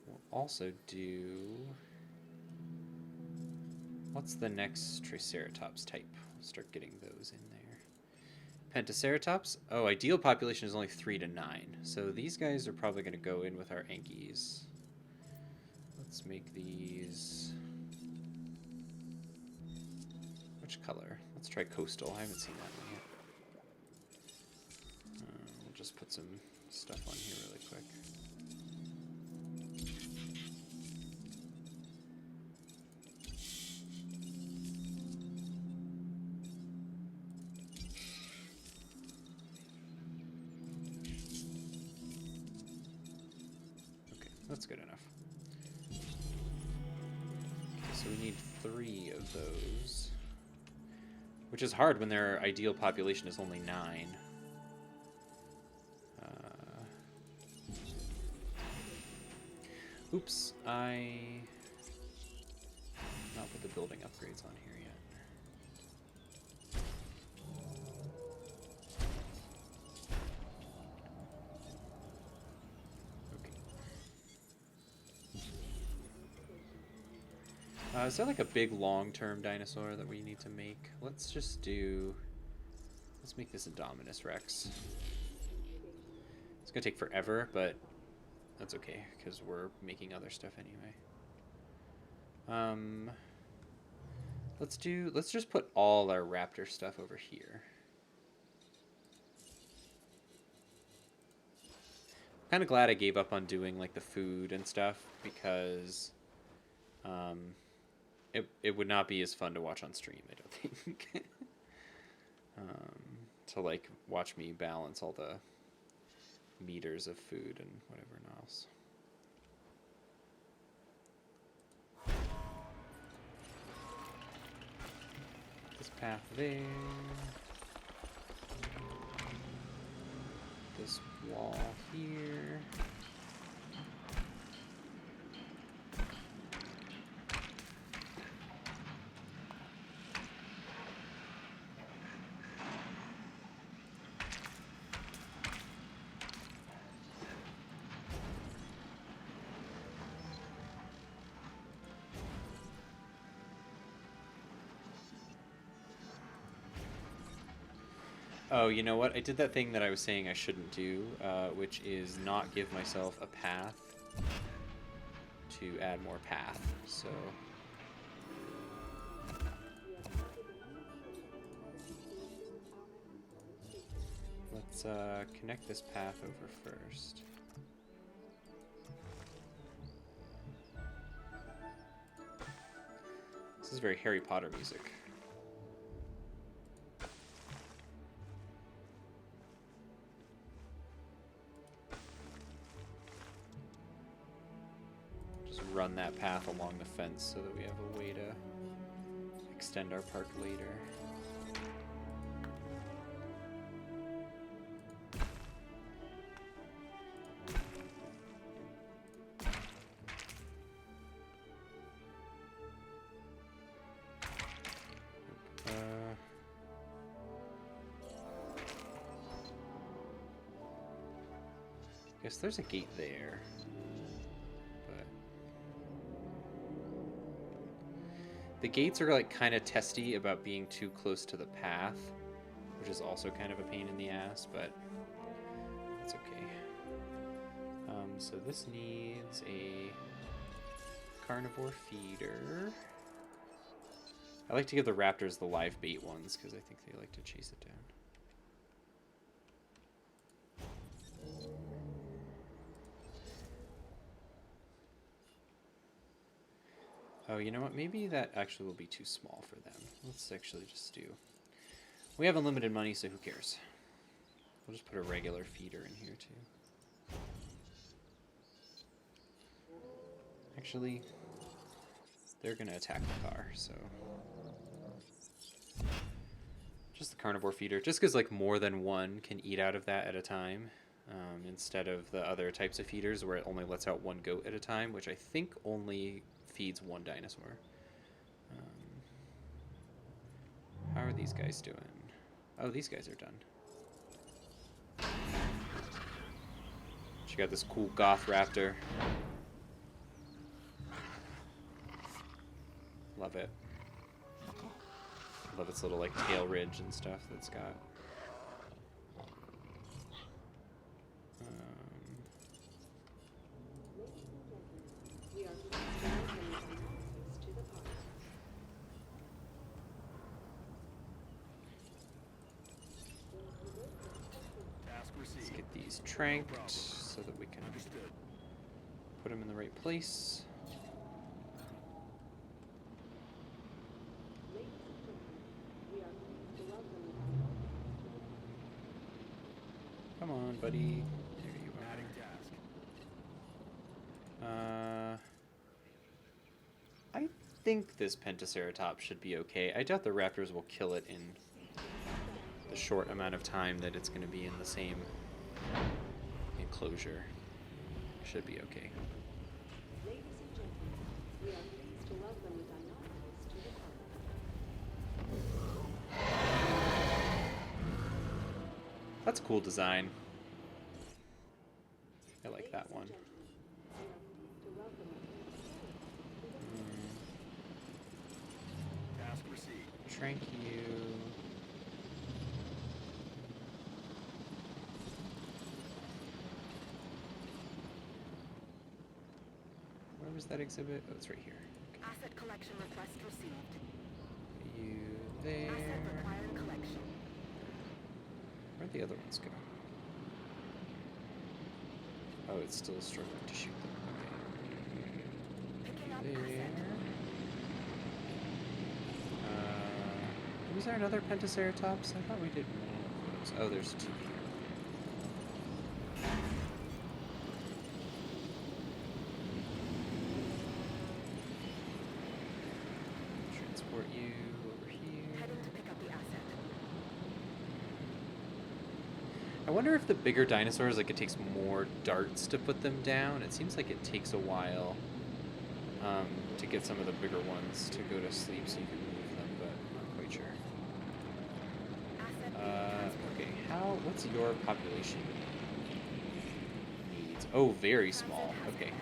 A: we'll also do... What's the next Triceratops type? We'll start getting those in there. Pentaceratops? Oh, ideal population is only 3 to 9. So these guys are probably going to go in with our Ankies. Let's make these... Which color? Let's try coastal. I haven't seen that one yet. We'll just put some stuff on here really quick. Okay, that's good enough. So we need 3 of those, which is hard when their ideal population is only 9. Oops, I not put the building upgrades on here yet. Is there like a big long-term dinosaur that we need to make? Let's make this a Dominus Rex. It's gonna take forever, but that's okay, because we're making other stuff anyway. Let's just put all our raptor stuff over here. I'm kind of glad I gave up on doing like the food and stuff, because it would not be as fun to watch on stream, I don't think. To like watch me balance all the meters of food and whatever else. This path there. This wall here. Oh, you know what? I did that thing that I was saying I shouldn't do, which is not give myself a path to add more path. So let's connect this path over first. is very Harry Potter music. Just run that path along the fence so that we have a way to extend our park later. Guess there's a gate there, but the gates are like kind of testy about being too close to the path, which is also kind of a pain in the ass, but it's okay. So this needs a carnivore feeder. I like to give the raptors the live bait ones because I think they like to chase it down. Oh, you know what? Maybe that actually will be too small for them. Let's actually just do... We have unlimited money, so who cares? We'll just put a regular feeder in here, too. Actually, they're going to attack the car, so... Just the carnivore feeder. Just because, like, more than one can eat out of that at a time. Instead of the other types of feeders where it only lets out one goat at a time, which I think only feeds one dinosaur. How are these guys doing? Oh, these guys are done. She got this cool goth raptor. Love it. Love its little like tail ridge and stuff that's got. Let's get these tranked so that we can put them in the right place. Come on, buddy. There you are. I think this Pentaceratops should be okay. I doubt the raptors will kill it in the short amount of time that it's going to be in the same enclosure. Should be okay.
D: Ladies and gentlemen, we are pleased to welcome the dinosaurs to the park.
A: That's a cool design. I like that one.
C: Task received.
A: Trank you. Where was that exhibit? Oh, it's right here. Okay.
B: Asset collection request received.
A: You there.
B: Asset required collection.
A: Where'd the other ones go? Oh, it's still struggling to shoot them.
B: Picking up
A: Okay. There.
B: asset.
A: Was there another Pentaceratops? I thought we did more of those. Oh, there's two here. Transport you over here.
B: Heading to pick up the asset.
A: I wonder if the bigger dinosaurs, like, it takes more darts to put them down. It seems like it takes a while to get some of the bigger ones to go to sleep so you can move them, but I'm not quite sure. Okay, what's your population needs? Oh, very small. Okay.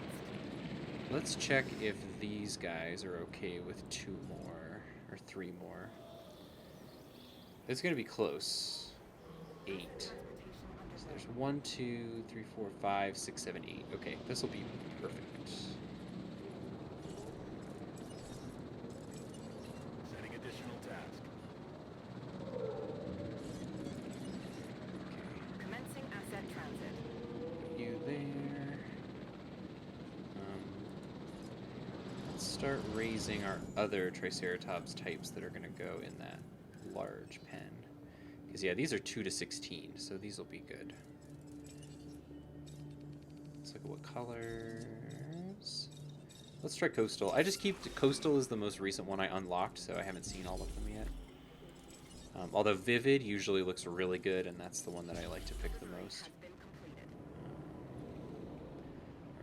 A: Let's check if these guys are okay with 2 more, or 3 more. It's gonna be close. 8. So there's 1, 2, 3, 4, 5, 6, 7, 8. Okay, this will be perfect.
C: Setting additional task.
B: Commencing asset transit.
A: You there. Let's start raising our other Triceratops types that are going to go in that large pen. Because, yeah, these are 2 to 16, so these will be good. Let's look at what colors. Let's try Coastal. I just keep... Coastal is the most recent one I unlocked, so I haven't seen all of them yet. Although Vivid usually looks really good, and that's the one that I like to pick the most.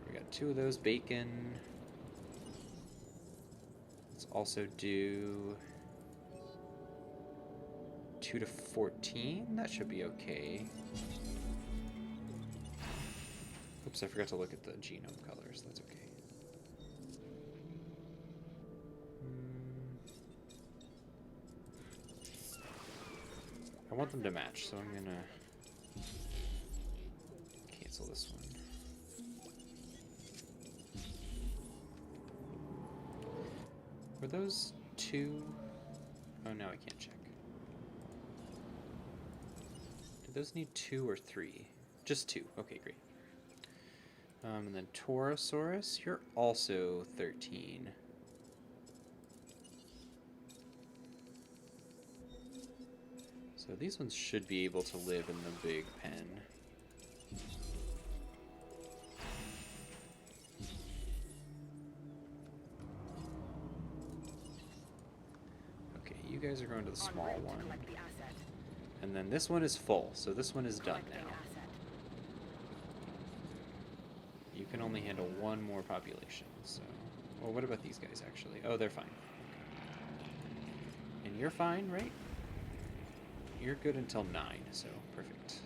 A: We got 2 of those. Bacon. Let's also do 2 to 14. That should be okay. Oops, I forgot to look at the genome colors. That's okay. I want them to match, so I'm gonna cancel this one. Were those 2? Oh, now I can't check. Did those need 2 or 3? Just 2. Okay, great. And then Torosaurus, you're also 13. So these ones should be able to live in the big pen. Okay, you guys are going to the small one. And then this one is full, so this one is done now. You can only handle 1 more population, so... Well, what about these guys, actually? Oh, they're fine. Okay. And you're fine, right? You're good until 9, so perfect.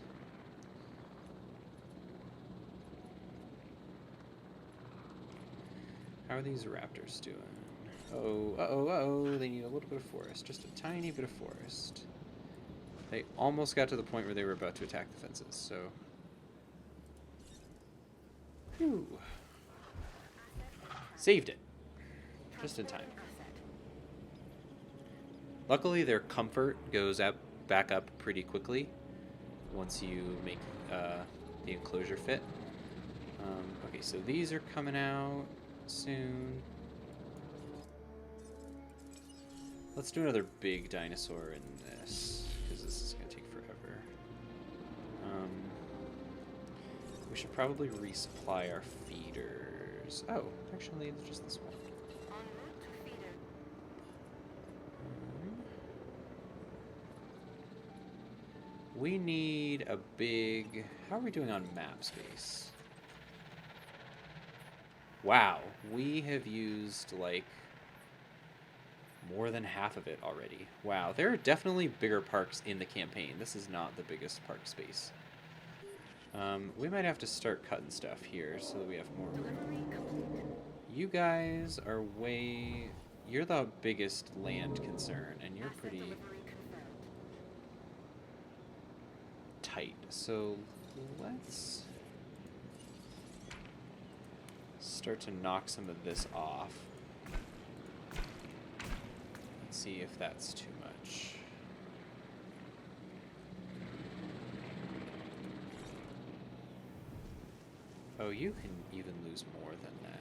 A: How are these raptors doing? Oh, uh-oh, uh-oh, they need a little bit of forest. Just a tiny bit of forest. They almost got to the point where they were about to attack the fences, so... Whew. Saved it. Just in time. Luckily, their comfort goes back up pretty quickly once you make the enclosure fit. Okay, so these are coming out soon. Let's do another big dinosaur in this, because this is going to take forever. We should probably resupply our feeders. Oh, actually, it's just this one. We need a big... How are we doing on map space? Wow, we have used, like, more than half of it already. Wow, there are definitely bigger parks in the campaign. This is not the biggest park space. We might have to start cutting stuff here so that we have more room. You guys are way... You're the biggest land concern, and you're pretty tight. So let's start to knock some of this off. Let's see if that's too much. Oh, you can even lose more than that.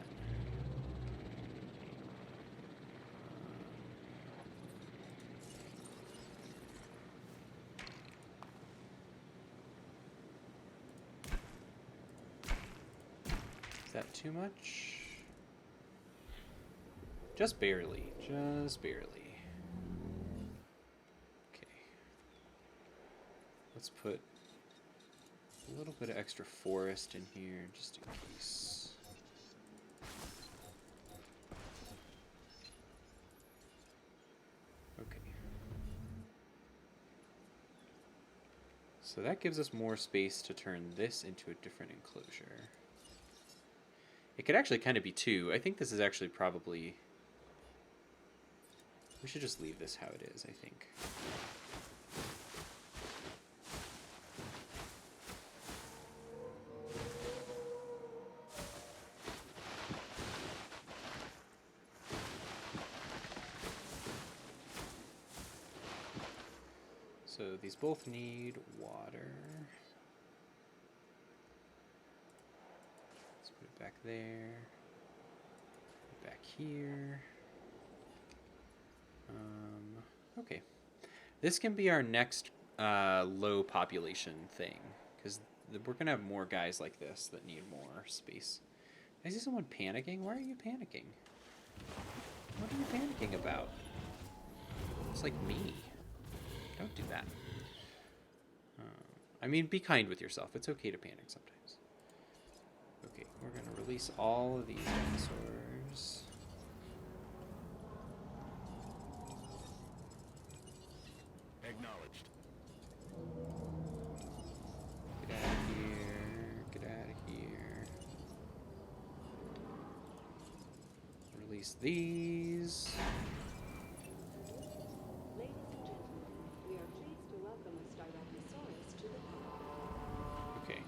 A: Is that too much? Just barely. Just barely. Okay. Let's put a little bit of extra forest in here, just in case. Okay. So that gives us more space to turn this into a different enclosure. It could actually kind of be 2. I think this is actually probably... We should just leave this how it is, I think. So these both need water. Let's put it back there. Back here. Okay. This can be our next low population thing, because we're going to have more guys like this that need more space. I see someone panicking. Why are you panicking? What are you panicking about? It's like me. Don't do that. I mean, be kind with yourself. It's okay to panic sometimes. Okay, we're going to release all of these dinosaurs.
C: Acknowledged.
A: Get out of here. Get out of here. Release these.
D: Ladies and gentlemen, we are pleased to welcome a Styracosaurus to the park.
A: Okay.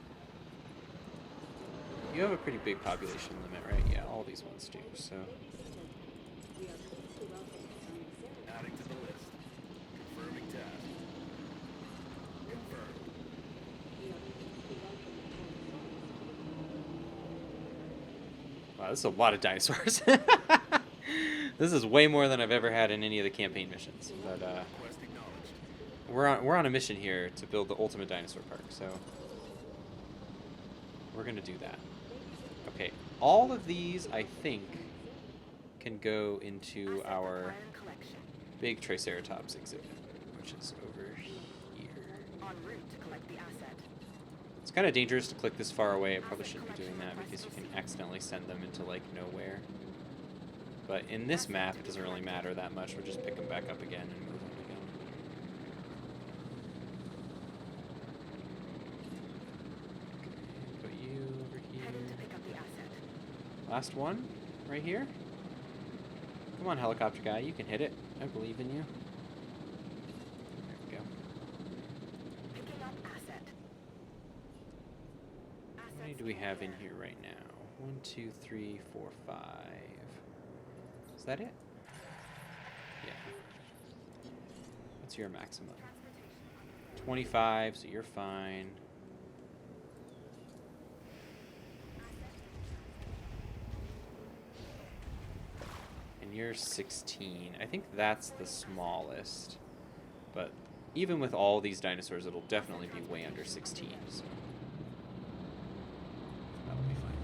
A: You have a pretty big population limit, right? Yeah, all these ones do, so...
D: Ladies and gentlemen, we are pleased to welcome a
C: Adding to the list. Confirming task. Confirmed.
D: We are pleased to welcome a
A: Wow, this is a lot of dinosaurs. This is way more than I've ever had in any of the campaign missions. But
C: Request acknowledged.
A: we're on a mission here to build the ultimate dinosaur park, so we're gonna do that. Okay, all of these I think can go into
B: Asset
A: our
B: acquired and collection.
A: big Triceratops exhibit, which is over here.
B: En route to collect the asset.
A: It's kind of dangerous to click this far away. I probably shouldn't be doing that because you can accidentally send them into like nowhere. But in this map, it doesn't really matter that much. We'll just pick them back up again and move them again. Okay, put you over
B: Heading to
A: here.
B: pick up the asset.
A: Last one, right here. Come on, helicopter guy, you can hit it. I believe in you. There we go.
B: Picking up asset.
A: How many do we have in here right now? 1, 2, 3, 4, 5. Is that it? Yeah. What's your maximum? 25, so you're fine. And you're 16. I think that's the smallest. But even with all these dinosaurs, it'll definitely be way under 16. So that'll be fine.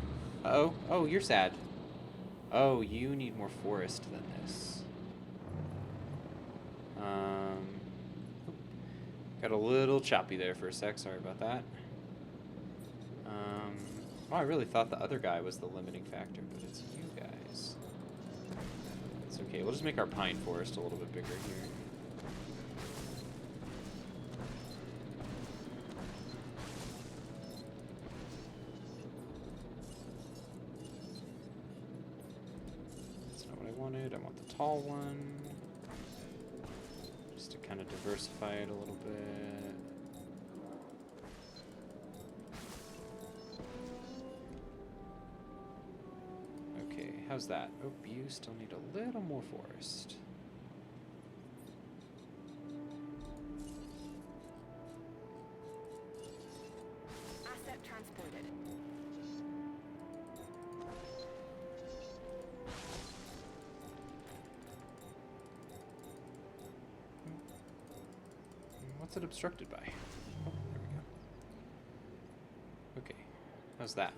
A: Uh-oh. Oh, you're sad. Oh, you need more forest than this. Got a little choppy there for a sec. Sorry about that. Oh, I really thought the other guy was the limiting factor, but it's you guys. It's okay. We'll just make our pine forest a little bit bigger here. That's not what I wanted. I want the tall one. Just to kind of diversify it a little bit. Okay, how's that? Oh, you still need a little more forest.
B: Asset transported.
A: What's it obstructed by? Oh, there we go. Okay, how's that?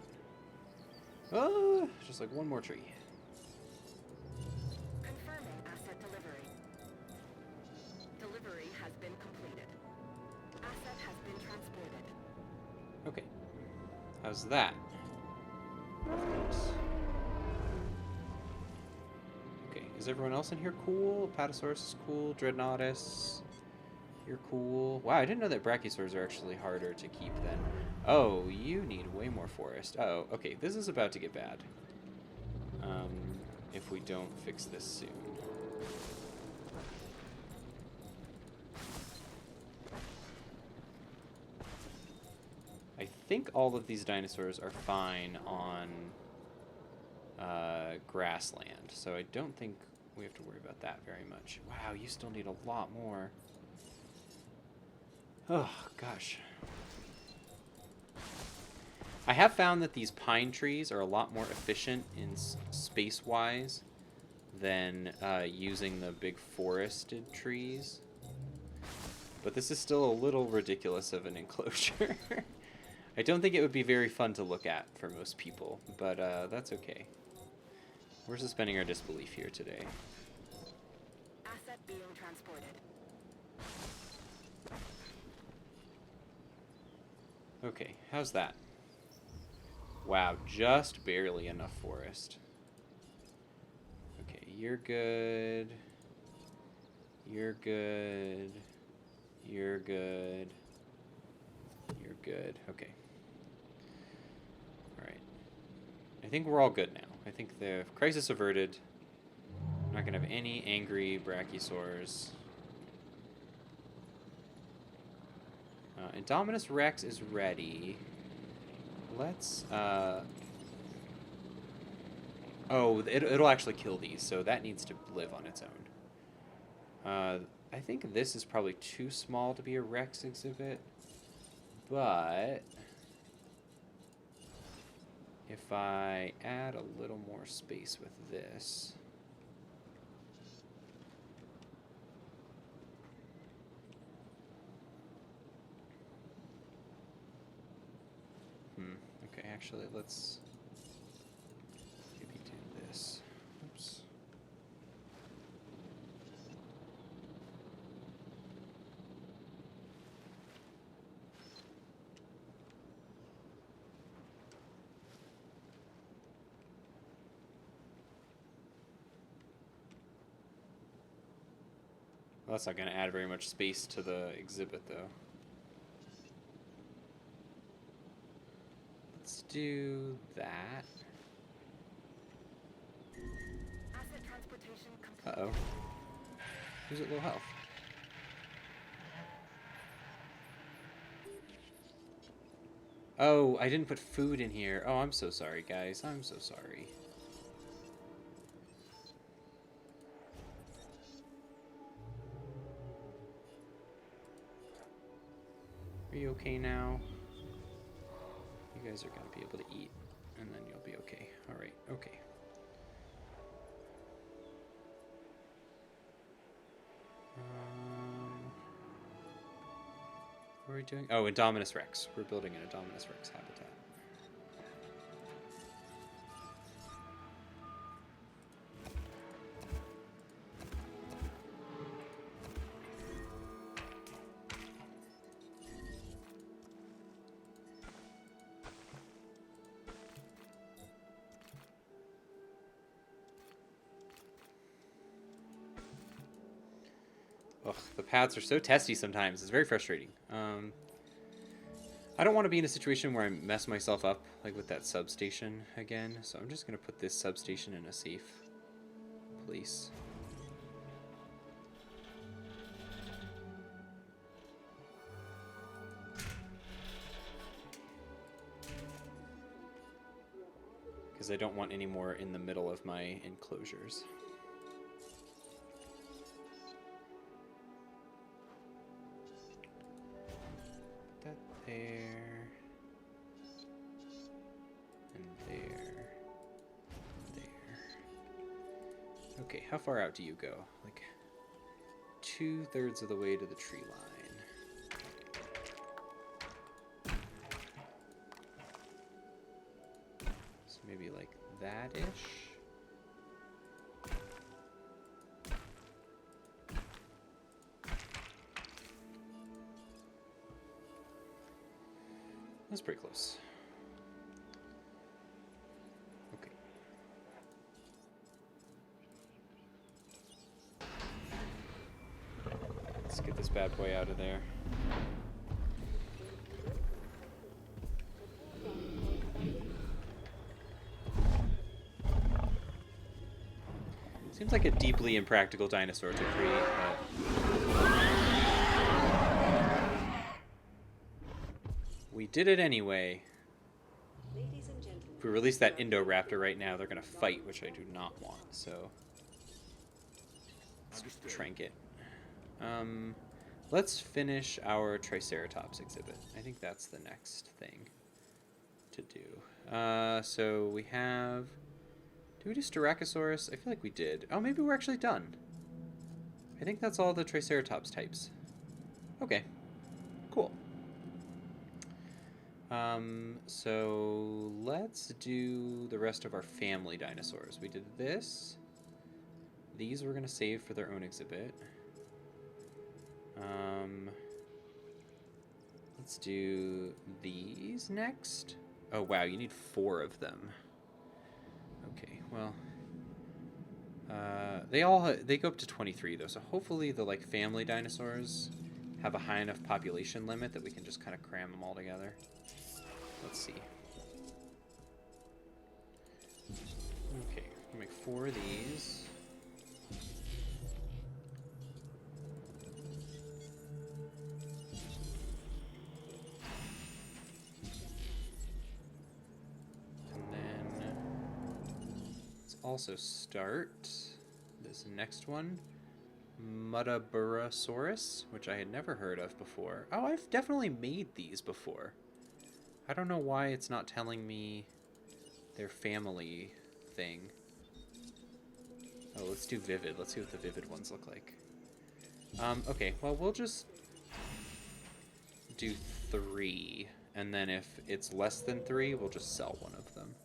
A: Oh, just like one more tree.
B: Confirming asset delivery. Delivery has been completed. Asset has been transported.
A: Okay, how's that? Okay, is everyone else in here cool? Apatosaurus is cool. Dreadnoughtus, you're cool. Wow, I didn't know that Brachiosaurs are actually harder to keep then. Oh, you need way more forest. Uh-oh, okay, this is about to get bad. If we don't fix this soon. I think all of these dinosaurs are fine on grassland, so I don't think we have to worry about that very much. Wow, you still need a lot more. Oh, gosh. I have found that these pine trees are a lot more efficient in space-wise than using the big forested trees. But this is still a little ridiculous of an enclosure. I don't think it would be very fun to look at for most people, but that's okay. We're suspending our disbelief here today.
B: Asset being transported.
A: Okay, how's that? Wow, just barely enough forest. Okay, you're good. You're good. You're good. You're good. Okay. Alright. I think we're all good now. I think the crisis averted. I'm not going to have any angry brachiosaurs. Indominus Rex is ready. Let's, oh, it'll actually kill these, so that needs to live on its own. I think this is probably too small to be a Rex exhibit, but if I add a little more space with this... Okay, actually, let's maybe do this. Oops. Well, that's not going to add very much space to the exhibit, though. Let's do that.
B: Asset transportation complete.
A: Uh-oh. Who's at low health? Oh, I didn't put food in here. Oh, I'm so sorry, guys. I'm so sorry. Are you okay now? You guys are going to be able to eat, and then you'll be okay. All right, okay. What are we doing? Oh, Indominus Rex. We're building an Indominus Rex habitat. Ugh, the paths are so testy sometimes. It's very frustrating. I don't want to be in a situation where I mess myself up, like with that substation again. So I'm just going to put this substation in a safe place. Because I don't want any more in the middle of my enclosures. There, and there, there. Okay, how far out do you go? Like 2/3 of the way to the tree line. So maybe like that-ish. That's pretty close. Okay. Let's get this bad boy out of there. Seems like a deeply impractical dinosaur to create, but... we did it anyway.
D: Ladies and gentlemen,
A: If we release that Indoraptor right now, they're going to fight, which I do not want, so... let's trinket. Let's finish our Triceratops exhibit. I think that's the next thing to do. So we have Did we do Styracosaurus? I feel like we did. Oh, maybe we're actually done. I think that's all the Triceratops types. Okay, cool. So let's do the rest of our family dinosaurs. We did this. These we're going to save for their own exhibit. Let's do these next. Oh, wow, you need 4 of them. Okay, well, they go up to 23 though, so hopefully the like family dinosaurs have a high enough population limit that we can just kind of cram them all together. Let's see. Okay, we'll make 4 of these. Also start this next one, Muttaburrasaurus, which I had never heard of before. Oh, I've definitely made these before. I don't know why it's not telling me their family thing. Oh, let's do vivid. Let's see what the vivid ones look like. Okay, well, we'll just do 3, and then if it's less than 3, we'll just sell one of them.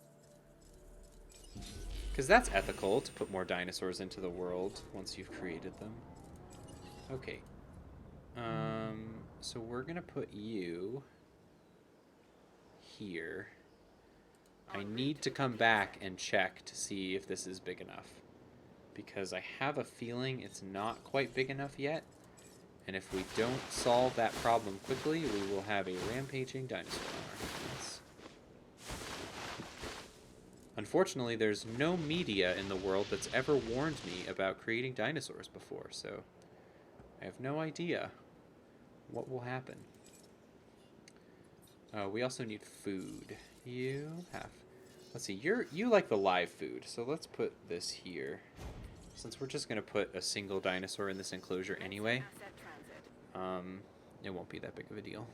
A: Because that's ethical, to put more dinosaurs into the world once you've created them. Okay. So we're going to put you here. I need to come back and check to see if this is big enough. Because I have a feeling it's not quite big enough yet. And if we don't solve that problem quickly, we will have a rampaging dinosaur on our hands. Unfortunately, there's no media in the world that's ever warned me about creating dinosaurs before, so I have no idea what will happen. We also need food. Let's see, you like the live food, so let's put this here. Since we're just going to put a single dinosaur in this enclosure anyway, it won't be that big of a deal.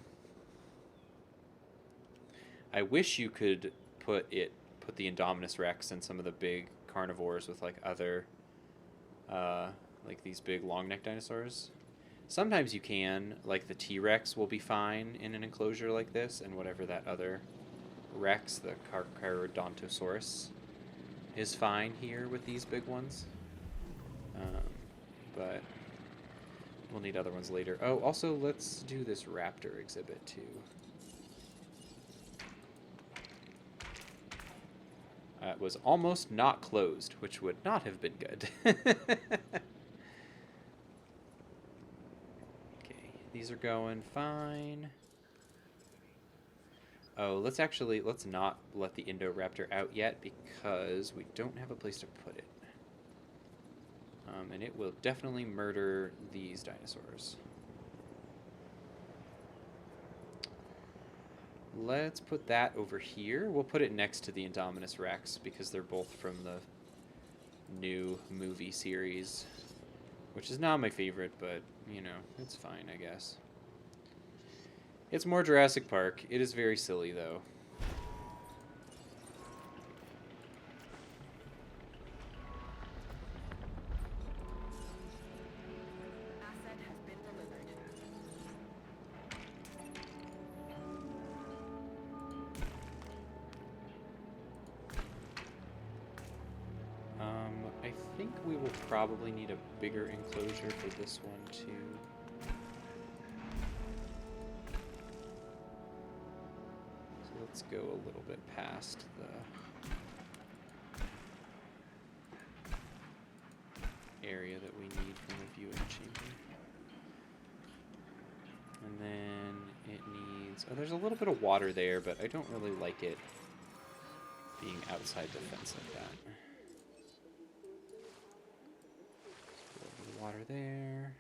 A: I wish you could put the Indominus Rex and some of the big carnivores with like other like these big long neck dinosaurs. Sometimes you can, like the T-Rex will be fine in an enclosure like this, and whatever that other Rex, the Carcharodontosaurus, is fine here with these big ones. But we'll need other ones later. Oh, also let's do this raptor exhibit too. It was almost not closed, which would not have been good. Okay, these are going fine. Oh, let's not let the Indoraptor out yet because we don't have a place to put it. And it will definitely murder these dinosaurs. Let's put that over here. We'll put it next to the Indominus Rex because they're both from the new movie series, which is not my favorite, but, you know, it's fine, I guess. It's more Jurassic Park. It is very silly, though.
B: Asset has been delivered.
A: I think we will probably need a bigger enclosure for this one, too. So let's go a little bit past the area that we need from the viewing chamber. And then it needs... Oh, there's a little bit of water there, but I don't really like it being outside the fence like that. Water there.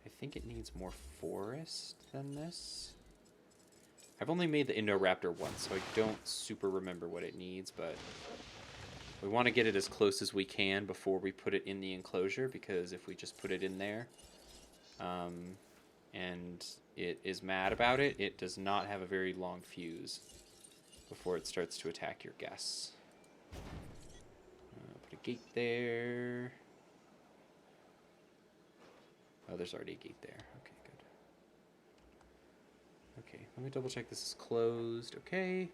A: I think it needs more forest than this. I've only made the Indoraptor once, so I don't super remember what it needs, but we want to get it as close as we can before we put it in the enclosure, because if we just put it in there and it is mad about it, it does not have a very long fuse before it starts to attack your guests. gate there. Oh, there's already a gate there. Okay, good. Okay, let me double check this is closed. Okay.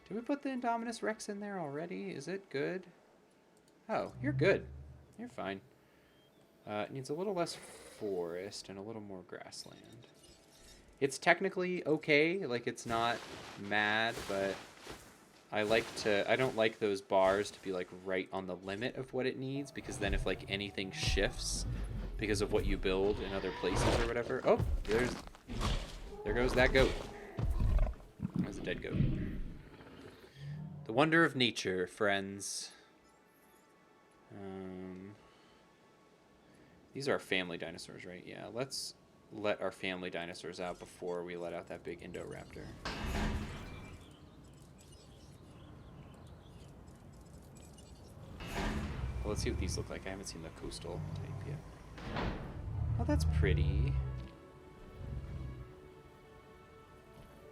A: Did we put the Indominus Rex in there already? Is it good? Oh, you're good. You're fine. It needs a little less forest and a little more grassland. It's technically okay, like it's not mad, but I don't like those bars to be like right on the limit of what it needs, because then if like anything shifts because of what you build in other places or whatever. Oh, there goes that goat. There's a dead goat. The wonder of nature, friends. These are our family dinosaurs, right? Yeah, let's let our family dinosaurs out before we let out that big Indoraptor. Well, let's see what these look like. I haven't seen the coastal type yet. Oh, that's pretty.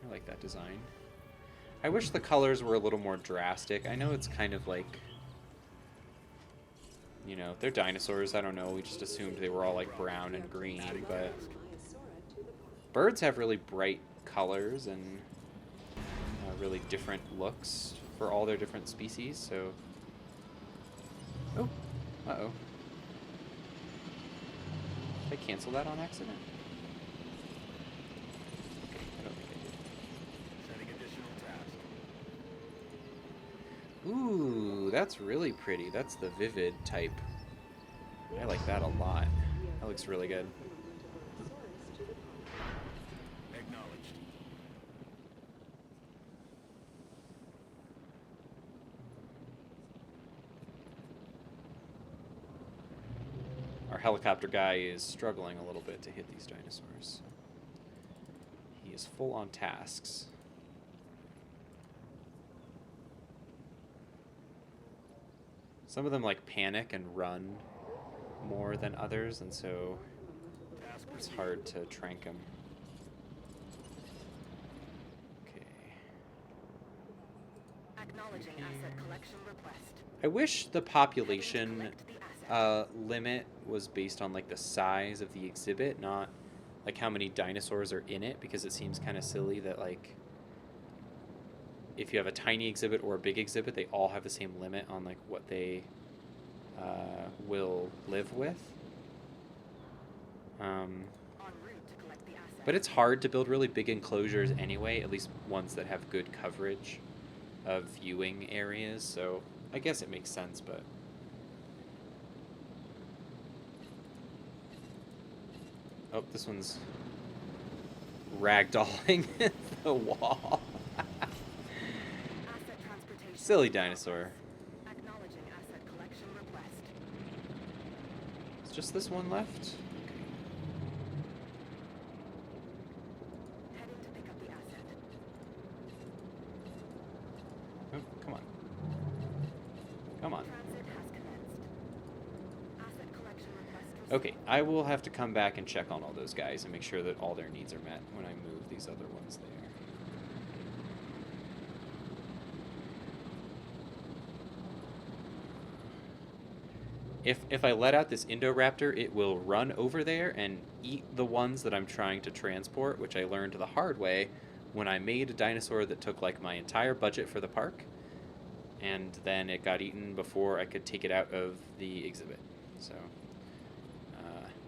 A: I like that design. I wish the colors were a little more drastic. I know it's kind of like, you know, they're dinosaurs. I don't know. We just assumed they were all like brown and green, but birds have really bright colors and really different looks for all their different species. So, oh, uh-oh. Did I cancel that on accident? Okay, I don't think I did.
C: Setting additional task.
A: Ooh, that's really pretty. That's the vivid type. I like that a lot. That looks really good.
C: Acknowledged.
A: Our helicopter guy is struggling a little bit to hit these dinosaurs. He is full on tasks. Some of them like panic and run more than others, and so it's hard to trank them. Okay.
B: Acknowledging asset collection request.
A: I wish the population limit was based on like the size of the exhibit, not like how many dinosaurs are in it, because it seems kind of silly that like if you have a tiny exhibit or a big exhibit, they all have the same limit on like what they will live with. But it's hard to build really big enclosures anyway, at least ones that have good coverage of viewing areas, so I guess it makes sense, but oh, this one's ragdolling the wall. Silly dinosaur.
B: Acknowledging asset collection request.
A: Is just this one left? Okay.
B: Heading to pick up the asset.
A: Oh, come on. Come on.
B: Transit has commenced. Asset collection request received.
A: Okay, I will have to come back and check on all those guys and make sure that all their needs are met when I move these other ones there. If I let out this Indoraptor, it will run over there and eat the ones that I'm trying to transport, which I learned the hard way when I made a dinosaur that took like my entire budget for the park, and then it got eaten before I could take it out of the exhibit. So,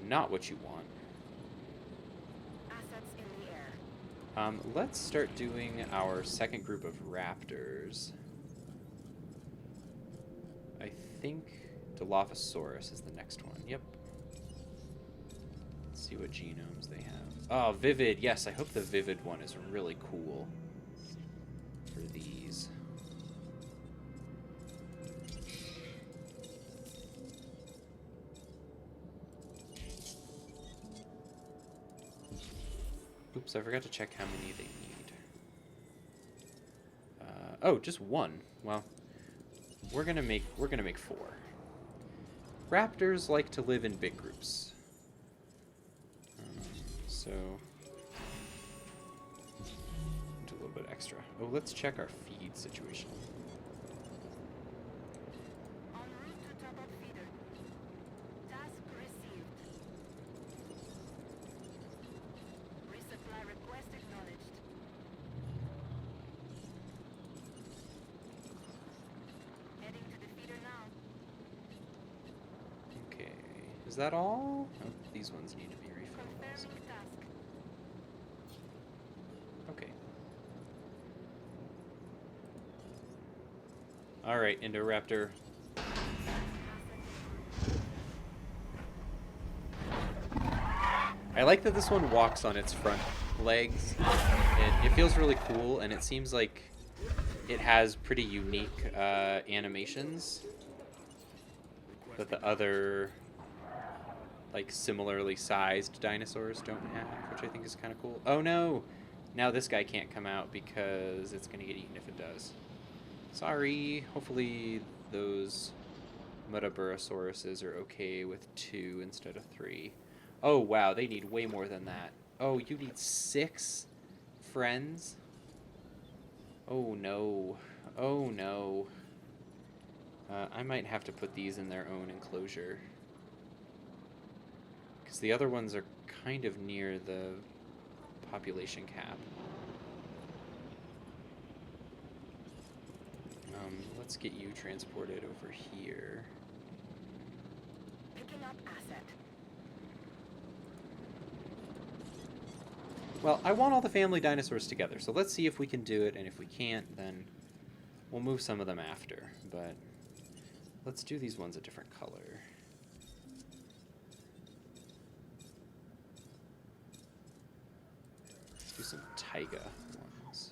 A: not what you want.
B: Assets in the air.
A: Let's start doing our second group of raptors. I think Dilophosaurus is the next one. Yep. Let's see what genomes they have. Oh, Vivid. Yes, I hope the Vivid one is really cool for these. Oops, I forgot to check how many they need. Oh, just one. Well, we're gonna make 4. Raptors like to live in big groups. So do a little bit extra. Oh, let's check our feed situation.
B: En route to top-up feeder. Task received. Resupply request acknowledged. Heading to the feeder now.
A: Okay, is that all? Oh, these ones need to be refilled also.
B: Confirming task.
A: Okay. Alright, Indoraptor. I like that this one walks on its front legs. It feels really cool, and it seems like it has pretty unique animations that the other, like, similarly sized dinosaurs don't have, which I think is kind of cool. Oh no! Now this guy can't come out because it's going to get eaten if it does. Sorry. Hopefully those Metaburosauruses are okay with 2 instead of 3. Oh wow, they need way more than that. Oh, you need 6 friends? Oh no. Oh no. I might have to put these in their own enclosure. Because the other ones are kind of near the population cap. Let's get you transported over here.
B: Picking up asset.
A: Well, I want all the family dinosaurs together, so let's see if we can do it, and if we can't, then we'll move some of them after. But let's do these ones a different color. Let's do some taiga ones.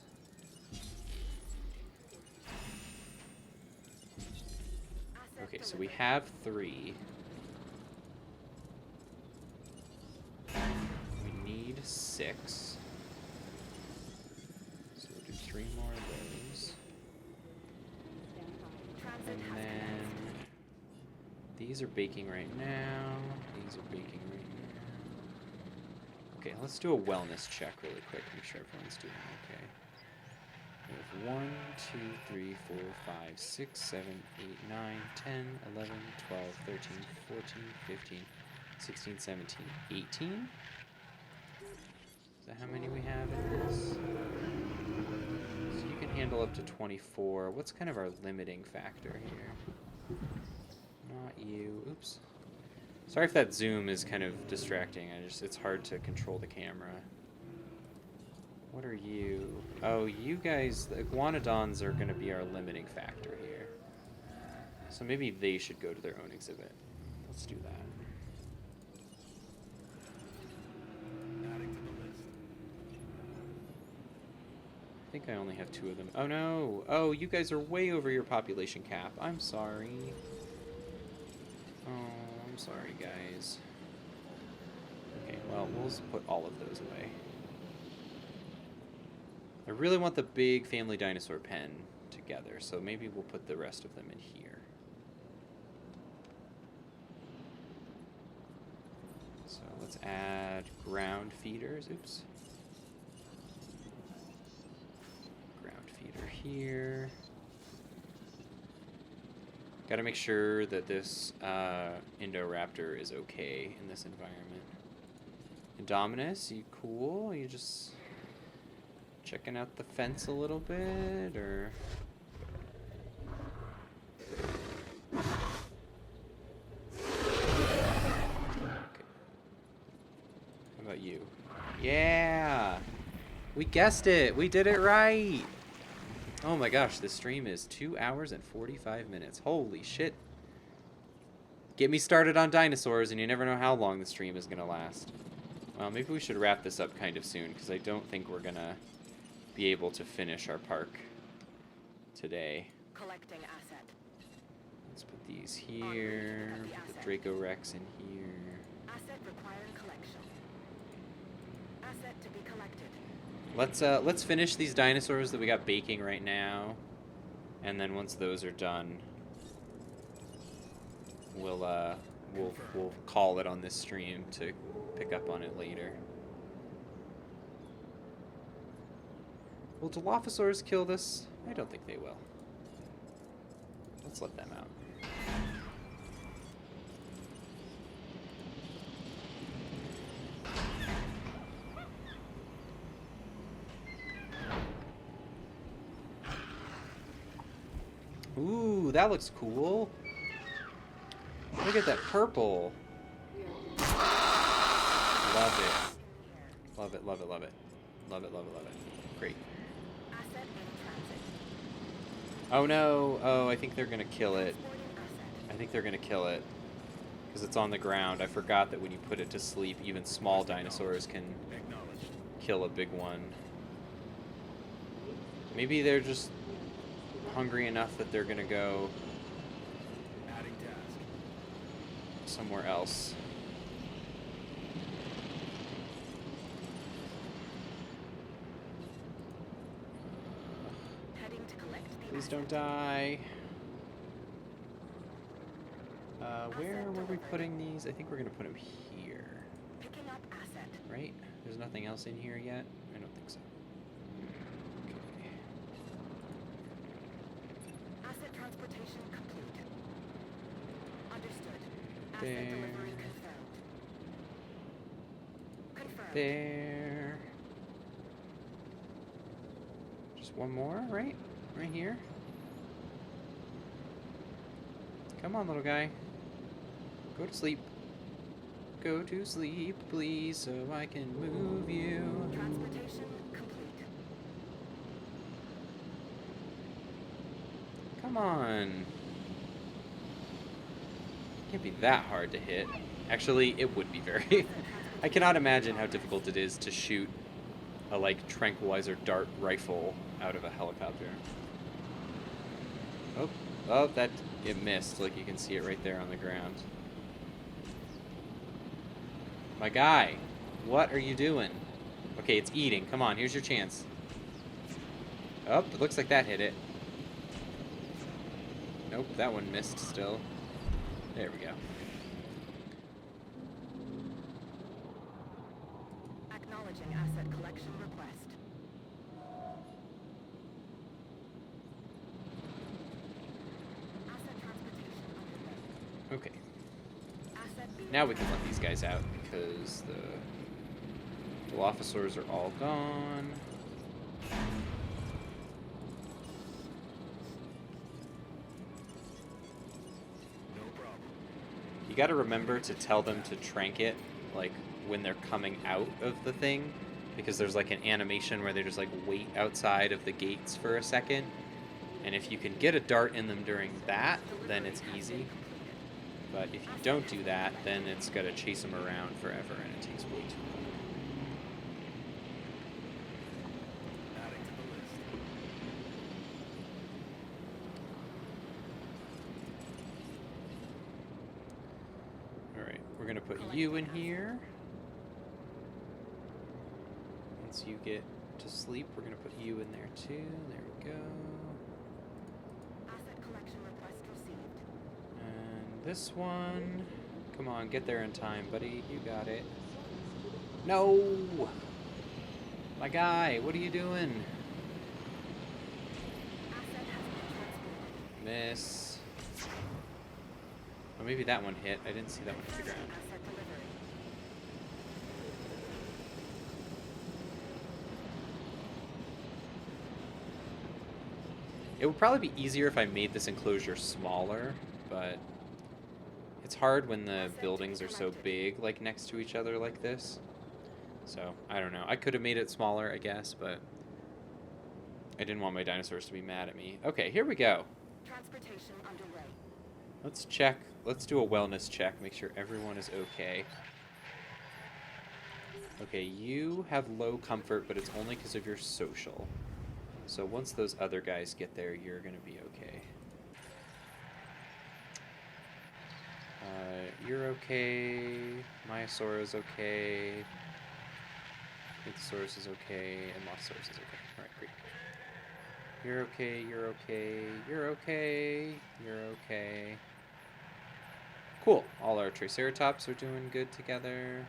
A: Okay, so we have 3. We need 6. So we'll do 3 more of those.
B: Transit
A: And
B: has
A: then these are baking right now. These are baking right now. Okay, let's do a wellness check really quick. Make sure everyone's doing okay. We have 1, 2, 3, 4, 5, 6, 7, 8, 9, 10, 11, 12, 13, 14, 15, 16, 17, 18? Is that how many we have in this? So you can handle up to 24. What's kind of our limiting factor here? Not you. Oops. Sorry if that zoom is kind of distracting. It's hard to control the camera. What are you? Oh, you guys, the iguanodons are going to be our limiting factor here. So maybe they should go to their own exhibit. Let's do that.
C: Adding to the list.
A: I think I only have 2 of them. Oh no! Oh, you guys are way over your population cap. I'm sorry. Oh, I'm sorry, guys. Okay, well, we'll just put all of those away. I really want the big family dinosaur pen together, so maybe we'll put the rest of them in here. So let's add ground feeders. Oops. Ground feeder here. Got to make sure that this Indoraptor is okay in this environment. Indominus, you cool? You just checking out the fence a little bit, or? Okay. How about you? Yeah! We guessed it! We did it right! Oh my gosh, this stream is 2 hours and 45 minutes. Holy shit. Get me started on dinosaurs and you never know how long the stream is going to last. Well, maybe we should wrap this up kind of soon, because I don't think we're going to be able to finish our park today.
B: Collecting asset.
A: Let's put these here, put the Draco Rex in here.
B: Asset requiring collection. Asset to be collected.
A: Let's finish these dinosaurs that we got baking right now, and then once those are done, we'll call it on this stream to pick up on it later. Will Dilophosaurs kill this? I don't think they will. Let's let them out. Ooh, that looks cool. Look at that purple. Love it. Love it, love it, love it. Love it, love it, love it. Great.
B: Asset in transit.
A: Oh no. Oh, I think they're gonna kill it.
B: Transporting asset.
A: I think they're gonna kill it. Because it's on the ground. I forgot that when you put it to sleep, even small dinosaurs can
C: Acknowledged.
A: kill a big one. Maybe they're just hungry enough that they're gonna go
C: Adding task.
A: somewhere else.
B: Heading to collect the
A: Please
B: asset.
A: don't die. Where were we putting these? I think we're gonna put them here,
B: Picking up asset.
A: right? There's nothing else in here yet? I don't think so. Okay.
B: Asset transportation complete. Understood. Asset
A: There.
B: delivery confirmed. Confirmed.
A: There. Just one more, right? Right here. Come on, little guy. Go to sleep. Go to sleep, please, so I can move you.
B: Transportation complete.
A: Come on. Can't be that hard to hit. Actually, it would be very. I cannot imagine how difficult it is to shoot a, like, tranquilizer dart rifle out of a helicopter. Oh, oh, that, it missed. Like, you can see it right there on the ground. My guy, what are you doing? Okay, it's eating. Come on, here's your chance. Oh, it looks like that hit it. Nope, that one missed still. There we go.
B: Acknowledging asset collection request. Asset transportation underway.
A: Okay,
B: Asset being
A: now we can let these guys out because the Dilophosaurs are all gone.
C: No problem.
A: You gotta remember to tell them to trank it, like, when they're coming out of the thing, because there's, like, an animation where they just, like, wait outside of the gates for a second, and if you can get a dart in them during that, then it's easy, but if you don't do that, then it's gotta chase them around forever, and it takes way too long.
C: Adding to the list.
A: Alright, we're gonna put you in here. Once you get to sleep, we're gonna put you in there too. There we go.
B: asset collection request received.
A: And this one. Come on, get there in time, buddy. You got it. No! My guy, what are you doing?
B: Asset has been transported.
A: Miss. Oh, maybe that one hit. I didn't see that one hit the
B: Confirming
A: ground.
B: asset delivery.
A: It would probably be easier if I made this enclosure smaller, but it's hard when the buildings are so big, like next to each other like this. So, I don't know. I could have made it smaller, I guess, but I didn't want my dinosaurs to be mad at me. Okay, here we go.
B: Transportation underway.
A: Let's check. Let's do a wellness check. Make sure everyone is okay. Okay, you have low comfort, but it's only because of your social. So once those other guys get there, you're going to be okay. You're okay. Myosaurus is okay. Pentasaurus is okay. And Mosasaurus is okay. Alright, great. You're okay, you're okay, you're okay, you're okay. Cool. All our Triceratops are doing good together.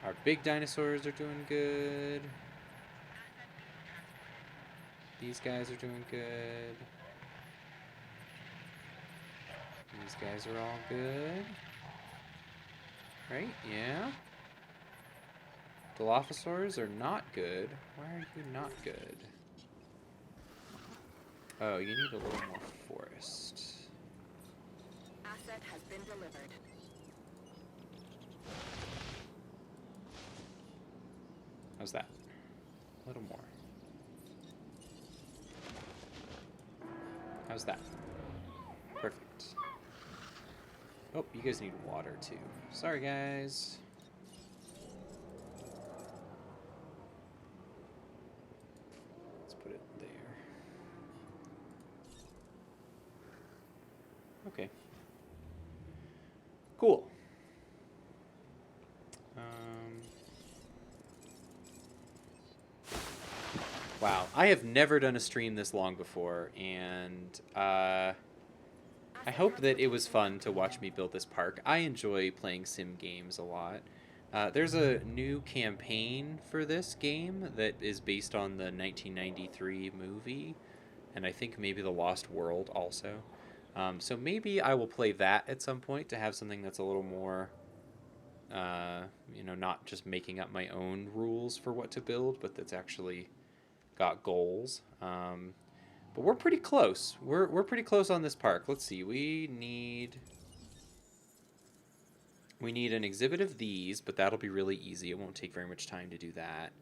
A: Our big dinosaurs are doing good. These guys are doing good. These guys are all good. Right? Yeah. Dilophosaurs are not good. Why are you not good? Oh, you need a little more forest.
B: Asset has been delivered.
A: How's that? A little more. How's that? Perfect. Oh, you guys need water too. Sorry, guys. Let's put it there. Okay. Cool. Wow, I have never done a stream this long before, and I hope that it was fun to watch me build this park. I enjoy playing sim games a lot. There's a new campaign for this game that is based on the 1993 movie, and I think maybe The Lost World also. So maybe I will play that at some point to have something that's a little more, not just making up my own rules for what to build, but that's actually got goals. But we're pretty close. We're pretty close on this park. Let's see. We need an exhibit of these, but that'll be really easy. It won't take very much time to do that.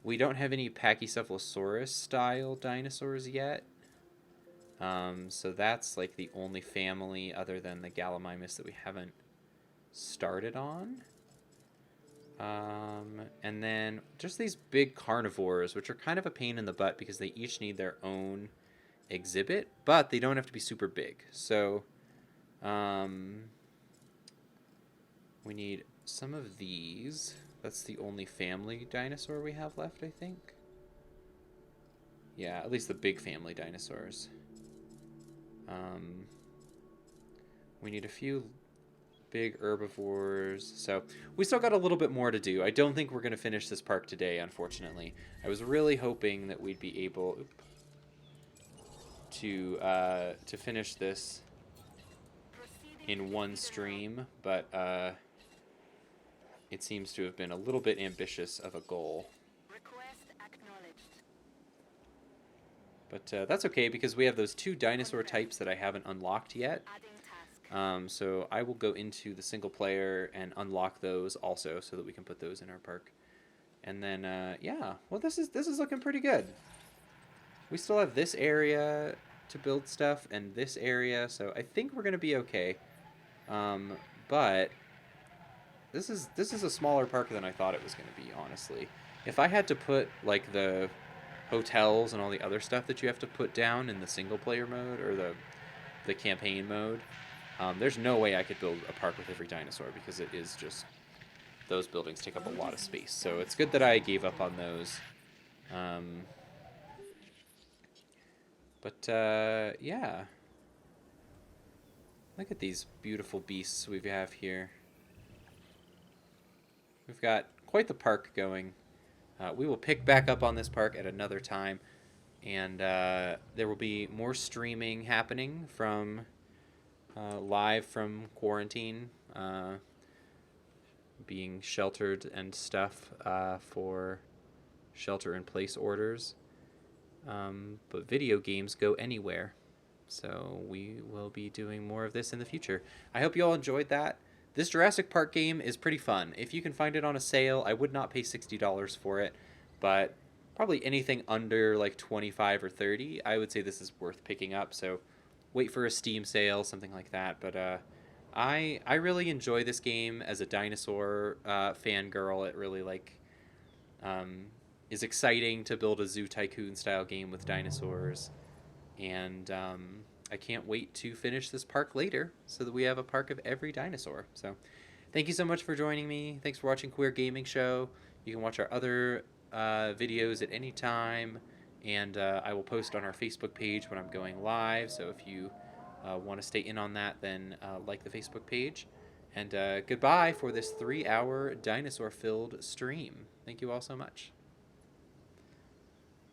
A: We don't have any Pachycephalosaurus style dinosaurs yet. So that's like the only family other than the Gallimimus that we haven't started on. And then just these big carnivores, which are kind of a pain in the butt because they each need their own exhibit, but they don't have to be super big. So we need some of these. That's the only family dinosaur we have left, I think. Yeah, at least the big family dinosaurs. We need a few big herbivores. So we still got a little bit more to do. I don't think we're going to finish this park today, unfortunately. I was really hoping that we'd be able to finish this in one stream, but it seems to have been a little bit ambitious of a goal.
B: Request acknowledged.
A: But that's okay because we have those two dinosaur types that I haven't unlocked yet.
B: Adding task.
A: So I will go into the single player and unlock those also so that we can put those in our park. And then, yeah, well, this is looking pretty good. We still have this area to build stuff and this area, so I think we're going to be okay. But this is a smaller park than I thought it was going to be, honestly. If I had to put, like, the hotels and all the other stuff that you have to put down in the single player mode or the campaign mode, there's no way I could build a park with every dinosaur because it is just, those buildings take up a lot of space. So it's good that I gave up on those. Yeah. Look at these beautiful beasts we have here. We've got quite the park going. We will pick back up on this park at another time. And there will be more streaming happening from live from quarantine, being sheltered and stuff for shelter-in-place orders. But video games go anywhere. So we will be doing more of this in the future. I hope you all enjoyed that. This Jurassic Park game is pretty fun. If you can find it on a sale, I would not pay $60 for it, but probably anything under like 25 or 30, I would say this is worth picking up. So wait for a Steam sale, something like that. But I really enjoy this game as a dinosaur fangirl. It really is exciting to build a Zoo Tycoon style game with dinosaurs. And I can't wait to finish this park later so that we have a park of every dinosaur. So thank you so much for joining me. Thanks for watching Queer Gaming Show. You can watch our other videos at any time. And I will post on our Facebook page when I'm going live. So if you want to stay in on that, then like the Facebook page. And goodbye for this 3-hour dinosaur-filled stream. Thank you all so much.